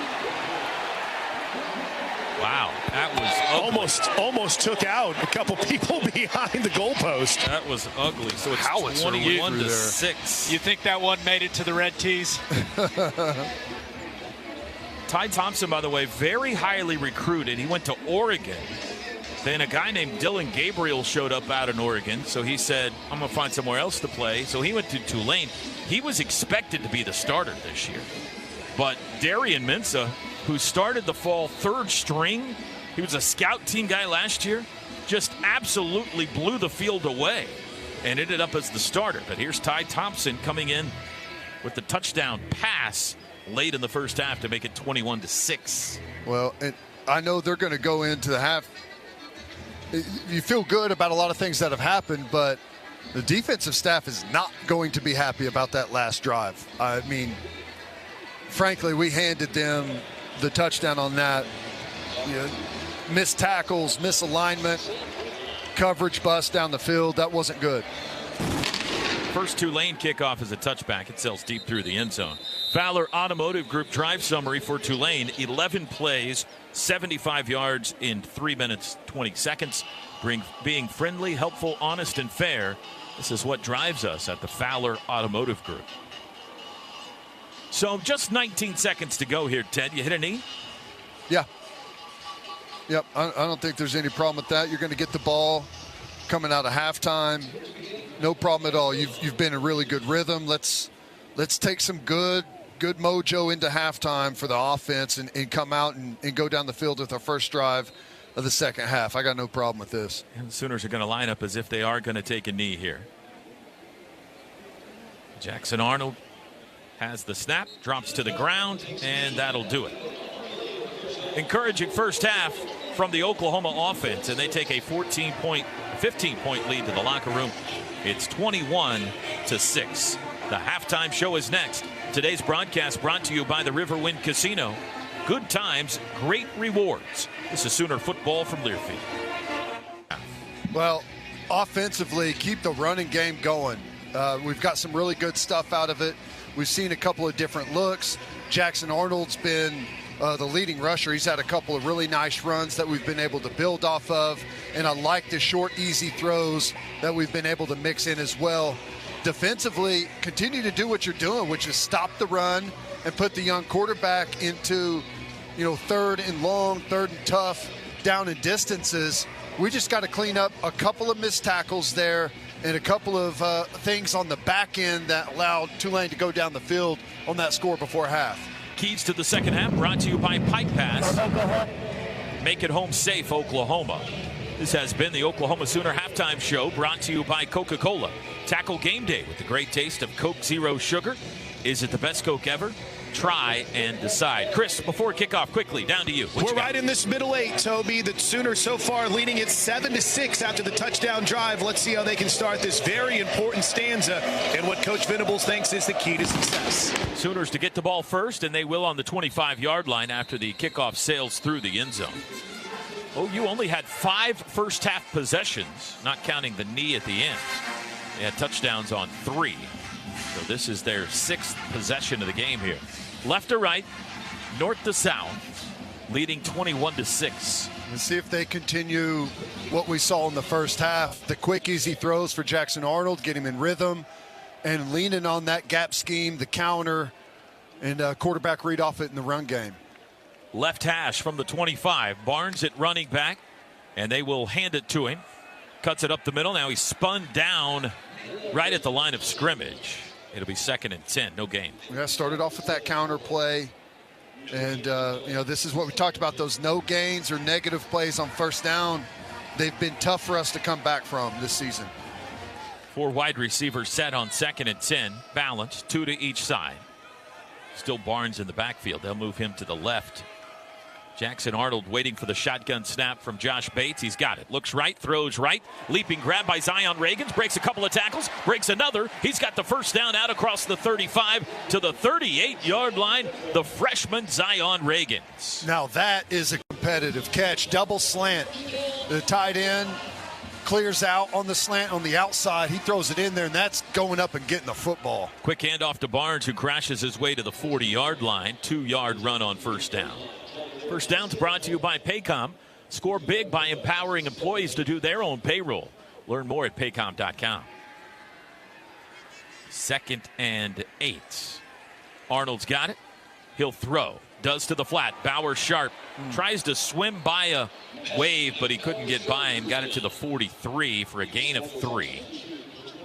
Wow, that was ugly.
Almost took out a couple people behind the goalpost.
That was ugly. So it's 21-6.
You think that one made it to the red tees?
Ty Thompson, by the way, very highly recruited. He went to Oregon. Then a guy named Dylan Gabriel showed up out in Oregon, so he said, I'm going to find somewhere else to play. So he went to Tulane. He was expected to be the starter this year. But Darian Mensah, who started the fall 3rd string, he was a scout team guy last year, just absolutely blew the field away and ended up as the starter. But here's Ty Thompson coming in with the touchdown pass late in the first half to make it 21-6.
Well, and I know they're going to go into the half. You feel good about a lot of things that have happened, but the defensive staff is not going to be happy about that last drive. I mean, frankly, we handed them the touchdown on that. You know, missed tackles, misalignment, coverage bust down the field. That wasn't good.
First Tulane kickoff is a touchback. It sails deep through the end zone. Fowler Automotive Group drive summary for Tulane. 11 plays, 75 yards in 3 minutes, 20 seconds. Being friendly, helpful, honest, and fair. This is what drives us at the Fowler Automotive Group. So just 19 seconds to go here, Ted. You hit a knee?
Yeah. Yep, I don't think there's any problem with that. You're going to get the ball coming out of halftime. No problem at all. You've been in a really good rhythm. Let's take some good mojo into halftime for the offense and come out and go down the field with our first drive of the second half. I got no problem with this.
And the Sooners are going to line up as if they are going to take a knee here. Jackson Arnold has the snap, drops to the ground, and that'll do it. Encouraging first half from the Oklahoma offense, and they take a 15-point lead to the locker room. It's 21-6. The halftime show is next. Today's broadcast brought to you by the Riverwind Casino. Good times, great rewards. This is Sooner football from Learfield.
Well, offensively, keep the running game going. We've got some really good stuff out of it. We've seen a couple of different looks. Jackson Arnold's been the leading rusher. He's had a couple of really nice runs that we've been able to build off of. And I like the short, easy throws that we've been able to mix in as well. Defensively, continue to do what you're doing, which is stop the run and put the young quarterback into, third and long, third and tough, down in distances. We just got to clean up a couple of missed tackles there and a couple of things on the back end that allowed Tulane to go down the field on that score before half.
Keys to the second half brought to you by Pike Pass. Make it home safe, Oklahoma. This has been the Oklahoma Sooner halftime show brought to you by Coca-Cola. Tackle game day with the great taste of Coke Zero Sugar. Is it the best Coke ever? Try and decide. Chris, before kickoff, quickly, down to you.
We're right in this middle eight, Toby. The Sooners so far leading it 7-6 after the touchdown drive. Let's see how they can start this very important stanza and what Coach Venables thinks is the key to success.
Sooners to get the ball first, and they will on the 25-yard line after the kickoff sails through the end zone. OU only had 5 first-half possessions, not counting the knee at the end. They had touchdowns on 3. So this is their 6th possession of the game here. Left to right, north to south, leading 21-6.
Let's see if they continue what we saw in the first half. The quick, easy throws for Jackson Arnold, get him in rhythm, and leaning on that gap scheme, the counter, and quarterback read off it in the run game.
Left hash from the 25. Barnes at running back, and they will hand it to him. Cuts it up the middle. Now he's spun down right at the line of scrimmage. It'll be 2nd and 10, no gain.
Yeah, started off with that counter play. And, this is what we talked about, those no gains or negative plays on first down. They've been tough for us to come back from this season.
4 wide receivers set on 2nd and 10. Balanced, 2 to each side. Still Barnes in the backfield. They'll move him to the left. Jackson Arnold waiting for the shotgun snap from Josh Bates. He's got it. Looks right, throws right. Leaping grab by Zion Reagans. Breaks a couple of tackles. Breaks another. He's got the first down out across the 35 to the 38-yard line. The freshman Zion Reagans.
Now that is a competitive catch. Double slant. The tight end clears out on the slant on the outside. He throws it in there, and that's going up and getting the football.
Quick handoff to Barnes, who crashes his way to the 40-yard line. 2-yard run on first down. First down's brought to you by Paycom. Score big by empowering employees to do their own payroll. Learn more at paycom.com. 2nd and 8. Arnold's got it. He'll throw. Does to the flat. Bauer sharp. Tries to swim by a wave, but he couldn't get by and got it to the 43 for a gain of 3.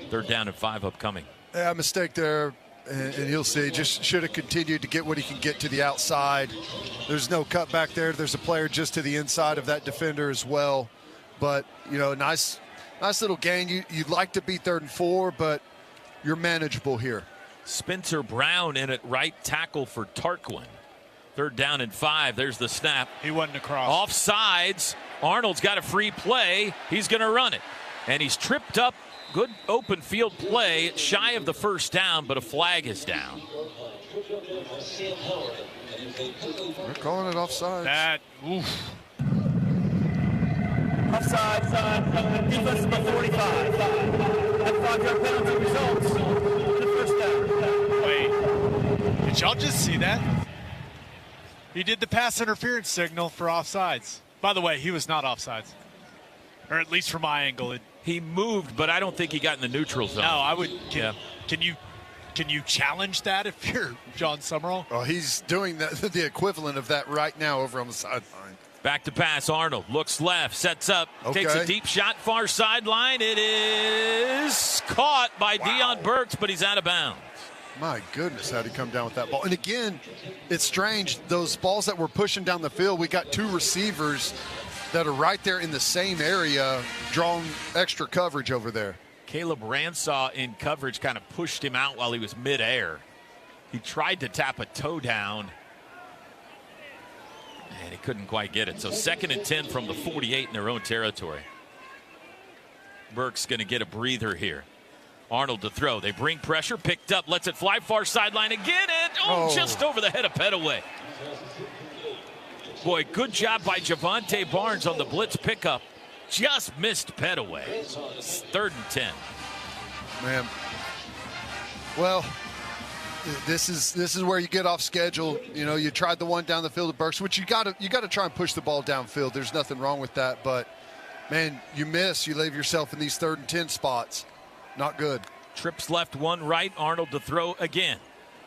3rd down and 5 upcoming.
Yeah, mistake there. And you'll see, just should have continued to get what he can get to the outside. There's no cut back there. There's a player just to the inside of that defender as well. But, nice little gain. You'd like to be 3rd and 4, but you're manageable here.
Spencer Brown in at right tackle for Tarquin. 3rd down and 5. There's the snap.
He wasn't across.
Offsides. Arnold's got a free play. He's going to run it. And he's tripped up. Good open field play, shy of the first down, but a flag is down.
They're calling it offside.
Offside, defense number 45. That 5-yard penalty results in the first down.
Wait, did y'all just see that? He did the pass interference signal for offsides. By the way, he was not offsides. Or at least from my angle.
He moved, but I don't think he got in the neutral zone.
No, I would. Can you challenge that if you're John Summerall?
Oh, he's doing the equivalent of that right now over on the sideline.
Back to pass. Arnold looks left, sets up, takes a deep shot, far sideline. It is caught by Deion Burks, but he's out of bounds.
My goodness, how'd he come down with that ball? And again, it's strange. Those balls that we're pushing down the field, we got 2 receivers that are right there in the same area, drawing extra coverage over there.
Caleb Ransaw in coverage kind of pushed him out while he was midair. He tried to tap a toe down. And he couldn't quite get it. So 2nd and 10 from the 48 in their own territory. Burke's going to get a breather here. Arnold to throw. They bring pressure. Picked up. Lets it fly. Far sideline again. And just over the head of Pettaway. Boy, good job by Javonte Barnes on the blitz pickup. Just missed Pettaway. 3rd and 10.
Man. Well, this is where you get off schedule. You know, you tried the one down the field of Burks, which you got to try and push the ball downfield. There's nothing wrong with that, but man, you miss. You leave yourself in these 3rd and 10 spots. Not good.
Trips left, 1 right. Arnold to throw again.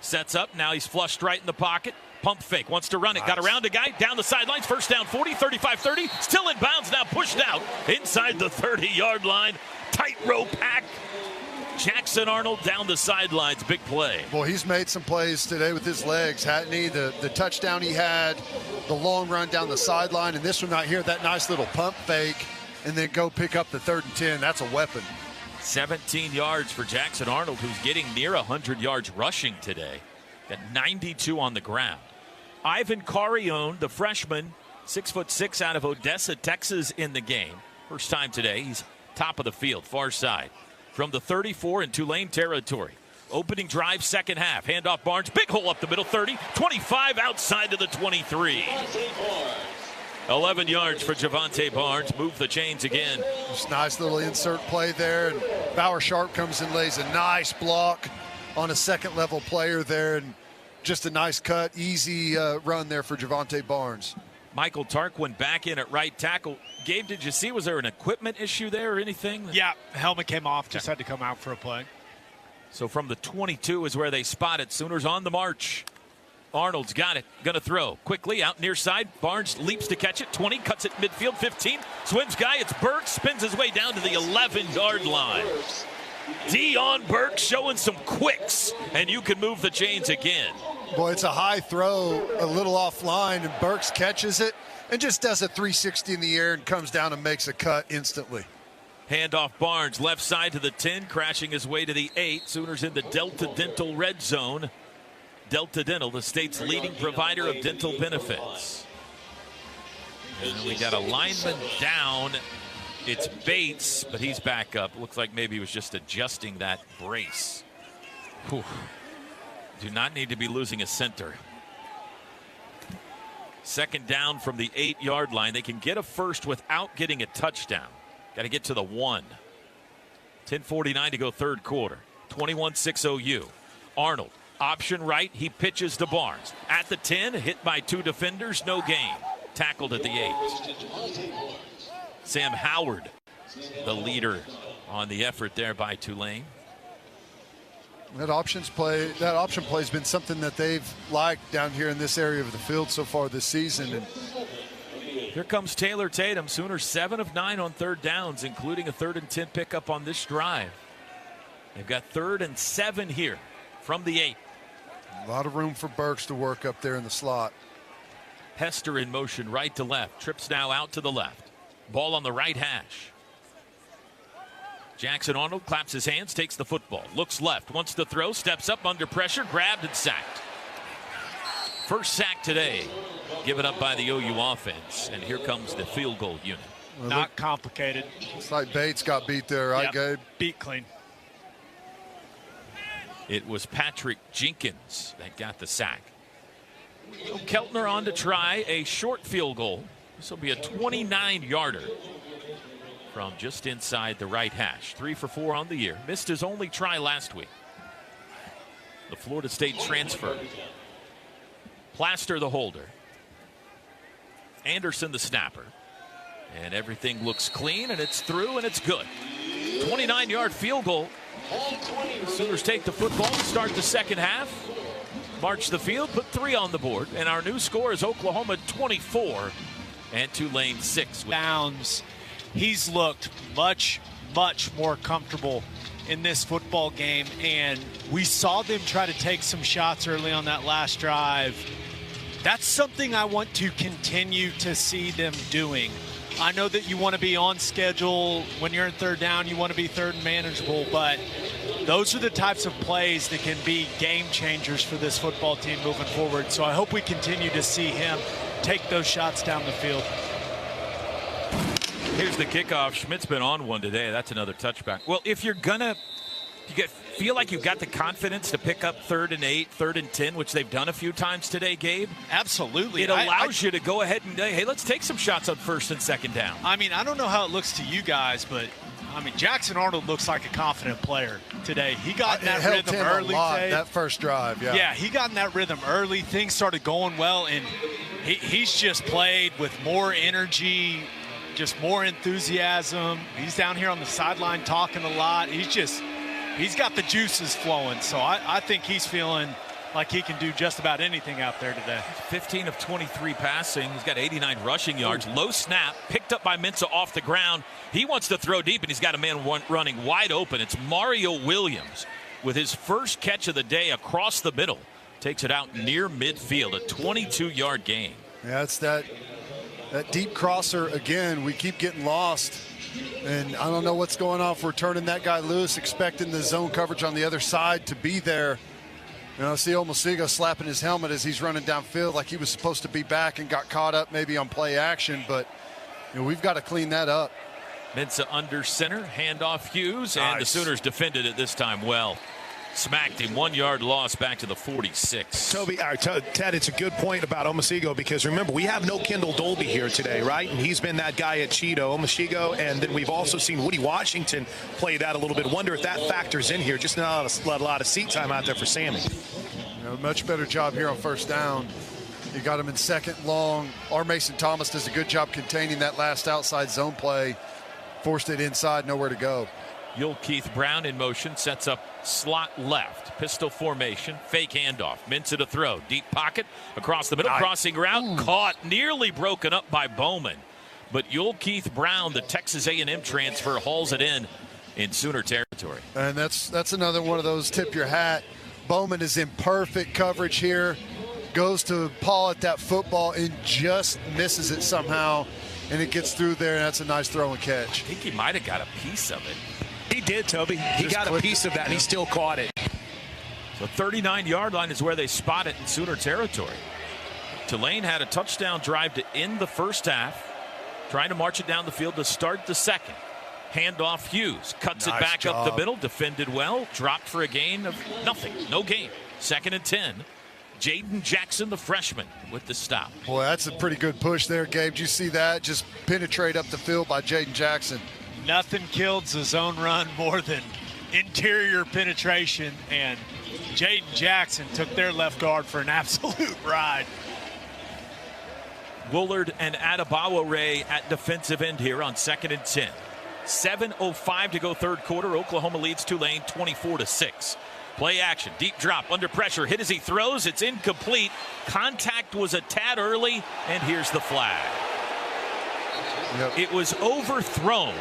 Sets up. Now he's flushed right in the pocket. Pump fake. Wants to run it. Nice. Got around a guy. Down the sidelines. First down 40, 35, 30. Still in bounds. Now pushed out. Inside the 30-yard line. Tightrope pack. Jackson Arnold down the sidelines. Big play.
Well, he's made some plays today with his legs, hadn't he? The touchdown he had, the long run down the sideline, and this one right here, that nice little pump fake, and then go pick up the 3rd and 10. That's a weapon.
17 yards for Jackson Arnold, who's getting near 100 yards rushing today. Got 92 on the ground. Ivan Carrione, the freshman, 6'6" out of Odessa, Texas, in the game. First time today. He's top of the field, far side. From the 34 in Tulane territory. Opening drive, second half. Handoff Barnes. Big hole up the middle, 30. 25 outside to the 23. 11 yards for Javonte Barnes. Move the chains again.
Just nice little insert play there. And Bauer Sharp comes and lays a nice block on a second-level player there. And just a nice cut, easy run there for Javonte Barnes.
Michael Tarquin back in at right tackle. Gabe, did you see, was there an equipment issue there or anything?
Yeah, helmet came off, just had to come out for a play.
So from the 22 is where they spot it. Sooners on the march. Arnold's got it, gonna throw. Quickly out near side. Barnes leaps to catch it. 20, cuts it midfield, 15. Swims guy, it's Burke, spins his way down to the 11-yard line. Dion Burke showing some quicks, and you can move the chains again.
Boy, it's a high throw, a little offline, and Burks catches it and just does a 360 in the air and comes down and makes a cut instantly.
Handoff Barnes, left side to the 10, crashing his way to the 8. Sooners in the Delta Dental red zone. Delta Dental, the state's leading provider of dental benefits. And we got a lineman down. It's Bates, but he's back up. Looks like maybe he was just adjusting that brace. Whew. Do not need to be losing a center. Second down from the 8-yard line. They can get a first without getting a touchdown. Got to get to the 1. 10:49 to go third quarter. 21-6 OU. Arnold, option right. He pitches to Barnes. At the 10, hit by 2 defenders. No gain. Tackled at the 8. Sam Howard, the leader on the effort there by Tulane.
That option play has been something that they've liked down here in this area of the field so far this season. And
here comes Taylor Tatum. Sooners 7 of 9 on third downs, including a 3rd and 10 pickup on this drive. They've got 3rd and 7 here from the 8.
A lot of room for Burks to work up there in the slot.
Hester in motion right to left. Trips now out to the left. Ball on the right hash. Jackson Arnold claps his hands, takes the football, looks left, wants to throw, steps up under pressure, grabbed and sacked. First sack today, given up by the OU offense. And here comes the field goal unit.
Well, not complicated.
It's like Bates got beat there, right, Gabe?
Beat clean.
It was Patrick Jenkins that got the sack. So Keltner on to try a short field goal. This will be a 29-yarder from just inside the right hash. 3 for 4 on the year. Missed his only try last week. The Florida State transfer. Plaster the holder. Anderson the snapper. And everything looks clean, and it's through, and it's good. 29-yard field goal. The Sooners take the football and start the second half. March the field, put 3 on the board. And our new score is Oklahoma 24 and Tulane 6.
Downs. He's looked much, much more comfortable in this football game, and we saw them try to take some shots early on that last drive. That's something I want to continue to see them doing. I know that you want to be on schedule. When you're in third down, you want to be third and manageable, but those are the types of plays that can be game changers for this football team moving forward. So I hope we continue to see him take those shots down the field.
Here's the kickoff. Schmidt's been on one today. That's another touchback. Well, if you're gonna, feel like you've got the confidence to pick up 3rd and 8, 3rd and 10, which they've done a few times today, Gabe.
Absolutely.
It allows you to go ahead and hey, let's take some shots on 1st and 2nd down.
I mean, I don't know how it looks to you guys, but I mean, Jackson Arnold looks like a confident player today. He got in that rhythm early.
That first drive, yeah.
Yeah, he got in that rhythm early. Things started going well, and he's just played with more energy, just more enthusiasm. He's down here on the sideline talking a lot. He's got the juices flowing. So I think he's feeling like he can do just about anything out there today.
15 of 23 passing. He's got 89 rushing yards. Low snap, picked up by Mensah off the ground. He wants to throw deep, and he's got a man running wide open. It's Mario Williams with his first catch of the day across the middle. Takes it out near midfield, a 22-yard gain.
Yeah, it's that deep crosser again. We keep getting lost, and I don't know what's going on if we're turning that guy loose, expecting the zone coverage on the other side to be there. You know, I see Omosigo slapping his helmet as he's running downfield like he was supposed to be back and got caught up maybe on play action, but you know, we've got to clean that up.
Mensah under center, handoff Hughes, and
nice.
The Sooners defended it this time well. Smacked him, 1-yard loss back to the 46.
Toby, Ted, it's a good point about Omosigo because remember, we have no Kendall Dolby here today, right? And he's been that guy at Cheeto, Omosigo, and then we've also seen Woody Washington play that a little bit. Wonder if that factors in here. Just not a lot of seat time out there for Sammy.
You know, much better job here on 1st down. You got him in 2nd long. R. Mason Thomas does a good job containing that last outside zone play. Forced it inside, nowhere to go.
Keith Brown in motion, sets up slot left. Pistol formation, fake handoff. Mensah to throw. Deep pocket, across the middle, crossing route. Caught, nearly broken up by Bowman. But Keith Brown, the Texas A&M transfer, hauls it in Sooner territory.
And that's another one of those tip your hat. Bowman is in perfect coverage here. Goes to paw at that football and just misses it somehow. And it gets through there, and that's a nice throw and catch.
I think he might have got a piece of it.
He did, Toby. He got a piece of that, and he still caught it.
The 39-yard line is where they spot it in Sooner territory. Tulane had a touchdown drive to end the first half, trying to march it down the field to start the second. Handoff Hughes, cuts it back up the middle, defended well, dropped for a gain of nothing, no gain. 2nd and 10. Jaden Jackson, the freshman, with the stop.
Boy, that's a pretty good push there, Gabe. Did you see that? Just penetrate up the field by Jaden Jackson.
Nothing kills a zone run more than interior penetration, and Jaden Jackson took their left guard for an absolute ride.
Woolard and Adebayo at defensive end here on 2nd and 10. 7:05 to go 3rd quarter. Oklahoma leads Tulane 24-6. Play action, deep drop, under pressure, hit as he throws. It's incomplete. Contact was a tad early, and here's the flag.
Yep.
It was overthrown.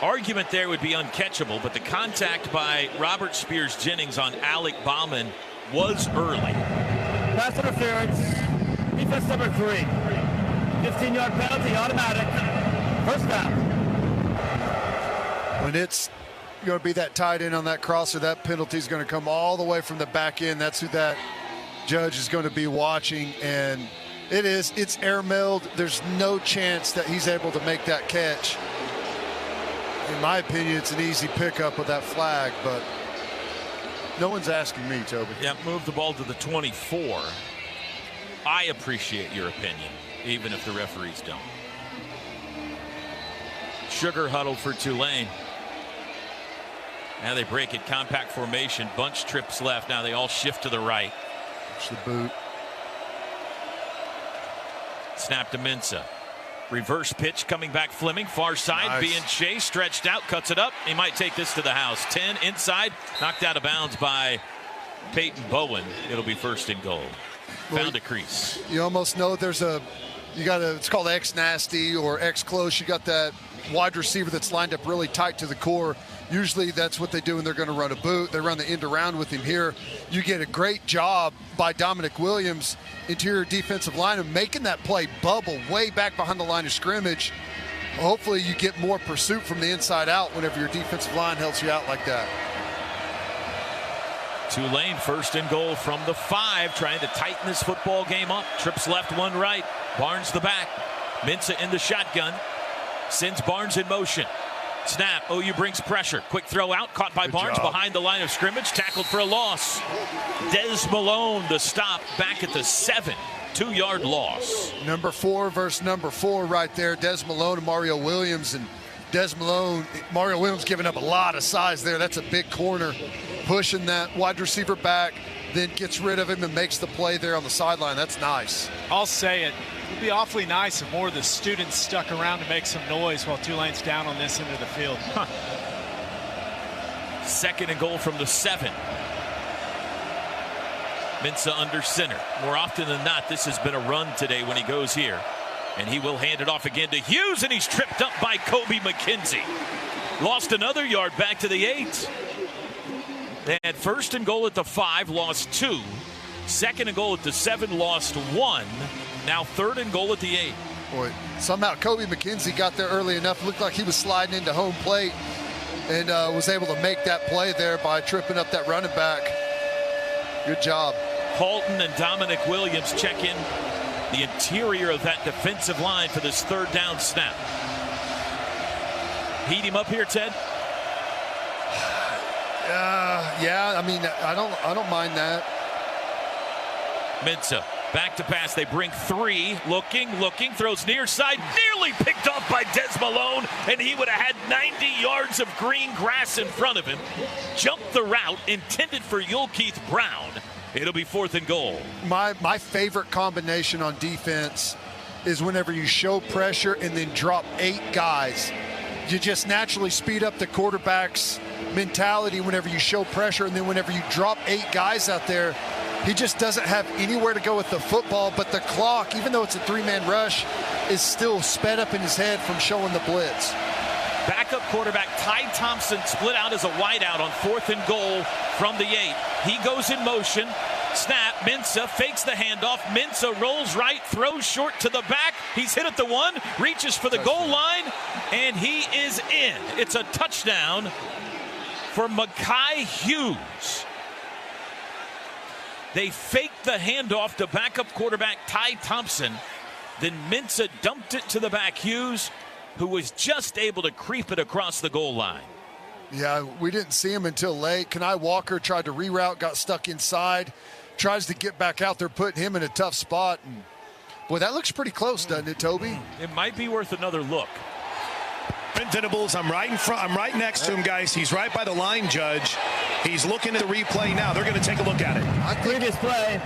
Argument there would be uncatchable, but the contact by Robert Spears Jennings on Alec Bauman was early.
Pass interference. Defense number 3. 15-yard penalty, automatic. 1st down.
When it's going to be that tight end on that crosser, that penalty is going to come all the way from the back end. That's who that judge is going to be watching, and it's air-mailed. There's no chance that he's able to make that catch. In my opinion, it's an easy pickup with that flag, but no one's asking me, Toby.
Yeah, move the ball to the 24. I appreciate your opinion, even if the referees don't. Sugar huddle for Tulane. Now they break it, compact formation, bunch trips left. Now they all shift to the right.
Push the boot.
Snap to Mensah. Reverse pitch coming back Fleming, far side, being chased, stretched out, cuts it up. He might take this to the house. 10 inside, knocked out of bounds by Peyton Bowen. It'll be 1st and goal. Found a crease.
You almost know it's called X nasty or X close. You got that wide receiver that's lined up really tight to the core. Usually that's what they do when they're going to run a boot. They run the end around with him here. You get a great job by Dominic Williams, interior defensive lineman, making that play bubble way back behind the line of scrimmage. Hopefully you get more pursuit from the inside out whenever your defensive line helps you out like that.
Tulane first and goal from the 5, trying to tighten this football game up. Trips left, one right. Barnes the back. Mensah in the shotgun. Sends Barnes in motion. Snap. OU brings pressure. Quick throw out. Caught by Barnes behind the line of scrimmage. Tackled for a loss. Des Malone the stop back at the 7. 2-yard loss.
Number 4 versus number 4 right there. Des Malone and Mario Williams. And Mario Williams giving up a lot of size there. That's a big corner. Pushing that wide receiver back. Then gets rid of him and makes the play there on the sideline. That's nice.
I'll say it. It would be awfully nice if more of the students stuck around to make some noise while Tulane's down on this end of the field.
Second and goal from the 7. Mensah under center. More often than not, this has been a run today when he goes here. And he will hand it off again to Hughes, and he's tripped up by Kobe McKenzie. Lost another yard back to the 8. They had first and goal at the 5, lost 2. Second and goal at the 7, lost 1. Now third and goal at the 8.
Boy, somehow Kobe McKenzie got there early enough. Looked like he was sliding into home plate and was able to make that play there by tripping up that running back. Good job.
Halton and Dominic Williams check in the interior of that defensive line for this third down snap. Heat him up here, Ted.
Yeah, I mean, I don't mind that.
Mensah back to pass. They bring 3. Looking, throws near side, nearly picked off by Des Malone, and he would have had 90 yards of green grass in front of him. Jumped the route intended for Yulkeith Brown. It'll be fourth and goal.
My favorite combination on defense is whenever you show pressure and then drop 8 guys. You just naturally speed up the quarterback's mentality whenever you show pressure, and then whenever you drop 8 guys out there, he just doesn't have anywhere to go with the football, but the clock, even though it's a 3-man rush, is still sped up in his head from showing the blitz.
Backup quarterback Ty Thompson split out as a wideout on fourth and goal from the 8. He goes in motion. Snap. Mensah fakes the handoff. Mensah rolls right, throws short to the back. He's hit at the 1, reaches for the goal line, and he is in. It's a touchdown for Mekhi Hughes. They faked the handoff to backup quarterback Ty Thompson. Then Mensah dumped it to the back Hughes, who was just able to creep it across the goal line.
Yeah, we didn't see him until late. Kenai Walker tried to reroute, got stuck inside, tries to get back out there, putting him in a tough spot. And boy, that looks pretty close, doesn't it, Toby?
It might be worth another look.
Brent Venables, I'm right in front. I'm right next to him, guys. He's right by the line judge. He's looking at the replay now. They're going to take a look at it.
Previous play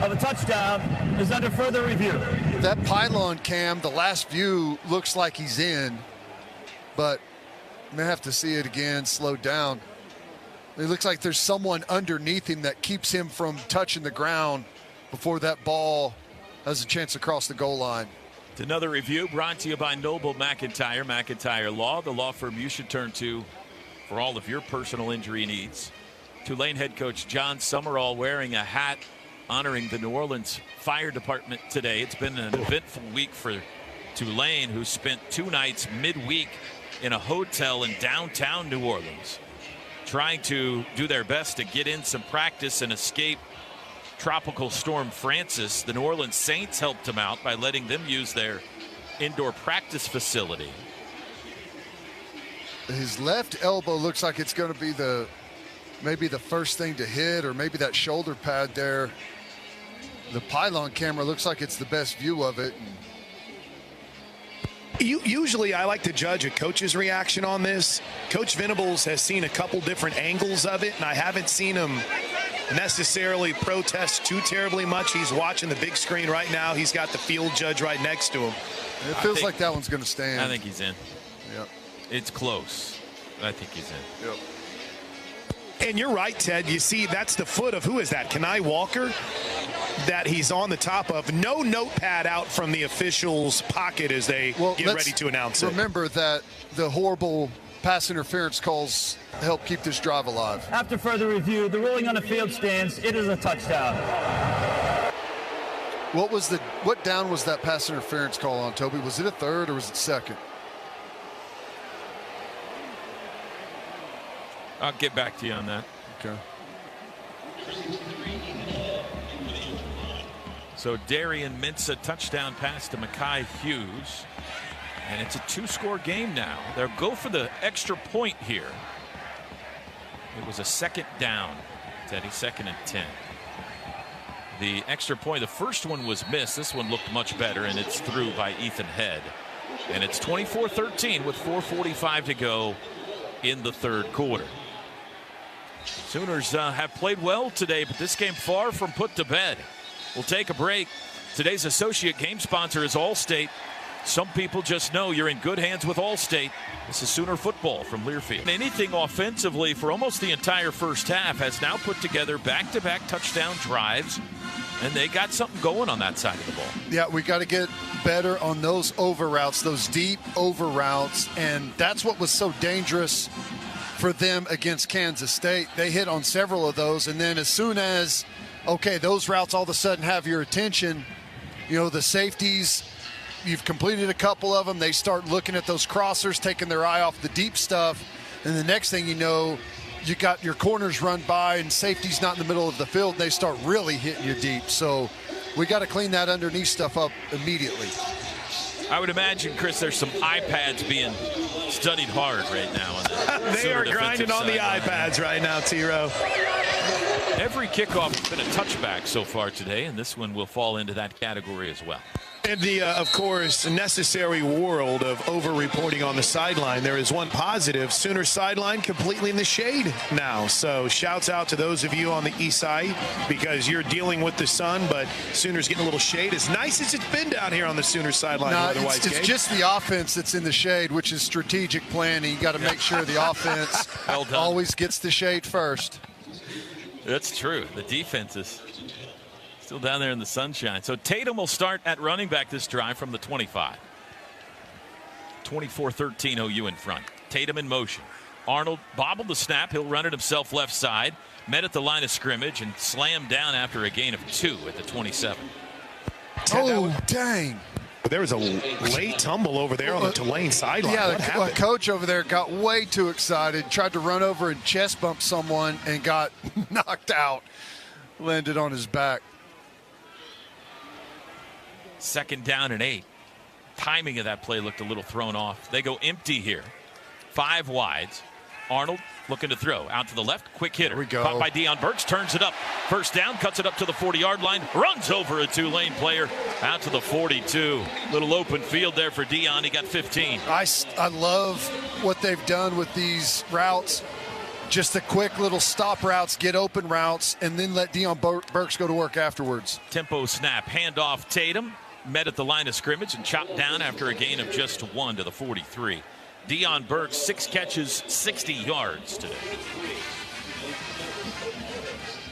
of a touchdown is under further review.
That pylon cam, the last view, looks like he's in, but may have to see it again, slowed down. It looks like there's someone underneath him that keeps him from touching the ground before that ball has a chance to cross the goal line.
Another review brought to you by Noble McIntyre Law, the law firm you should turn to for all of your personal injury needs. Tulane head coach John Summerall wearing a hat honoring the New Orleans Fire Department today. It's been an eventful week for Tulane, who spent 2 nights midweek in a hotel in downtown New Orleans, trying to do their best to get in some practice and escape Tropical Storm Francis. The New Orleans Saints helped them out by letting them use their indoor practice facility.
His left elbow looks like it's going to be maybe the first thing to hit, or maybe that shoulder pad there. The pylon camera looks like it's the best view of it.
Usually I like to judge a coach's reaction on this. Coach Venables has seen a couple different angles of it, and I haven't seen him necessarily protest too terribly much. He's watching the big screen right now. He's got the field judge right next to him.
It feels like that one's going to stand.
I think he's in.
Yep.
It's close. I think he's in.
Yep.
And you're right, Ted. You see, that's the foot of, who is that? Kenai Walker, that he's on the top of. No notepad out from the officials' pocket as they get ready to announce it.
Remember that the horrible pass interference calls help keep this drive alive.
After further review, the ruling on the field stands. It is a touchdown.
What down was that pass interference call on, Toby? Was it a third or was it second?
I'll get back to you on that.
Okay.
So Darian Mintz, a touchdown pass to Mekhi Hughes. And it's a 2-score game now. They'll go for the extra point here. It was a second down, Teddy, 2nd and 10. The extra point, the first one was missed. This one looked much better, and it's through by Ethan Head. And it's 24-13 with 4:45 to go in the third quarter. Sooners have played well today, but this game far from put to bed. We'll take a break. Today's associate game sponsor is Allstate. Some people just know you're in good hands with Allstate. This is Sooner football from Learfield. Anything offensively for almost the entire first half has now put together back-to-back touchdown drives, and they got something going on that side of the ball.
Yeah, we got to get better on those over routes, those deep over routes, and that's what was so dangerous for them against Kansas State. They hit on several of those, and then as soon as, okay, those routes all of a sudden have your attention, you know, the safeties, you've completed a couple of them, they start looking at those crossers, taking their eye off the deep stuff, and the next thing you know, you got your corners run by and safety's not in the middle of the field, and they start really hitting you deep. So we got to clean that underneath stuff up immediately.
I would imagine, Chris, there's some iPads being studied hard right now.
They are grinding on the iPads right now, T-Row.
Every kickoff has been a touchback so far today, and this one will fall into that category as well.
In the, of course, necessary world of over-reporting on the sideline, there is one positive. Sooner sideline completely in the shade now. So shouts out to those of you on the east side because you're dealing with the sun, but Sooners getting a little shade. As nice as it's been down here on the Sooner sideline.
No, it's just the offense that's in the shade, which is strategic planning. You got to make sure the offense always gets the shade first.
That's true. The defense is still down there in the sunshine. So Tatum will start at running back this drive from the 25. 24-13 OU in front. Tatum in motion. Arnold bobbled the snap. He'll run it himself left side. Met at the line of scrimmage and slammed down after a gain of 2 at the 27.
Oh, dang.
There was a late tumble over there on the Tulane sideline.
Yeah, the coach over there got way too excited, tried to run over and chest bump someone and got knocked out. Landed on his back.
2nd down and 8. Timing of that play looked a little thrown off. They go empty here. 5 wides. Arnold looking to throw. Out to the left. Quick hitter.
Here we go.
Caught by Deion Burks. Turns it up. First down. Cuts it up to the 40-yard line. Runs over a Tulane player. Out to the 42. Little open field there for Deion. He got 15.
I love what they've done with these routes. Just the quick little stop routes, get open routes, and then let Deion Burks go to work afterwards.
Tempo snap. Handoff Tatum. Met at the line of scrimmage and chopped down after a gain of just 1 to the 43. Deion Burks, 6 catches, 60 yards today.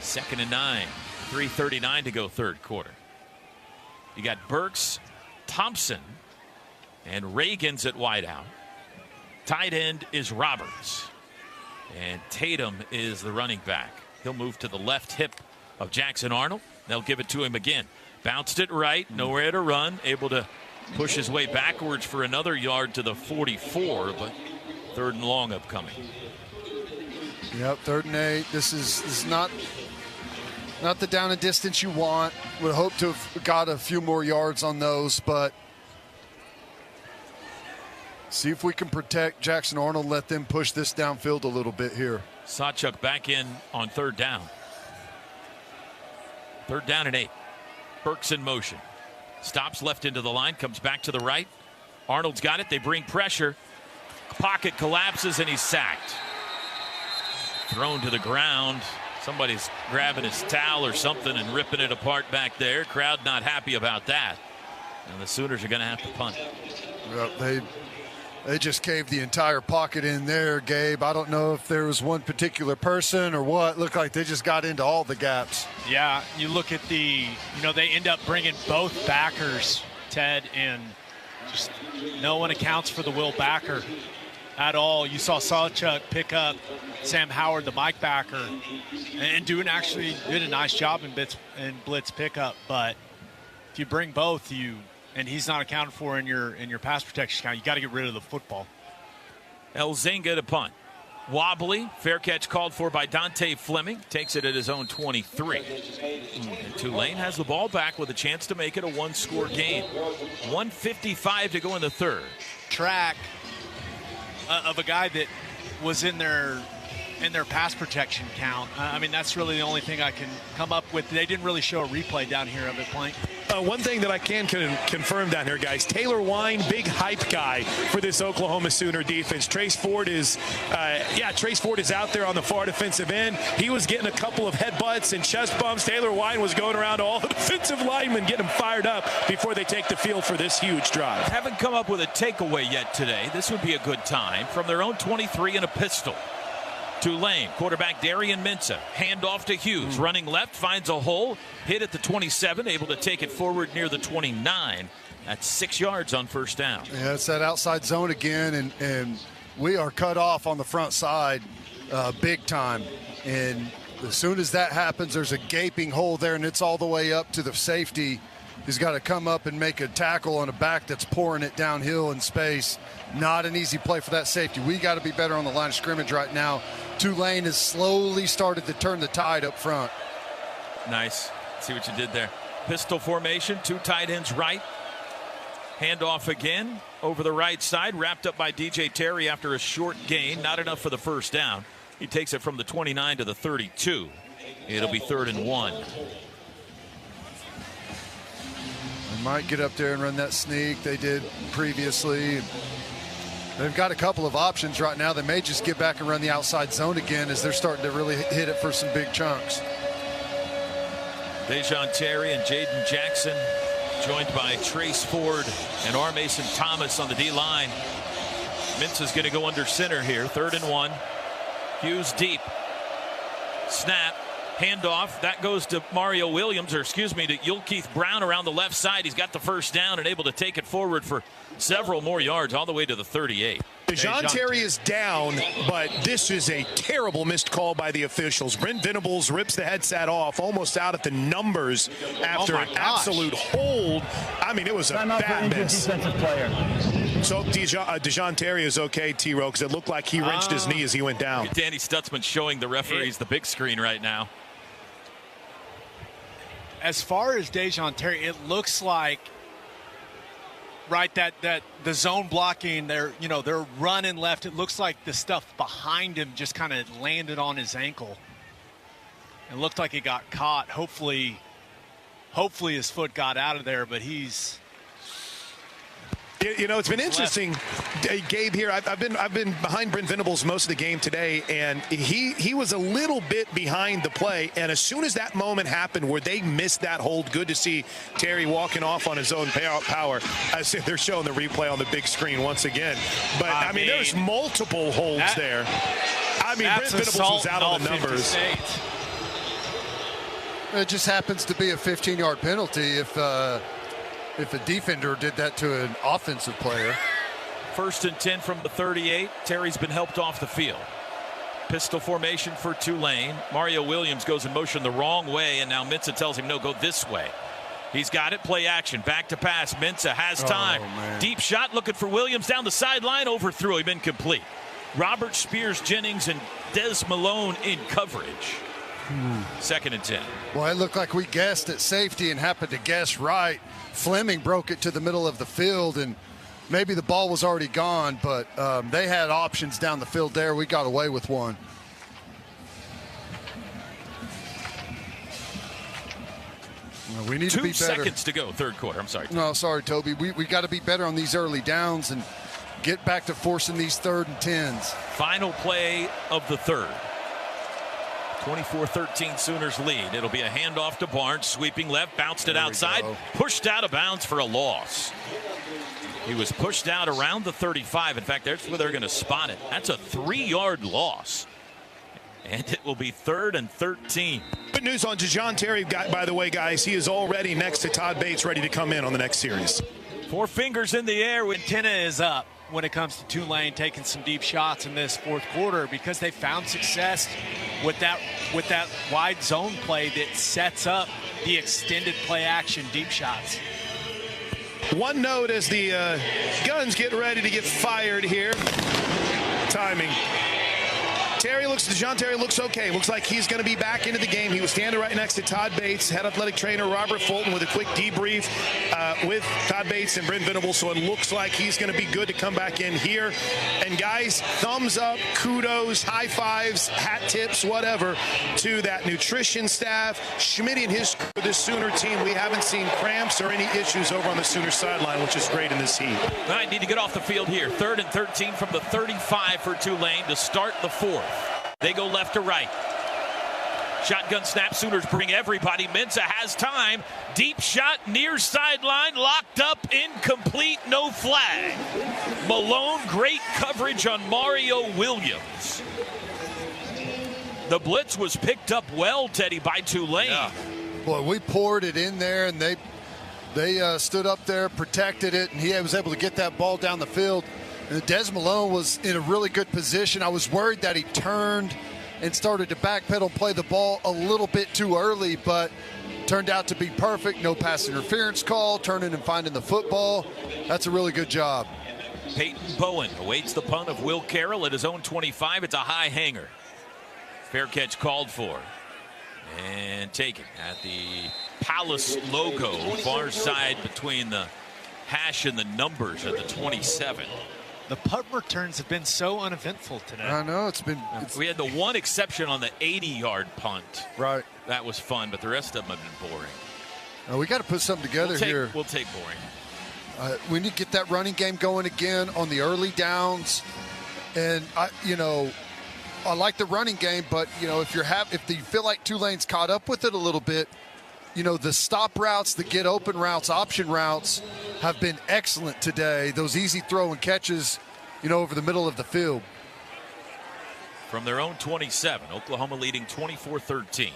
2nd and 9. 3:39 to go third quarter. You got Burks, Thompson, and Reagan's at wideout. Tight end is Roberts. And Tatum is the running back. He'll move to the left hip of Jackson Arnold. They'll give it to him again. Bounced it right, nowhere to run, able to push his way backwards for another yard to the 44, but 3rd and long upcoming.
Yep, 3rd and 8. This is not the down and distance you want. Would hope to have got a few more yards on those, but see if we can protect Jackson Arnold, let them push this downfield a little bit here.
Sawchuk back in on 3rd down. 3rd down and 8. Burks in motion. Stops left into the line, comes back to the right. Arnold's got it. They bring pressure. Pocket collapses, and he's sacked. Thrown to the ground. Somebody's grabbing his towel or something and ripping it apart back there. Crowd not happy about that. And the Sooners are going to have to punt.
Well, they just caved the entire pocket in there, Gabe. I don't know if there was one particular person or what. Looked like they just got into all the gaps.
Yeah, you look at they end up bringing both backers, Ted, and just no one accounts for the will backer at all. You saw Sawchuk pick up Sam Howard, the Mike backer, and did a nice job in blitz pickup. But if you bring both, and he's not accounted for in your pass protection count, you got to get rid of the football.
Elzinga to punt. Wobbly. Fair catch called for by Dante Fleming. Takes it at his own 23. And Tulane has the ball back with a chance to make it a one-score game. 1:55 to go in the third.
Track of a guy that was in their pass protection count. I mean, that's really the only thing I can come up with. They didn't really show a replay down here of it playing.
One thing that I can confirm down here, guys, Taylor Wine, big hype guy for this Oklahoma Sooner defense. Trace Ford is out there on the far defensive end. He was getting a couple of headbutts and chest bumps. Taylor Wine was going around to all the defensive linemen, getting them fired up before they take the field for this huge drive.
Haven't come up with a takeaway yet today. This would be a good time. From their own 23 and a pistol. Tulane, quarterback Darian Mensah, handoff to Hughes, running left, finds a hole, hit at the 27, able to take it forward near the 29. That's 6 yards on first down.
Yeah, it's that outside zone again, and we are cut off on the front side big time. And as soon as that happens, there's a gaping hole there, and it's all the way up to the safety. He's got to come up and make a tackle on a back that's pouring it downhill in space. Not an easy play for that safety. We got to be better on the line of scrimmage right now. Tulane has slowly started to turn the tide up front.
Nice. See what you did there. Pistol formation, two tight ends right. Handoff again over the right side, wrapped up by DJ Terry after a short gain. Not enough for the first down. He takes it from the 29 to the 32. It'll be 3rd and 1.
They might get up there and run that sneak they did previously. They've got a couple of options right now. They may just get back and run the outside zone again as they're starting to really hit it for some big chunks.
Dejon Terry and Jaden Jackson, joined by Trace Ford and R. Mason Thomas on the D-line. Mintz is going to go under center here. 3rd and 1. Hughes deep. Snap. Handoff. That goes to Mario Williams, or excuse me, to Yulkeith Brown around the left side. He's got the first down and able to take it forward for several more yards all the way to the 38.
Dejon Terry is down, but this is a terrible missed call by the officials. Brent Venables rips the headset off, almost out at the numbers after an absolute hold. I mean, it was a bad miss. So Dejon Terry is okay, T-Row, because it looked like he wrenched his knee as he went down.
Danny Stutzman showing the referees the big screen right now.
As far as Dejon Terry, it looks like that the zone blocking, they're running left. It looks like the stuff behind him just kind of landed on his ankle. It looked like it got caught. Hopefully his foot got out of there, but he's.
You know, it's been interesting, Gabe. Here, I've been behind Brent Venables most of the game today, and he was a little bit behind the play. And as soon as that moment happened where they missed that hold, good to see Terry walking off on his own power. I see they're showing the replay on the big screen once again. But I mean there's multiple holds there. I mean, Brent Venables was out on the numbers.
It just happens to be a 15-yard penalty if a defender did that to an offensive player.
1st and 10 from the 38. Terry's been helped off the field. Pistol formation for Tulane. Mario Williams goes in motion the wrong way, and now Mensah tells him, no, go this way. He's got it. Play action. Back to pass. Mensah has time. Deep shot looking for Williams down the sideline. Overthrew him. Incomplete. Robert Spears Jennings and Des Malone in coverage. 2nd and 10.
Well, it looked like we guessed at safety and happened to guess right. Fleming broke it to the middle of the field, and maybe the ball was already gone, but they had options down the field there. We got away with one. Well, we need to be better.
2 seconds to go, 3rd quarter. I'm sorry.
No, sorry, Toby. We got to be better on these early downs and get back to forcing these 3rd and 10s.
Final play of the 3rd. 24-13 Sooners lead. It'll be a handoff to Barnes, sweeping left, bounced it outside, pushed out of bounds for a loss. He was pushed out around the 35. In fact, that's where they're going to spot it. That's a 3-yard loss. And it will be 3rd and 13.
Good news on Dejon Terry, by the way, guys. He is already next to Todd Bates, ready to come in on the next series.
4 fingers in the air.
Antenna is up when it comes to Tulane taking some deep shots in this 4th quarter, because they found success with that wide zone play that sets up the extended play action deep shots.
One note as the guns get ready to get fired here. Timing. Dejon Terry looks okay. Looks like he's going to be back into the game. He was standing right next to Todd Bates, head athletic trainer Robert Fulton, with a quick debrief with Todd Bates and Brent Venables. So it looks like he's going to be good to come back in here. And guys, thumbs up, kudos, high fives, hat tips, whatever, to that nutrition staff. Schmidt and his crew, this Sooner team, we haven't seen cramps or any issues over on the Sooner sideline, which is great in this heat.
All right, need to get off the field here. 3rd and 13 from the 35 for Tulane to start the 4th. They go left to right. Shotgun snap. Sooners bring everybody. Mensah has time. Deep shot near sideline. Locked up. Incomplete. No flag. Malone, great coverage on Mario Williams. The blitz was picked up well, Teddy, by Tulane.
Yeah. Boy, we poured it in there, and they stood up there, protected it, and he was able to get that ball down the field. And Des Malone was in a really good position. I was worried that he turned and started to backpedal, play the ball a little bit too early, but turned out to be perfect. No pass interference call, turning and finding the football. That's a really good job.
Peyton Bowen awaits the punt of Will Carroll at his own 25. It's a high hanger. Fair catch called for. And taken at the Palace logo, far side between the hash and the numbers at the 27.
The punt returns have been so uneventful today.
I know,
we had the one exception on the 80-yard punt.
Right.
That was fun, but the rest of them have been boring.
We got to put something together here.
We'll take boring.
We need to get that running game going again on the early downs. And, I like the running game, but, if you feel like Tulane's caught up with it a little bit, the stop routes, the get open routes, option routes have been excellent today. Those easy throw and catches, over the middle of the field.
From their own 27, Oklahoma leading 24-13.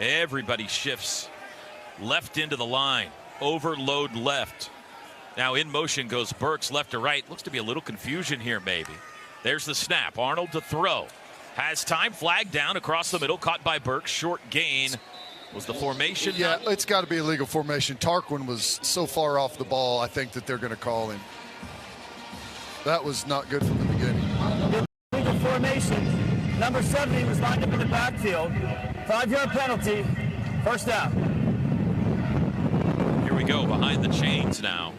Everybody shifts left into the line. Overload left. Now in motion goes Burks left to right. Looks to be a little confusion here maybe. There's the snap. Arnold to throw. Has time. Flag down across the middle. Caught by Burks. Short gain. Was the formation?
Yeah, it's got to be a legal formation. Tarquin was so far off the ball, I think that they're going to call him. That was not good from the beginning.
Legal formation. Number 70 was lined up in the backfield. 5-yard penalty. First down.
Here we go. Behind the chains now.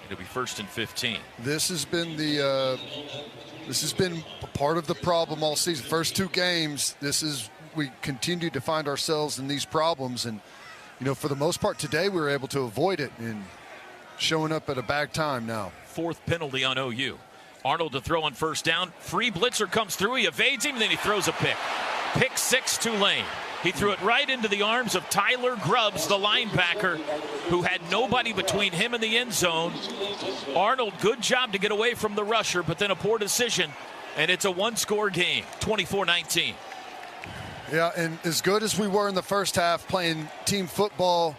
It'll be 1st and 15.
This has been part of the problem all season. First 2 games, we continue to find ourselves in these problems, and for the most part today we were able to avoid it and showing up at a bad time now.
4th penalty on OU. Arnold to throw on 1st down. Free blitzer comes through. He evades him, then he throws a pick. Pick 6 Tulane. He threw it right into the arms of Tyler Grubbs, the linebacker, who had nobody between him and the end zone. Arnold, good job to get away from the rusher, but then a poor decision, and it's a 1-score game, 24-19.
Yeah, and as good as we were in the first half playing team football,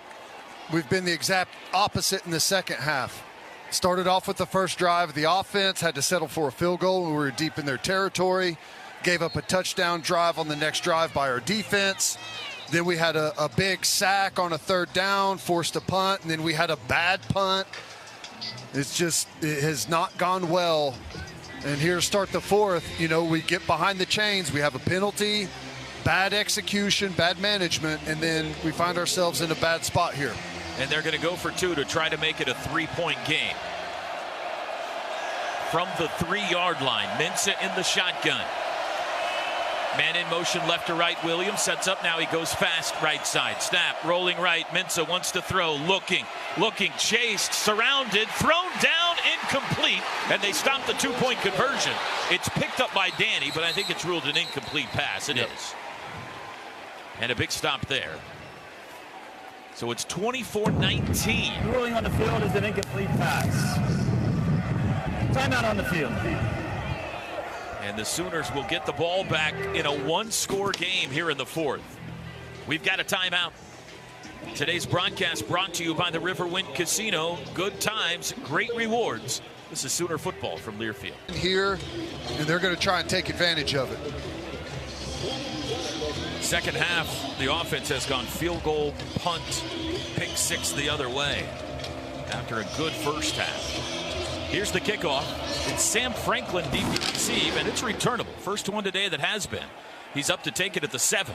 we've been the exact opposite in the second half. Started off with the first drive. The offense had to settle for a field goal. We were deep in their territory. Gave up a touchdown drive on the next drive by our defense. Then we had a big sack on a 3rd down, forced a punt, and then we had a bad punt. It has not gone well. And here to start the 4th, we get behind the chains. We have a penalty, bad execution, bad management, and then we find ourselves in a bad spot here.
And they're going to go for 2 to try to make it a 3-point game. From the 3-yard line, Mensah in the shotgun. Man in motion left to right. Williams sets up. Now he goes fast right side. Snap, rolling right. Mensah wants to throw. Looking, chased, surrounded, thrown down, incomplete. And they stop the 2-point conversion. It's picked up by Danny, but I think it's ruled an incomplete pass. It is. And a big stop there. So it's 24-19.
The ruling on the field is an incomplete pass. Timeout on the field.
And the Sooners will get the ball back in a 1-score game here in the 4th. We've got a timeout. Today's broadcast brought to you by the Riverwind Casino. Good times, great rewards. This is Sooner football from Learfield.
Here, and they're going to try and take advantage of it.
Second half, the offense has gone field goal, punt, pick 6 the other way after a good first half. Here's the kickoff. It's Sam Franklin deep to receive, and it's returnable. First one today that has been. He's up to take it at the 7.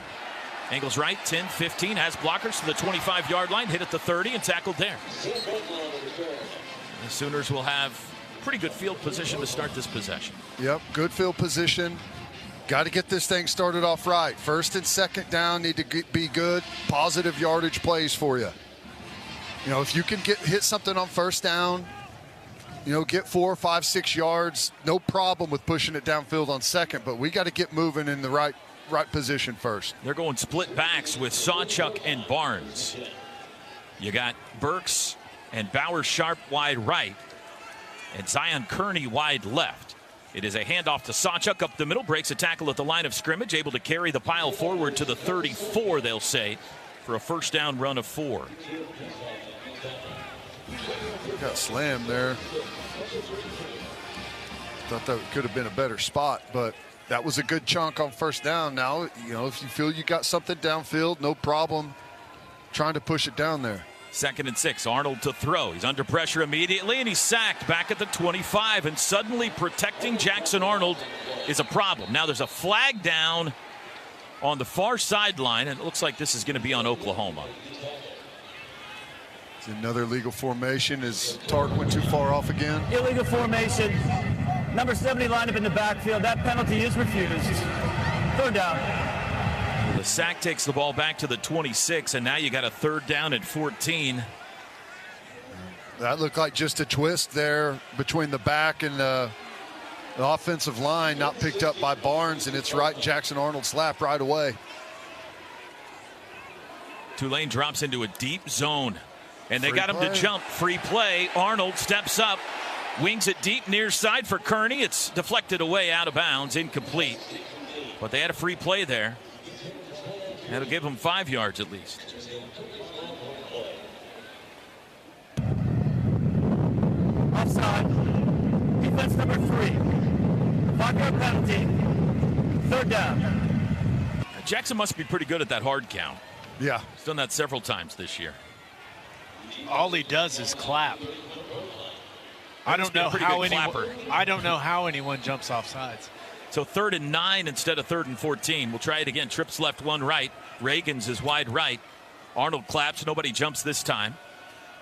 Angles right, 10, 15, has blockers to the 25-yard line, hit at the 30, and tackled there. The Sooners will have pretty good field position to start this possession.
Yep, good field position. Got to get this thing started off right. First and second down need to be good, positive yardage plays for you. You know, if you can hit something on first down, you know, get 4, 5, 6 yards, no problem with pushing it downfield on second, but we got to get moving in the right position first.
They're going split backs with Sawchuk and Barnes. You got Burks and Bauer Sharp wide right, and Zion Kearney wide left. It is a handoff to Sawchuk up the middle, breaks a tackle at the line of scrimmage, able to carry the pile forward to the 34, they'll say, for a first down run of 4.
Got slammed there. Thought that could have been a better spot, but that was a good chunk on first down. Now, you know, if you feel you got something downfield, no problem trying to push it down there.
2nd and 6, Arnold to throw. He's under pressure immediately, and he's sacked back at the 25. And suddenly protecting Jackson Arnold is a problem. Now there's a flag down on the far sideline, and it looks like this is going to be on Oklahoma.
It's another illegal formation. Is Tark went too far off again?
Illegal formation. Number 70 lined up in the backfield. That penalty is refused. 3rd down.
The sack takes the ball back to the 26, and now you got a 3rd down at 14.
That looked like just a twist there between the back and the offensive line, not picked up by Barnes, and it's right in Jackson Arnold's lap right away.
Tulane drops into a deep zone, and they got him to jump. Free play. Arnold steps up, wings it deep near side for Kearney. It's deflected away out of bounds, incomplete. But they had a free play there. That'll give them 5 yards at least.
Offside. Defense number 3. 5-yard penalty. 3rd down.
Jackson must be pretty good at that hard count.
Yeah.
He's done that several times this year.
All he does is clap. I don't know how anyone jumps off sides.
So 3rd and 9 instead of 3rd and 14. We'll try it again. Trips left, 1 right. Reagan's is wide right. Arnold claps. Nobody jumps this time.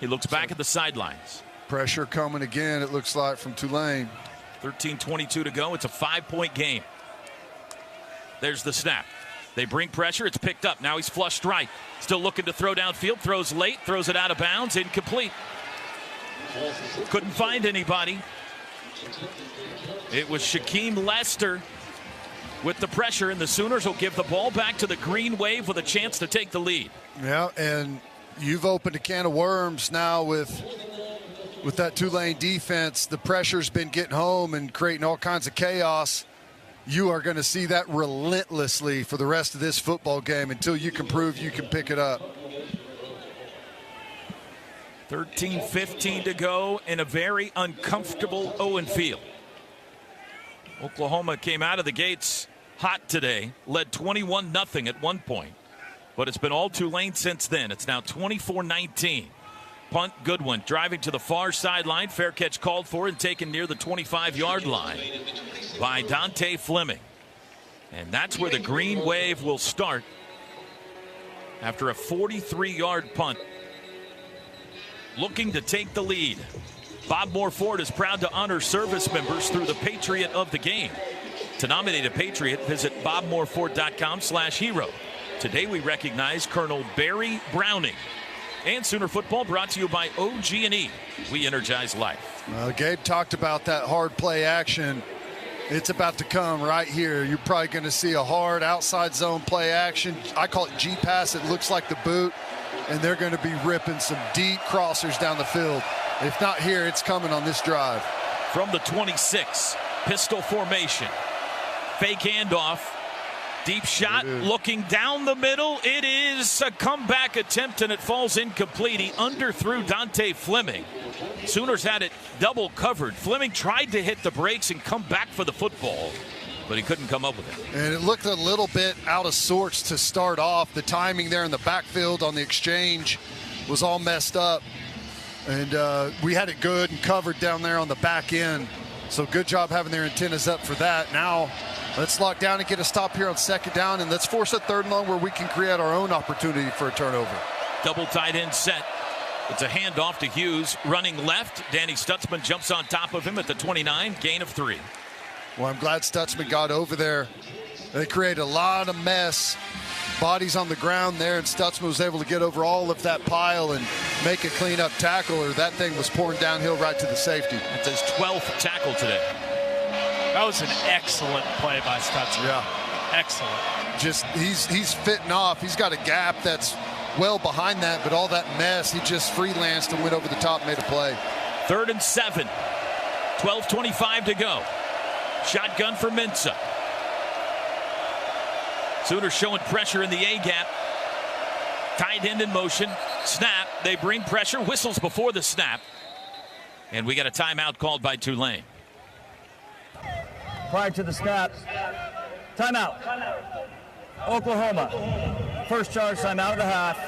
He looks back at the sidelines.
Pressure coming again, it looks like, from Tulane.
13:22 to go. It's a 5-point game. There's the snap. They bring pressure. It's picked up. Now he's flushed right. Still looking to throw downfield. Throws late. Throws it out of bounds. Incomplete. Couldn't find anybody. It was Shaquem Lester with the pressure, and the Sooners will give the ball back to the Green Wave with a chance to take the lead.
Yeah, and you've opened a can of worms now with that Tulane defense. The pressure's been getting home and creating all kinds of chaos. You are going to see that relentlessly for the rest of this football game until you can prove you can pick it up.
13:15 to go in a very uncomfortable Owen Field. Oklahoma came out of the gates hot today, led 21-0 at one point, but it's been all Tulane since then. It's now 24-19. Punt, good one, driving to the far sideline. Fair catch called for and taken near the 25-yard line by Dante Fleming. And that's where the Green Wave will start after a 43-yard punt. Looking to take the lead. Bob Moore Ford is proud to honor service members through the Patriot of the Game. To nominate a Patriot, visit bobmooreford.com/hero. Today we recognize Colonel Barry Browning. And Sooner Football brought to you by OG&E. We energize life.
Gabe talked about that hard play action. It's about to come right here. You're probably going to see a hard outside zone play action. I call it G-pass. It looks like the boot. And they're going to be ripping some deep crossers down the field. If not here, it's coming on this drive.
From the 26, pistol formation. Fake handoff. Deep shot, looking down the middle. It is a comeback attempt, and it falls incomplete. He underthrew Dante Fleming. Sooners had it double covered. Fleming tried to hit the brakes and come back for the football, but he couldn't come up with it.
And it looked a little bit out of sorts to start off. The timing there in the backfield on the exchange was all messed up. And we had it good and covered down there on the back end. So good job having their antennas up for that. Now let's lock down and get a stop here on second down, and let's force a third and long where we can create our own opportunity for a turnover.
Double tight end set. It's a handoff to Hughes, running left. Danny Stutzman jumps on top of him at the 29, gain of 3.
Well, I'm glad Stutzman got over there. They created a lot of mess. Bodies on the ground there, and Stutzman was able to get over all of that pile and make a clean-up tackle, or that thing was pouring downhill right to the safety.
That's his 12th tackle today.
That was an excellent play by Stutzman.
Yeah.
Excellent.
Just, he's fitting off. He's got a gap that's well behind that, but all that mess, he just freelanced and went over the top and made a play.
3rd and 7. 12:25 to go. Shotgun for Mensah. Sooners showing pressure in the A-gap. Tight end in motion. Snap. They bring pressure. Whistles before the snap. And we got a timeout called by Tulane.
Prior to the snap, timeout. Oklahoma. First charge, timeout of the half.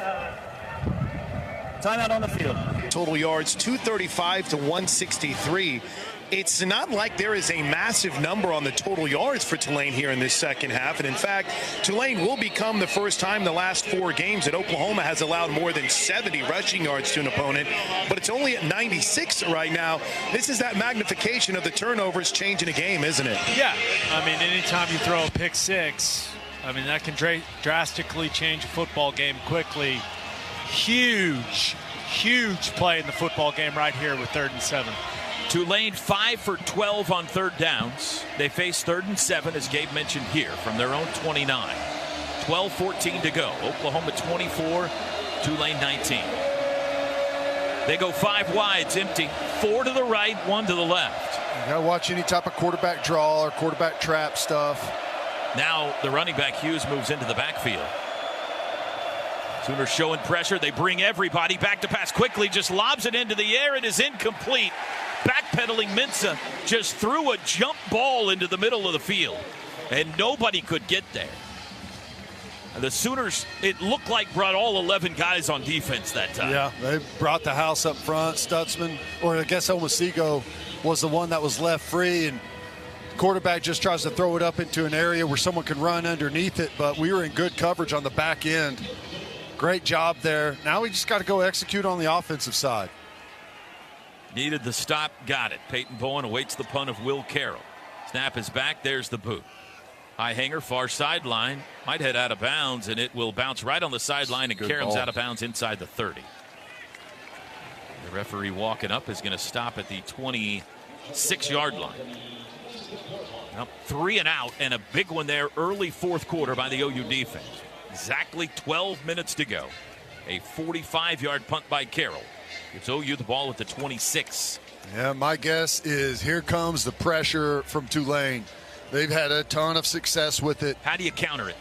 Timeout on the field.
Total yards 235 to 163. It's not like there is a massive number on the total yards for Tulane here in this second half. And in fact, Tulane will become the first time in the last 4 games that Oklahoma has allowed more than 70 rushing yards to an opponent. But it's only at 96 right now. This is that magnification of the turnovers changing a game, isn't it?
Yeah. I mean, anytime you throw a pick six, I mean, that can drastically change a football game quickly. Huge play in the football game right here with 3rd and 7.
Tulane 5 for 12 on 3rd downs. They face 3rd and 7, as Gabe mentioned here, from their own 29. 12:14 to go. Oklahoma 24, Tulane 19. They go 5 wides, empty. 4 to the right, 1 to the left.
You gotta watch any type of quarterback draw or quarterback trap stuff.
Now the running back Hughes moves into the backfield. Sooners showing pressure. They bring everybody back to pass quickly. Just lobs it into the air. It is incomplete. Backpedaling Mensah just threw a jump ball into the middle of the field, and nobody could get there. The Sooners, it looked like, brought all 11 guys on defense that time.
Yeah, they brought the house up front. Stutzman, or I guess Omasigo, was the one that was left free, and quarterback just tries to throw it up into an area where someone can run underneath it, but we were in good coverage on the back end. Great job there. Now we just got to go execute on the offensive side.
Needed the stop, got it. Peyton Bowen awaits the punt of Will Carroll. Snap is back, there's the boot. High hanger, far sideline, might head out of bounds, and it will bounce right on the sideline, and Karam's out of bounds inside the 30. The referee walking up is going to stop at the 26-yard line. Now, 3 and out, and a big one there early 4th quarter by the OU defense. Exactly 12 minutes to go. A 45-yard punt by Carroll. Gives OU the ball at the 26.
Yeah, my guess is here comes the pressure from Tulane. They've had a ton of success with it.
How do you counter it?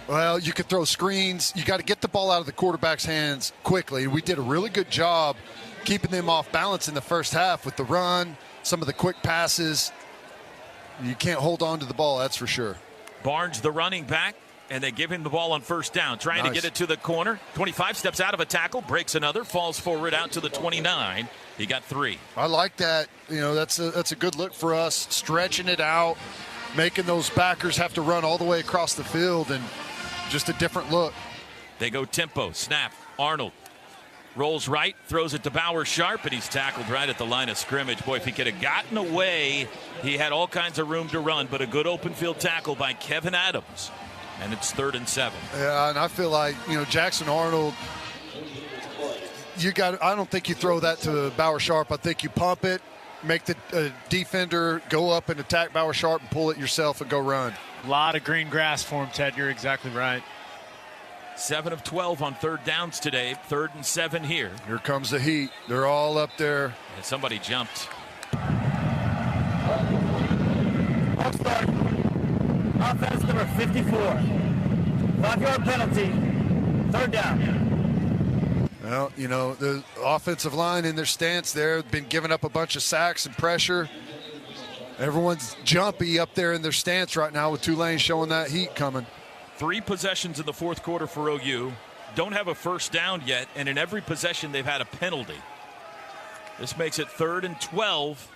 Well, you could throw screens. You got to get the ball out of the quarterback's hands quickly. We did a really good job keeping them off balance in the first half with the run, some of the quick passes. You can't hold on to the ball, that's for sure.
Barnes, the running back, and they give him the ball on 1st down, trying to get it to the corner. 25 steps out of a tackle, breaks another, falls forward out to the 29. He got 3.
I like that. You know, that's a good look for us, stretching it out, making those backers have to run all the way across the field, and just a different look.
They go tempo, snap. Arnold rolls right, throws it to Bauer Sharp, and he's tackled right at the line of scrimmage. Boy, if he could have gotten away, he had all kinds of room to run, but a good open field tackle by Kevin Adams. And it's 3rd and 7.
Yeah, and I feel like, you know, Jackson Arnold, I don't think you throw that to Bauer Sharp. I think you pump it, make the defender go up and attack Bauer Sharp and pull it yourself and go run.
A lot of green grass for him, Ted. You're exactly right.
7 of 12 on 3rd downs today. 3rd and 7 here.
Here comes the heat. They're all up there.
And somebody jumped.
I'll start. Offense number 54. 5-yard penalty. 3rd down.
Well, you know, the offensive line in their stance there have been giving up a bunch of sacks and pressure. Everyone's jumpy up there in their stance right now with Tulane showing that heat coming.
3 possessions in the 4th quarter for OU. Don't have a 1st down yet, and in every possession they've had a penalty. This makes it 3rd and 12.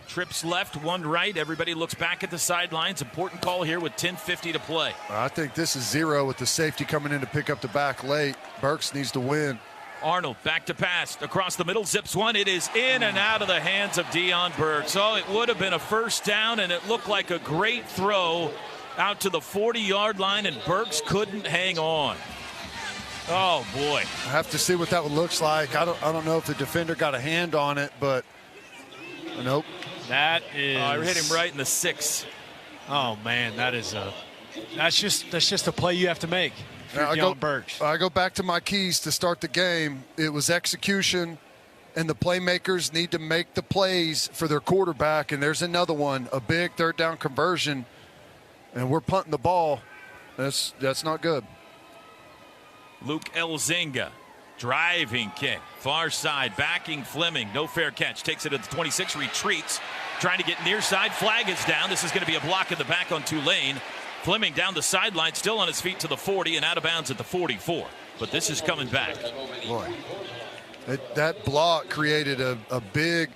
Trips left, 1 right. Everybody looks back at the sidelines. Important call here with 10:50 to play.
I think this is 0 with the safety coming in to pick up the back late. Burks needs to win.
Arnold back to pass. Across the middle, zips one. It is in and out of the hands of Deion Burks. Oh, it would have been a first down, and it looked like a great throw out to the 40-yard line, and Burks couldn't hang on. Oh, boy.
I have to see what that looks like. I don't know if the defender got a hand on it, but nope.
That is.
I hit him right in the 6.
Oh man, that's just a play you have to make. I
go back to my keys to start the game. It was execution, and the playmakers need to make the plays for their quarterback. And there's another one, a big 3rd down conversion, and we're punting the ball. That's not good.
Luke Elzinga. Driving kick, far side, backing Fleming, no fair catch, takes it at the 26, retreats, trying to get near side, flag is down. This is going to be a block in the back on Tulane. Fleming down the sideline, still on his feet to the 40 and out of bounds at the 44. But this is coming back.
Boy, that block created a big,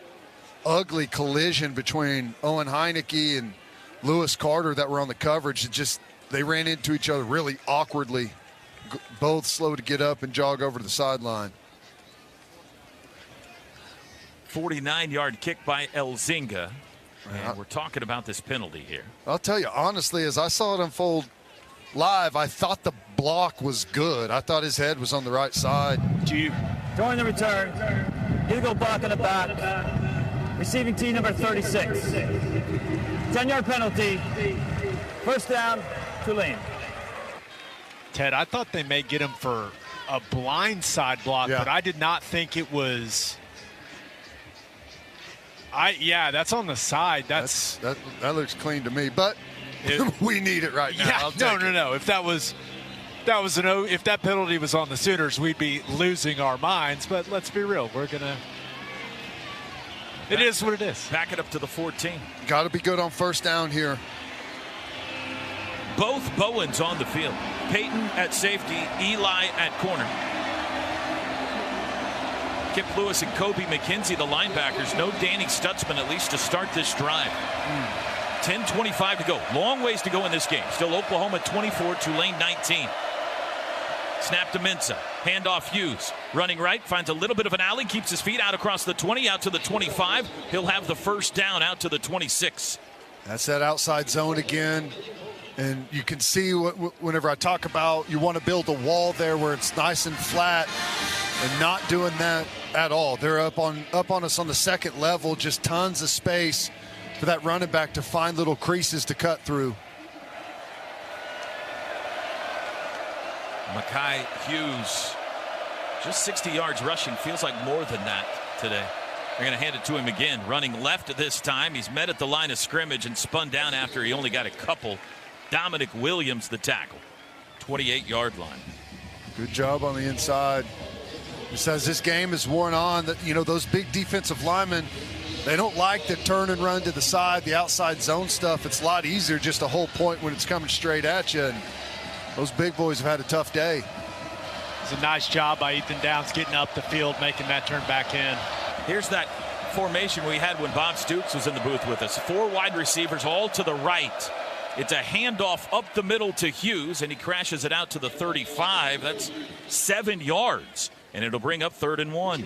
ugly collision between Owen Heineke and Lewis Carter that were on the coverage. They ran into each other really awkwardly. Both slow to get up and jog over to the sideline.
49-yard kick by Elzinga. And we're talking about this penalty here.
I'll tell you, honestly, as I saw it unfold live, I thought the block was good. I thought his head was on the right side.
During the return, illegal block in the back. Receiving team number 36. 10-yard penalty. First down, Tulane.
Ted, I thought they may get him for a blind side block, but I did not think it was. That's on the side. That
looks clean to me, but we need it right now.
No. If that penalty was on the Sooners, we'd be losing our minds. But let's be real, it is what it is.
Back it up to the 14.
Got to be good on first down here.
Both Bowens on the field. Peyton at safety, Eli at corner. Kip Lewis and Kobe McKenzie, the linebackers. No Danny Stutzman, at least to start this drive. 10:25 to go. Long ways to go in this game. Still Oklahoma 24, Tulane 19. Snap to Mensah. Handoff Hughes. Running right, finds a little bit of an alley, keeps his feet out across the 20, out to the 25. He'll have the first down out to the 26.
That's that outside zone again. And you can see whenever I talk about you want to build a wall there where it's nice and flat, and not doing that at all. They're up on us on the second level, just tons of space for that running back to find little creases to cut through.
Mekhi Hughes, just 60 yards rushing. Feels like more than that today. They're going to hand it to him again. Running left this time. He's met at the line of scrimmage and spun down after he only got a couple. Dominic Williams, the tackle. 28-yard line.
Good job on the inside. Just as this game is worn on, that those big defensive linemen, they don't like the turn and run to the side, the outside zone stuff. It's a lot easier just to hold point when it's coming straight at you. And those big boys have had a tough day.
It's a nice job by Ethan Downs getting up the field, making that turn back in.
Here's that formation we had when Bob Stoops was in the booth with us. 4 wide receivers all to the right. It's a handoff up the middle to Hughes, and he crashes it out to the 35. That's 7 yards, and it'll bring up 3rd and 1.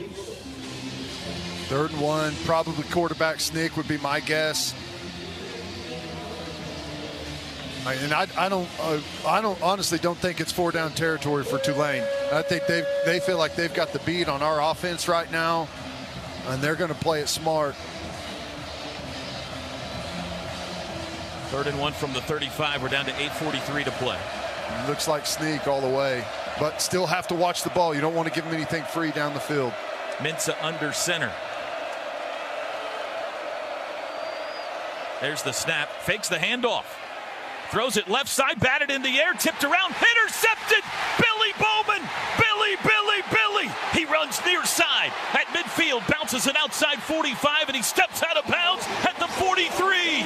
3rd and 1, probably quarterback sneak would be my guess. And I honestly don't think it's 4-down territory for Tulane. I think they feel like they've got the beat on our offense right now, and they're going to play it smart.
3rd and 1 from the 35. We're down to 8:43 to play.
Looks like sneak all the way, but still have to watch the ball. You don't want to give them anything free down the field.
Mensah under center. There's the snap. Fakes the handoff. Throws it left side, batted in the air, tipped around, intercepted. Billy Bowman. Billy. He runs near side at midfield, bounces it outside 45, and he steps out of bounds at the 43.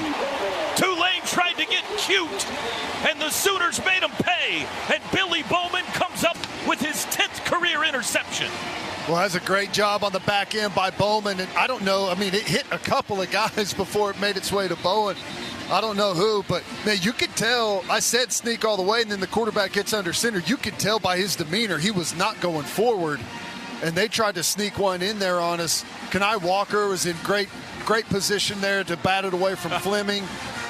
Tulane tried to get cute, and the Sooners made him pay. And Billy Bowman comes up with his 10th career career interception.
Well, that's a great job on the back end by Bowman. And I don't know, I mean, it hit a couple of guys before it made its way to Bowen. I don't know who, but, man, you could tell. I said sneak all the way, and then the quarterback gets under center. You could tell by his demeanor he was not going forward, and they tried to sneak one in there on us. Kenai Walker was in great position there to bat it away from Fleming.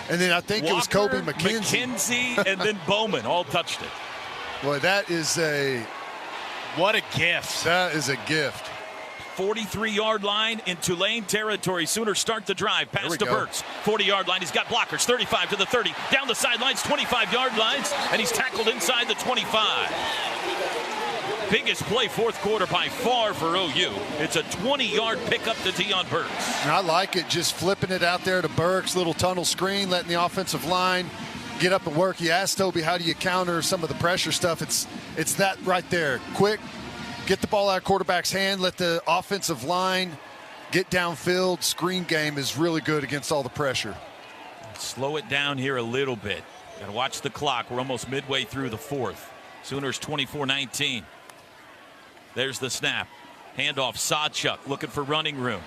And then I think
Walker,
it was Kobe McKenzie.
and then Bowman all touched it.
Boy, that is
what a gift.
That is a gift.
43-yard line in Tulane territory. Sooners start the drive. Pass to Burks. 40-yard line. He's got blockers. 35 to the 30. Down the sidelines, 25-yard lines, and he's tackled inside the 25. Biggest play fourth quarter by far for OU. It's a 20-yard pickup to Deion Burks.
And I like it, just flipping it out there to Burks, little tunnel screen, letting the offensive line get up and work. You asked Toby, how do you counter some of the pressure stuff? It's that right there. Quick, get the ball out of quarterback's hand, let the offensive line get downfield. Screen game is really good against all the pressure.
Slow it down here a little bit. Got to watch the clock. We're almost midway through the fourth. Sooners 24-19. There's the snap. Handoff, Sawchuk looking for running room.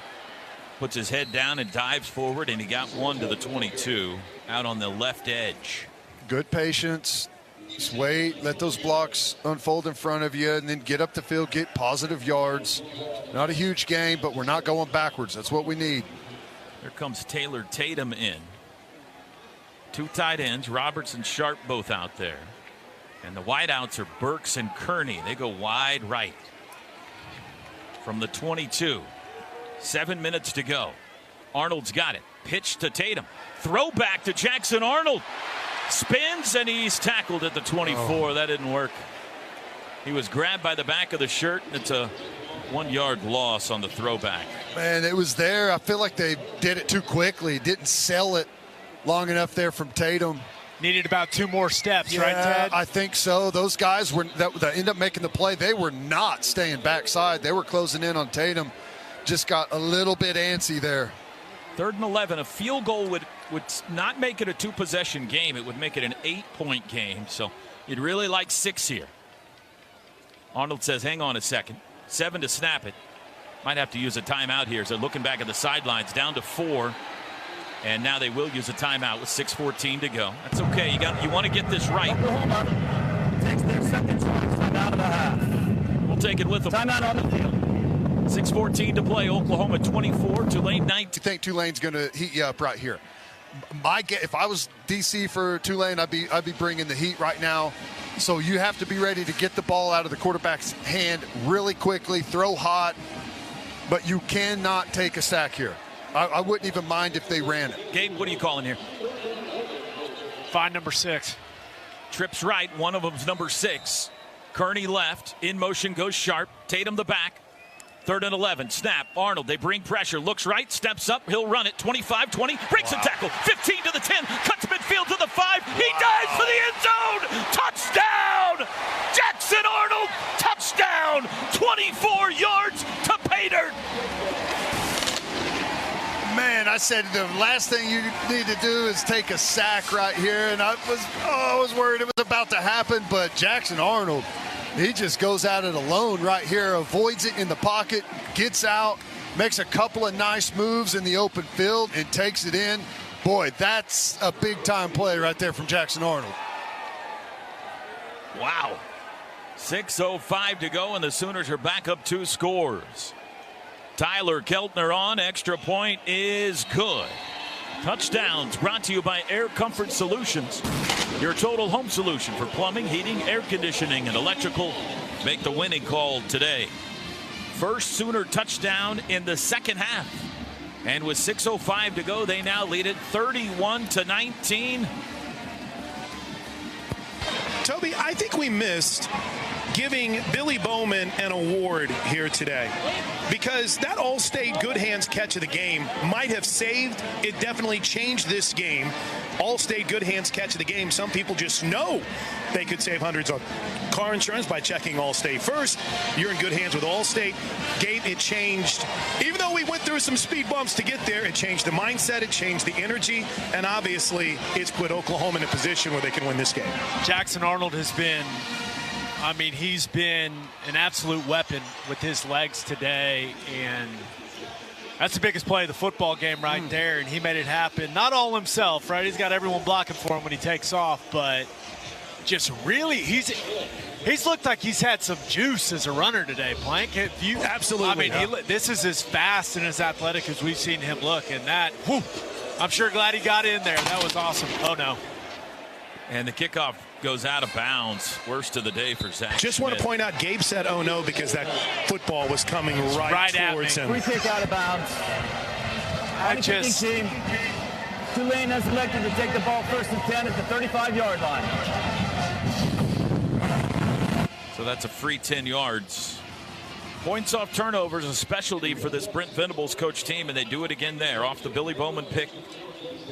Puts his head down and dives forward, and he got one to the 22 out on the left edge.
Good patience. Just wait, let those blocks unfold in front of you, and then get up the field, get positive yards. Not a huge game, but we're not going backwards. That's what we need.
Here comes Taylor Tatum in. Two tight ends, Roberts and Sharp both out there. And the wideouts are Burks and Kearney. They go wide right. From the 22. 7 minutes to go. Arnold's got it. Pitch to Tatum. Throw back to Jackson Arnold. Spins, and he's tackled at the 24. That didn't work. He was grabbed by the back of the shirt. It's a 1 yard loss on the throwback.
Man, it was there. I feel like they did it too quickly. Didn't sell it long enough there from Tatum.
Needed about 2 more steps,
Yeah,
right, Ted?
I think so. Those guys that ended up making the play, they were not staying backside. They were closing in on Tatum. Just got a little bit antsy there.
3rd and 11. A field goal would not make it a 2-possession game. It would make it an 8-point game. So you'd really like 6 here. Arnold says, hang on a second. 7 to snap it. Might have to use a timeout here as they're looking back at the sidelines. Down to 4. And now they will use a timeout with 6:14 to go. That's okay. You want to get this right.
Oklahoma takes their second timeout of the half.
We'll take it with them.
Timeout on the field.
6:14 to play. Oklahoma 24, Tulane 19.
I think Tulane's going to heat you up right here. If I was DC for Tulane, I'd be bringing the heat right now. So you have to be ready to get the ball out of the quarterback's hand really quickly, throw hot, but you cannot take a sack here. I wouldn't even mind if they ran it.
Gabe, what are you calling here?
Find number 6.
Trips right. One of them's number 6. Kearney left. In motion goes Sharp. Tatum the back. 3rd and 11. Snap. Arnold. They bring pressure. Looks right. Steps up. He'll run it. 25-20. Breaks a tackle. 15 to the 10. Cuts midfield to the 5. He dives for the end zone. Touchdown! Jackson Arnold. Touchdown. 24 yards to pay dirt.
Man, I said the last thing you need to do is take a sack right here, and I was worried it was about to happen, but Jackson Arnold, he just goes at it alone right here, avoids it in the pocket, gets out, makes a couple of nice moves in the open field, and takes it in. Boy, that's a big-time play right there from Jackson Arnold.
Wow. 6:05 to go, and the Sooners are back up 2 scores. Tyler Keltner on. Extra point is good. Touchdowns brought to you by Air Comfort Solutions. Your total home solution for plumbing, heating, air conditioning, and electrical. Make the winning call today. First Sooner touchdown in the second half. And with 6:05 to go, they now lead it 31-19.
Toby, I think we missed giving Billy Bowman an award here today, because that All-State good hands catch of the game might have saved. It definitely changed this game. All-State good hands catch of the game. Some people just know they could save hundreds on car insurance by checking All-State first. You're in good hands with All-State. Gabe, it changed. Even though we went through some speed bumps to get there, it changed the mindset, it changed the energy, and obviously it's put Oklahoma in a position where they can win this game.
Jackson Arnold has been I mean, he's been an absolute weapon with his legs today, and that's the biggest play of the football game right there, and he made it happen. Not all himself, right? He's got everyone blocking for him when he takes off, but just really, he's looked like he's had some juice as a runner today, Plank.
Absolutely.
I mean, this is as fast and as athletic as we've seen him look, and that, whew, I'm sure glad he got in there. That was awesome. Oh, no.
And the kickoff goes out of bounds. Worst of the day for Zach
Just
Smith.
want to point out, Gabe said, oh, no, because that football was coming right towards him.
Free kick out of bounds. Team. Tulane has elected to take the ball 1st and 10 at the 35-yard line.
So that's a free 10 yards. Points off turnovers, a specialty for this Brent Venables coach team, and they do it again there. Off the Billy Bowman pick.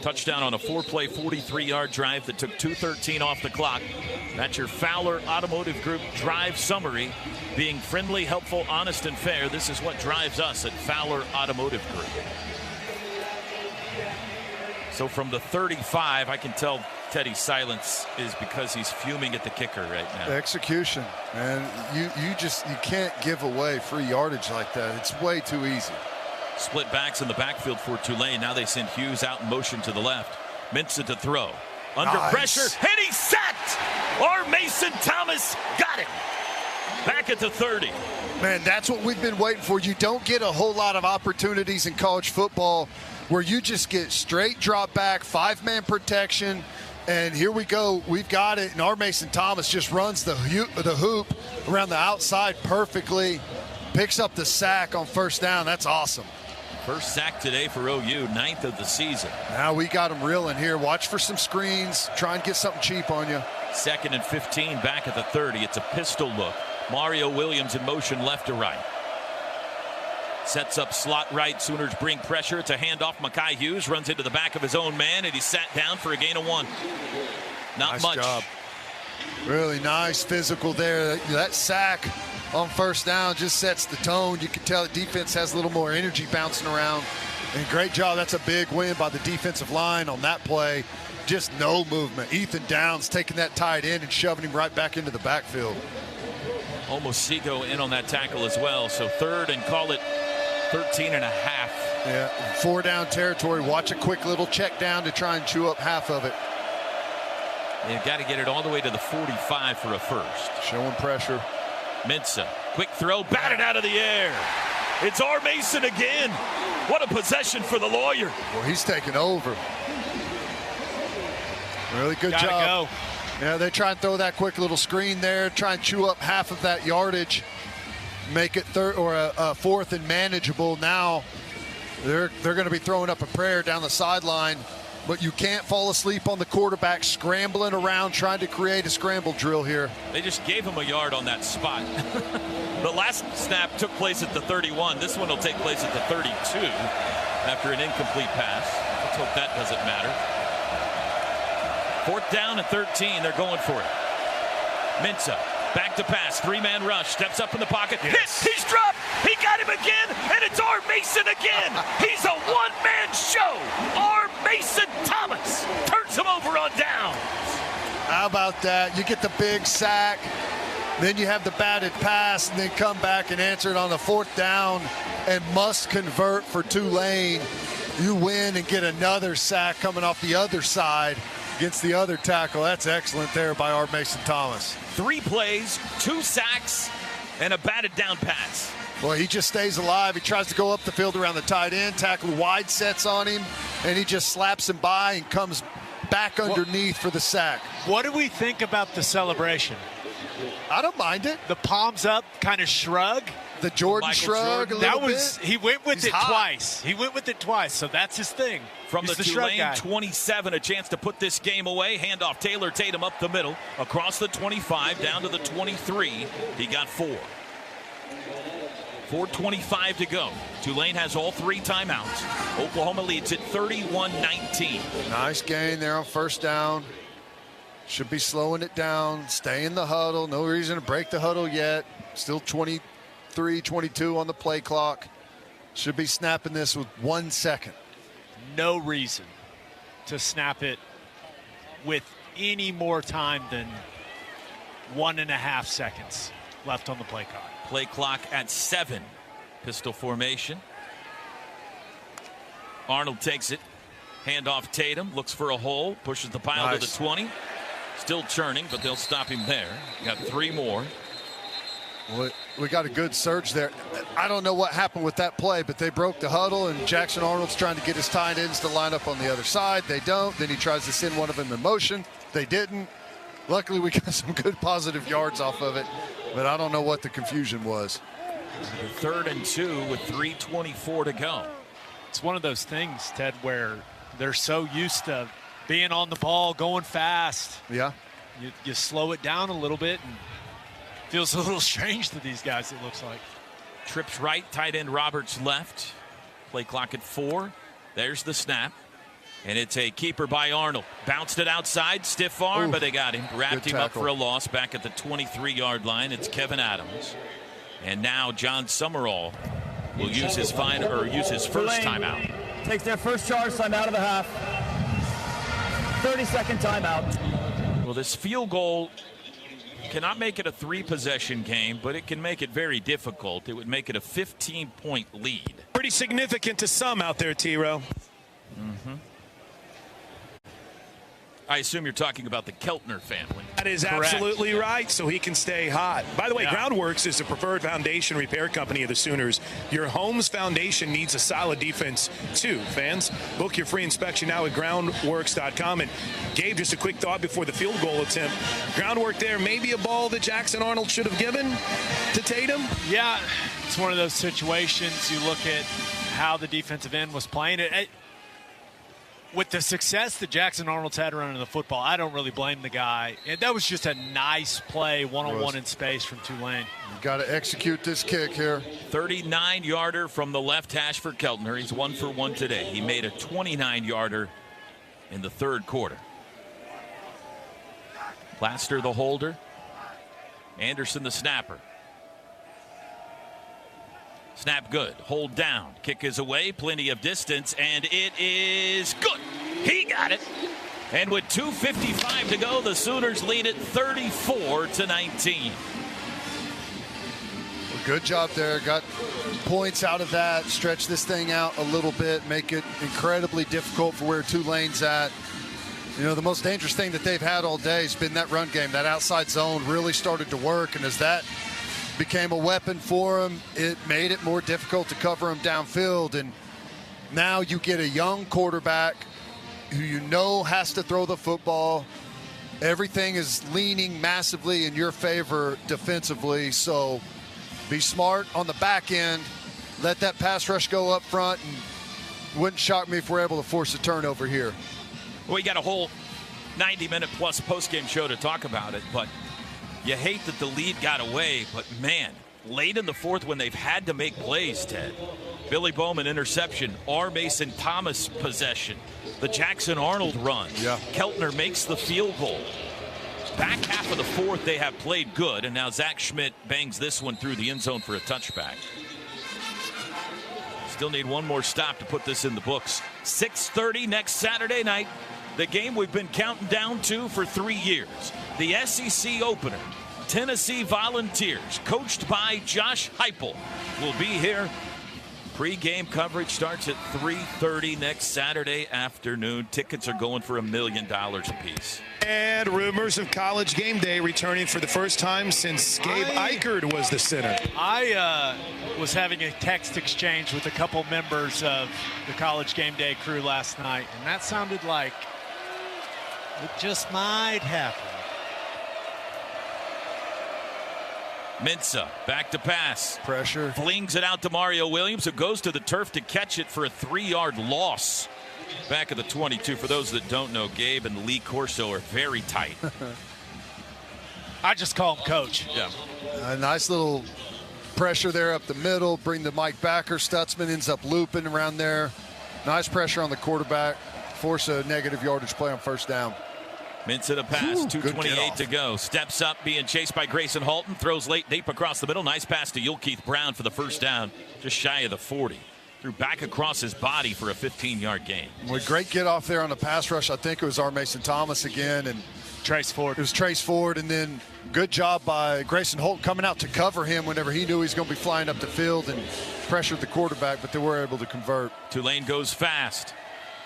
Touchdown on a 4-play, 43-yard drive that took 2:13 off the clock. That's your Fowler Automotive Group drive summary. Being friendly, helpful, honest, and fair. This is what drives us at Fowler Automotive Group. So from the 35, I can tell Teddy's silence is because he's fuming at the kicker right now.
Execution, man. You can't give away free yardage like that. It's way too easy.
Split backs in the backfield for Tulane. Now they send Hughes out in motion to the left. Minson to throw. Under pressure, and he's sacked! Our Mason Thomas got him. Back at the 30.
Man, that's what we've been waiting for. You don't get a whole lot of opportunities in college football where you just get straight drop back, 5-man protection, and here we go. We've got it, and our Mason Thomas just runs the hoop around the outside perfectly, picks up the sack on 1st down. That's awesome.
First sack today for OU, 9th of the season.
Now we got him reeling here. Watch for some screens. Try and get something cheap on you.
2nd and 15 back at the 30. It's a pistol look. Mario Williams in motion left to right. Sets up slot right. Sooners bring pressure. It's a handoff. Mekhi Hughes runs into the back of his own man, and he's sat down for a gain of 1. Not
nice
much.
Job. Really nice physical there. That sack on 1st down just sets the tone. You can tell the defense has a little more energy bouncing around. And great job. That's a big win by the defensive line on that play. Just no movement. Ethan Downs taking that tight end and shoving him right back into the backfield.
Almost Seago in on that tackle as well. So 3rd and call it 13 and a half.
Yeah, 4-down territory. Watch a quick little check down to try and chew up half of it.
They've got to get it all the way to the 45 for a first.
Showing pressure.
Mensa, quick throw, batted out of the air. It's our Mason again. What a possession for the lawyer.
Well, he's taking over. Really good
Gotta
job.
Go.
Yeah, they try and throw that quick little screen there, try and chew up half of that yardage, make it 4th and manageable. Now they're going to be throwing up a prayer down the sideline, but you can't fall asleep on the quarterback scrambling around trying to create a scramble drill here.
They just gave him a yard on that spot. The last snap took place at the 31. This one will take place at the 32 after an incomplete pass. Let's hope that doesn't matter. 4th down and 13. They're going for it. Mensa, back to pass. 3-man rush. Steps up in the pocket.
Yes.
Hit. He's dropped. He got him again. And it's our Mason again. He's a one-man show. Our Mason Thomas turns him over on down.
How about that? You get the big sack. Then you have the batted pass, and then come back and answer it on the 4th down and must convert for Tulane. You win and get another sack coming off the other side against the other tackle. That's excellent there by our Mason Thomas.
3 plays, 2 sacks, and a batted down pass.
Boy, he just stays alive. He tries to go up the field around the tight end, tackle wide sets on him, and he just slaps him by and comes back underneath for the sack.
What do we think about the celebration?
I don't mind it.
The palms up kind of shrug.
The Jordan
Michael
shrug
Jordan.
a little bit.
He went with
He's
it
hot.
twice. He went with it twice, so that's his thing.
From
He's
the
shrug
Tulane
guy.
27, a chance to put this game away. Handoff Taylor Tatum up the middle, across the 25, down to the 23. He got 4. 4:25 to go. Tulane has all 3 timeouts. Oklahoma leads at 31-19.
Nice gain there on 1st down. Should be slowing it down. Stay in the huddle. No reason to break the huddle yet. Still 23-22 on the play clock. Should be snapping this with 1 second.
No reason to snap it with any more time than 1.5 seconds left on the play clock.
Play clock at 7. Pistol formation. Arnold takes it. Handoff Tatum. Looks for a hole. Pushes the pile to the 20. Still churning, but they'll stop him there. Got 3 more.
We got a good surge there. I don't know what happened with that play, but they broke the huddle, and Jackson Arnold's trying to get his tight ends to line up on the other side. They don't. Then he tries to send one of them in motion. They didn't. Luckily, we got some good positive yards off of it, but I don't know what the confusion was.
3rd and 2 with 3:24 to go.
It's one of those things, Ted, where they're so used to being on the ball, going fast.
Yeah.
You slow it down a little bit, and feels a little strange to these guys, it looks like.
Trips right, tight end Roberts left. Play clock at 4. There's the snap. And it's a keeper by Arnold. Bounced it outside, stiff arm, but they got him. Wrapped him up for a loss back at the 23-yard line. It's Kevin Adams. And now John Summerall will use his first timeout.
Takes their first charge time out of the half. 30-second timeout.
Well, this field goal cannot make it a 3-possession game, but it can make it very difficult. It would make it a 15-point lead.
Pretty significant to some out there, T-Row.
I assume you're talking about the Keltner family.
That is
Correct.
absolutely right, so he can stay hot. By the way, Groundworks is the preferred foundation repair company of the Sooners. Your home's foundation needs a solid defense, too, fans. Book your free inspection now at groundworks.com. And Gabe, just a quick thought before the field goal attempt. Groundwork there, maybe a ball that Jackson Arnold should have given to Tatum?
Yeah, it's one of those situations. You look at how the defensive end was playing it. With the success that Jackson Arnold's had running the football, I don't really blame the guy. And that was just a nice play, one-on-one in space from Tulane.
You got to execute this kick here.
39-yarder from the left hash for Keltner. He's 1 for 1 today. He made a 29-yarder in the 3rd quarter. Plaster the holder. Anderson the snapper. Snap good. Hold down. Kick is away. Plenty of distance. And it is good. He got it. And with 2:55 to go, the Sooners lead it 34-19.
Well, good job there. Got points out of that. Stretch this thing out a little bit. Make it incredibly difficult for where Tulane's at. You know, the most dangerous thing that they've had all day has been that run game. That outside zone really started to work. And as that became a weapon for him, it made it more difficult to cover him downfield. And now you get a young quarterback who you know has to throw the football. Everything is leaning massively in your favor defensively, so be smart on the back end. Let that pass rush go up front, and wouldn't shock me if we're able to force a turnover here.
We got a whole 90-minute plus postgame show to talk about it, but you hate that the lead got away, but man, late in the 4th when they've had to make plays, Ted. Billy Bowman interception, R. Mason Thomas possession, the Jackson Arnold run.
Yeah.
Keltner makes the field goal. Back half of the 4th, they have played good, and now Zach Schmidt bangs this one through the end zone for a touchback. Still need one more stop to put this in the books. 6:30 next Saturday night. The game we've been counting down to for 3 years. The SEC opener. Tennessee Volunteers, coached by Josh Heupel, will be here. Pre-game coverage starts at 3:30 next Saturday afternoon. Tickets are going for $1 million apiece.
And rumors of College Game Day returning for the first time since Gabe Eichert was the center.
I was having a text exchange with a couple members of the College Game Day crew last night, and that sounded like it just might happen.
Mensah back to pass.
Pressure.
Flings it out to Mario Williams, who goes to the turf to catch it for a 3-yard loss. Back at the 22. For those that don't know, Gabe and Lee Corso are very tight.
I just call him Coach.
Yeah.
A nice little pressure there up the middle. Bring the Mike backer. Stutzman ends up looping around there. Nice pressure on the quarterback. Force a negative yardage play on first down.
Mensah to pass, 2:28 to go. Steps up, being chased by Grayson Halton. Throws late deep across the middle. Nice pass to Yulkeith Brown for the first down, just shy of the 40. Threw back across his body for a 15-yard gain.
Well, great get off there on the pass rush. I think it was our Mason Thomas again. And
Trace Ford.
It was Trace Ford, and then good job by Grayson Holt coming out to cover him whenever he knew he was going to be flying up the field and pressured the quarterback, but they were able to convert.
Tulane goes fast.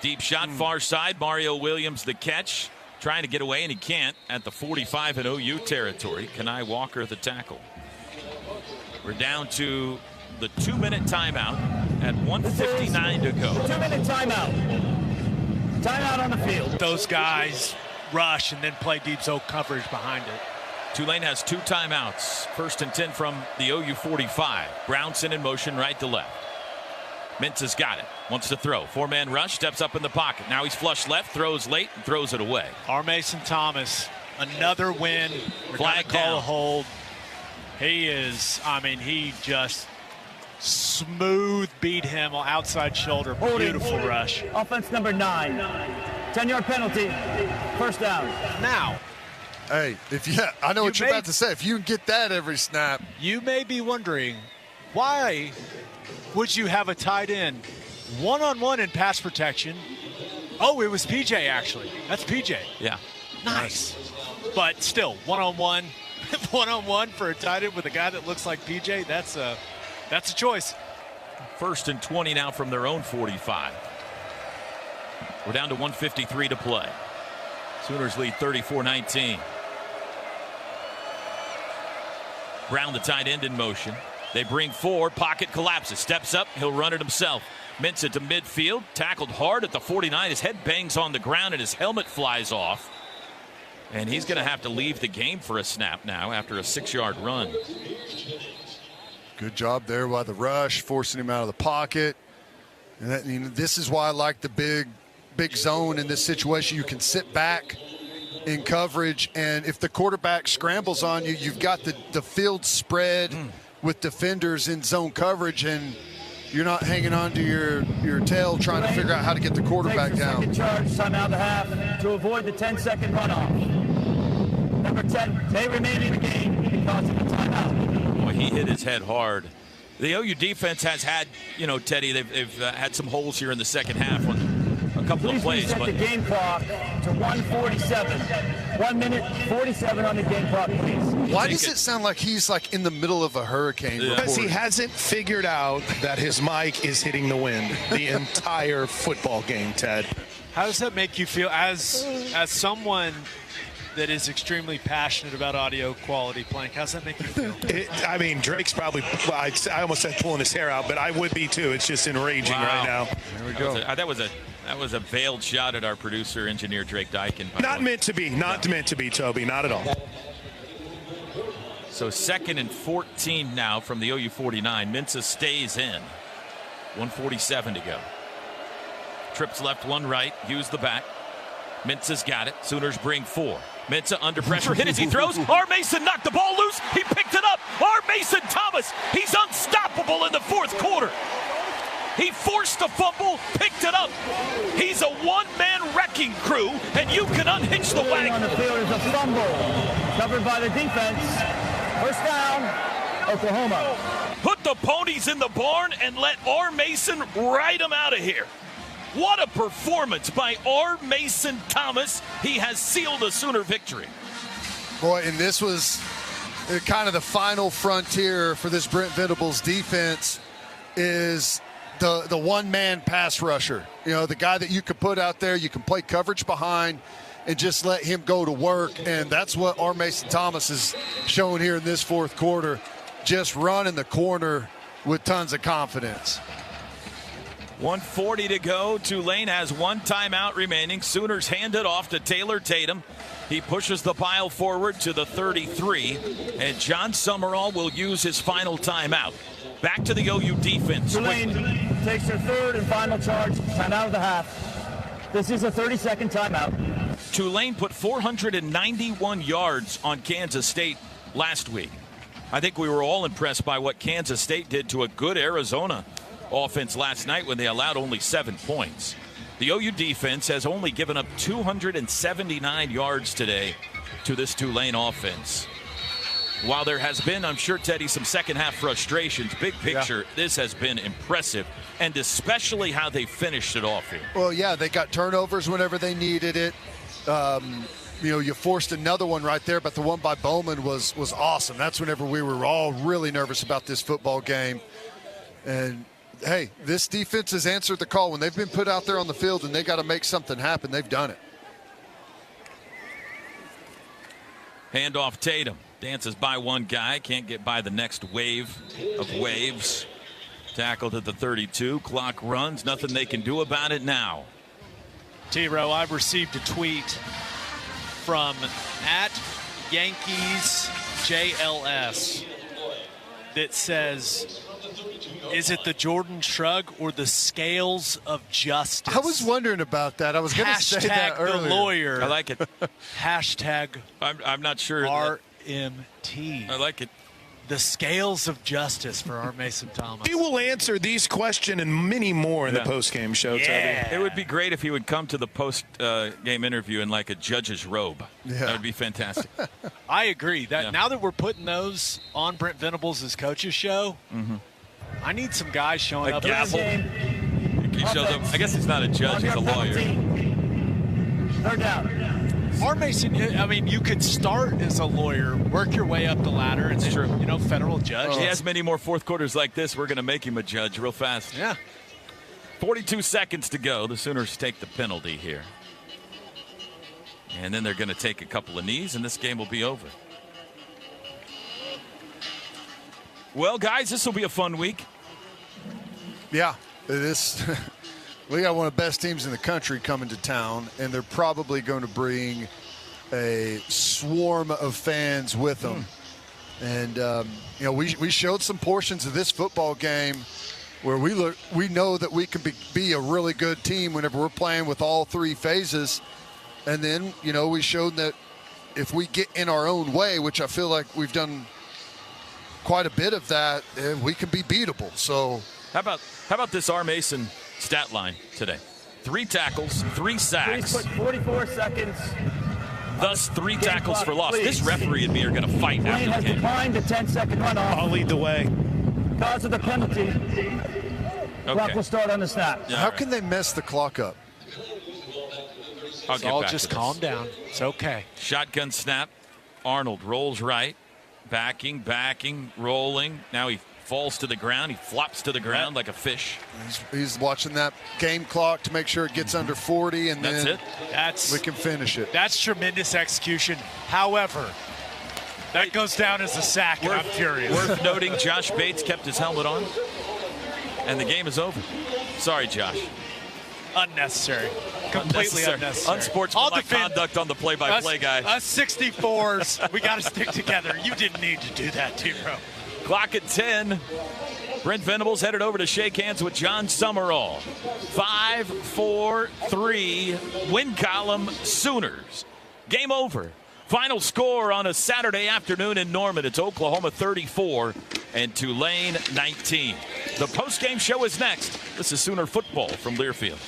Deep shot, far side. Mario Williams the catch. Trying to get away, and he can't at the 45 in OU territory. Kanai Walker the tackle. We're down to the 2-minute timeout at 1:59 to go.
2-minute timeout. Timeout on the field.
Those guys rush and then play deep zone coverage behind it.
Tulane has 2 timeouts. 1st and 10 from the OU 45. Brownson in motion right to left. Mintz has got it. Wants to throw. 4-man rush. Steps up in the pocket. Now he's flush left. Throws late and throws it away.
Our Mason Thomas, another win.
Flag
call
down.
a hold. He is, he just smooth beat him on outside shoulder. Beautiful rush.
Offense number 9. 10-yard penalty. First down.
Now,
hey, I know what you're about to say. If you can get that every snap.
You may be wondering, why would you have a tight end one-on-one in pass protection? Oh, it was PJ, actually. That's PJ.
Yeah.
Nice. But still, one-on-one for a tight end with a guy that looks like PJ, that's a choice.
1st and 20 now from their own 45. We're down to 1:53 to play. Sooners lead 34-19. Brown, the tight end, in motion. They bring 4. Pocket collapses. Steps up. He'll run it himself. Mintz it to midfield. Tackled hard at the 49. His head bangs on the ground and his helmet flies off. And he's going to have to leave the game for a snap now after a 6-yard run.
Good job there by the rush, forcing him out of the pocket. And this is why I like the big zone in this situation. You can sit back in coverage, and if the quarterback scrambles on you, you've got the field spread with defenders in zone coverage, and you're not hanging on to your tail trying to figure out how to get the quarterback down.
Second charge, timeout and a half to avoid the 10-second runoff. Number 10 may remain in the game because of the timeout.
Boy, he hit his head hard. The OU defense has had, Teddy, they've had some holes here in the second half on a couple of plays.
Please reset the game clock to 1:47. 1 minute 47 on the game clock, please.
Why does it sound like he's in the middle of a hurricane?
Because he hasn't figured out that his mic is hitting the wind the entire football game, Ted.
How does that make you feel as someone that is extremely passionate about audio quality, Plank? How's that make you feel?
Drake's probably, I almost said pulling his hair out, but I would be too. It's just enraging right now.
There we go.
That was a veiled shot at our producer, engineer Drake Dykin.
Not meant to be. Not meant to be, Toby. Not at all.
So 2nd and 14 now from the OU 49. Mintza stays in. 1:47 to go. Trips left, 1 right. Hughes the back. Mintza's got it. Sooners bring 4. Mintza under pressure. Hit as he throws. R. Mason knocked the ball loose. He picked it up. R. Mason Thomas. He's unstoppable in the 4th quarter. He forced the fumble, picked it up. He's a one-man wrecking crew, and you can unhitch the wagon.
On the field is a fumble covered by the defense. First down, Oklahoma.
Put the ponies in the barn and let R. Mason ride them out of here. What a performance by R. Mason Thomas. He has sealed a Sooner victory.
Boy, and this was kind of the final frontier for this Brent Venables defense is the one-man pass rusher. The guy that you could put out there, you can play coverage behind and just let him go to work. And that's what R. Mason Thomas is showing here in this 4th quarter, just running the corner with tons of confidence.
1:40 to go. Tulane has 1 timeout remaining. Sooners hand it off to Taylor Tatum. He pushes the pile forward to the 33, and John Summerall will use his final timeout. Back to the OU defense.
Tulane takes their 3rd and final charge. Timeout of the half. This is a 30-second timeout.
Tulane put 491 yards on Kansas State last week. I think we were all impressed by what Kansas State did to a good Arizona offense last night when they allowed only 7 points. The OU defense has only given up 279 yards today to this Tulane offense. While there has been, I'm sure, Teddy, some second-half frustrations, big picture, this has been impressive, and especially how they finished it off here.
Well, yeah, they got turnovers whenever they needed it. You forced another one right there, but the one by Bowman was awesome. That's whenever we were all really nervous about this football game. And, hey, this defense has answered the call. When they've been put out there on the field and they got to make something happen, they've done it.
Handoff Tatum. Dances by one guy, can't get by the next wave of waves. Tackled at the 32. Clock runs. Nothing they can do about it now.
T-Row, I've received a tweet from @YankeesJLS that says, is it the Jordan Shrug or the scales of justice?
I was wondering about that. I was going to say that earlier.
Hashtag the lawyer.
I like it.
Hashtag
I'm not sure.
RMT.
I like it.
The scales of justice for R. Mason Thomas.
He will answer these questions and many more in the post-game show, Toby.
It would be great if he would come to the post-game interview in like a judge's robe.
Yeah.
That would be fantastic.
I agree. Now that we're putting those on Brent Venables' coach's show, I need some guys showing up.
Gavel. He shows up. I guess he's not a judge. He's a lawyer.
Third down.
R. Mason, I mean, you could start as a lawyer, work your way up the ladder, and then, federal judge.
He has many more fourth quarters like this. We're going to make him a judge real fast.
Yeah.
42 seconds to go. The Sooners take the penalty here. And then they're going to take a couple of knees, and this game will be over. Well, guys, this will be a fun week.
Yeah, we got one of the best teams in the country coming to town, and they're probably going to bring a swarm of fans with them. And we showed some portions of this football game where we know that we can be a really good team whenever we're playing with all three phases. And then we showed that if we get in our own way, which I feel like we've done quite a bit of that, we can be beatable. So
how about this R. Mason stat line today? 3 tackles, 3 sacks.
44 seconds.
Thus, 3 tackles for loss. This referee and me are going to fight
Tulane
after the
has
game.
declined the 10-second runoff.
I'll lead the way.
Because of the penalty, clock will start on the snap.
Yeah,
how can they mess the clock up?
I'll get
All
back
just
to this.
calm down. It's okay.
Shotgun snap. Arnold rolls right. Backing, rolling. Now he falls to the ground. He flops to the ground like a fish.
He's watching that game clock to make sure it gets under 40, and
That's
then
it.
we can finish it.
That's tremendous execution. However, that goes down as a sack, and I'm furious.
Worth noting, Josh Bates kept his helmet on, and the game is over. Sorry, Josh.
Unnecessary. Completely unnecessary.
Unsportsmanlike conduct on the play-by-play guy.
Us 64s, we got to stick together. You didn't need to do that, T-Row.
Clock at 10. Brent Venables headed over to shake hands with John Summerall. 5-4-3 win column Sooners. Game over. Final score on a Saturday afternoon in Norman. It's Oklahoma 34 and Tulane 19. The postgame show is next. This is Sooner football from Learfield.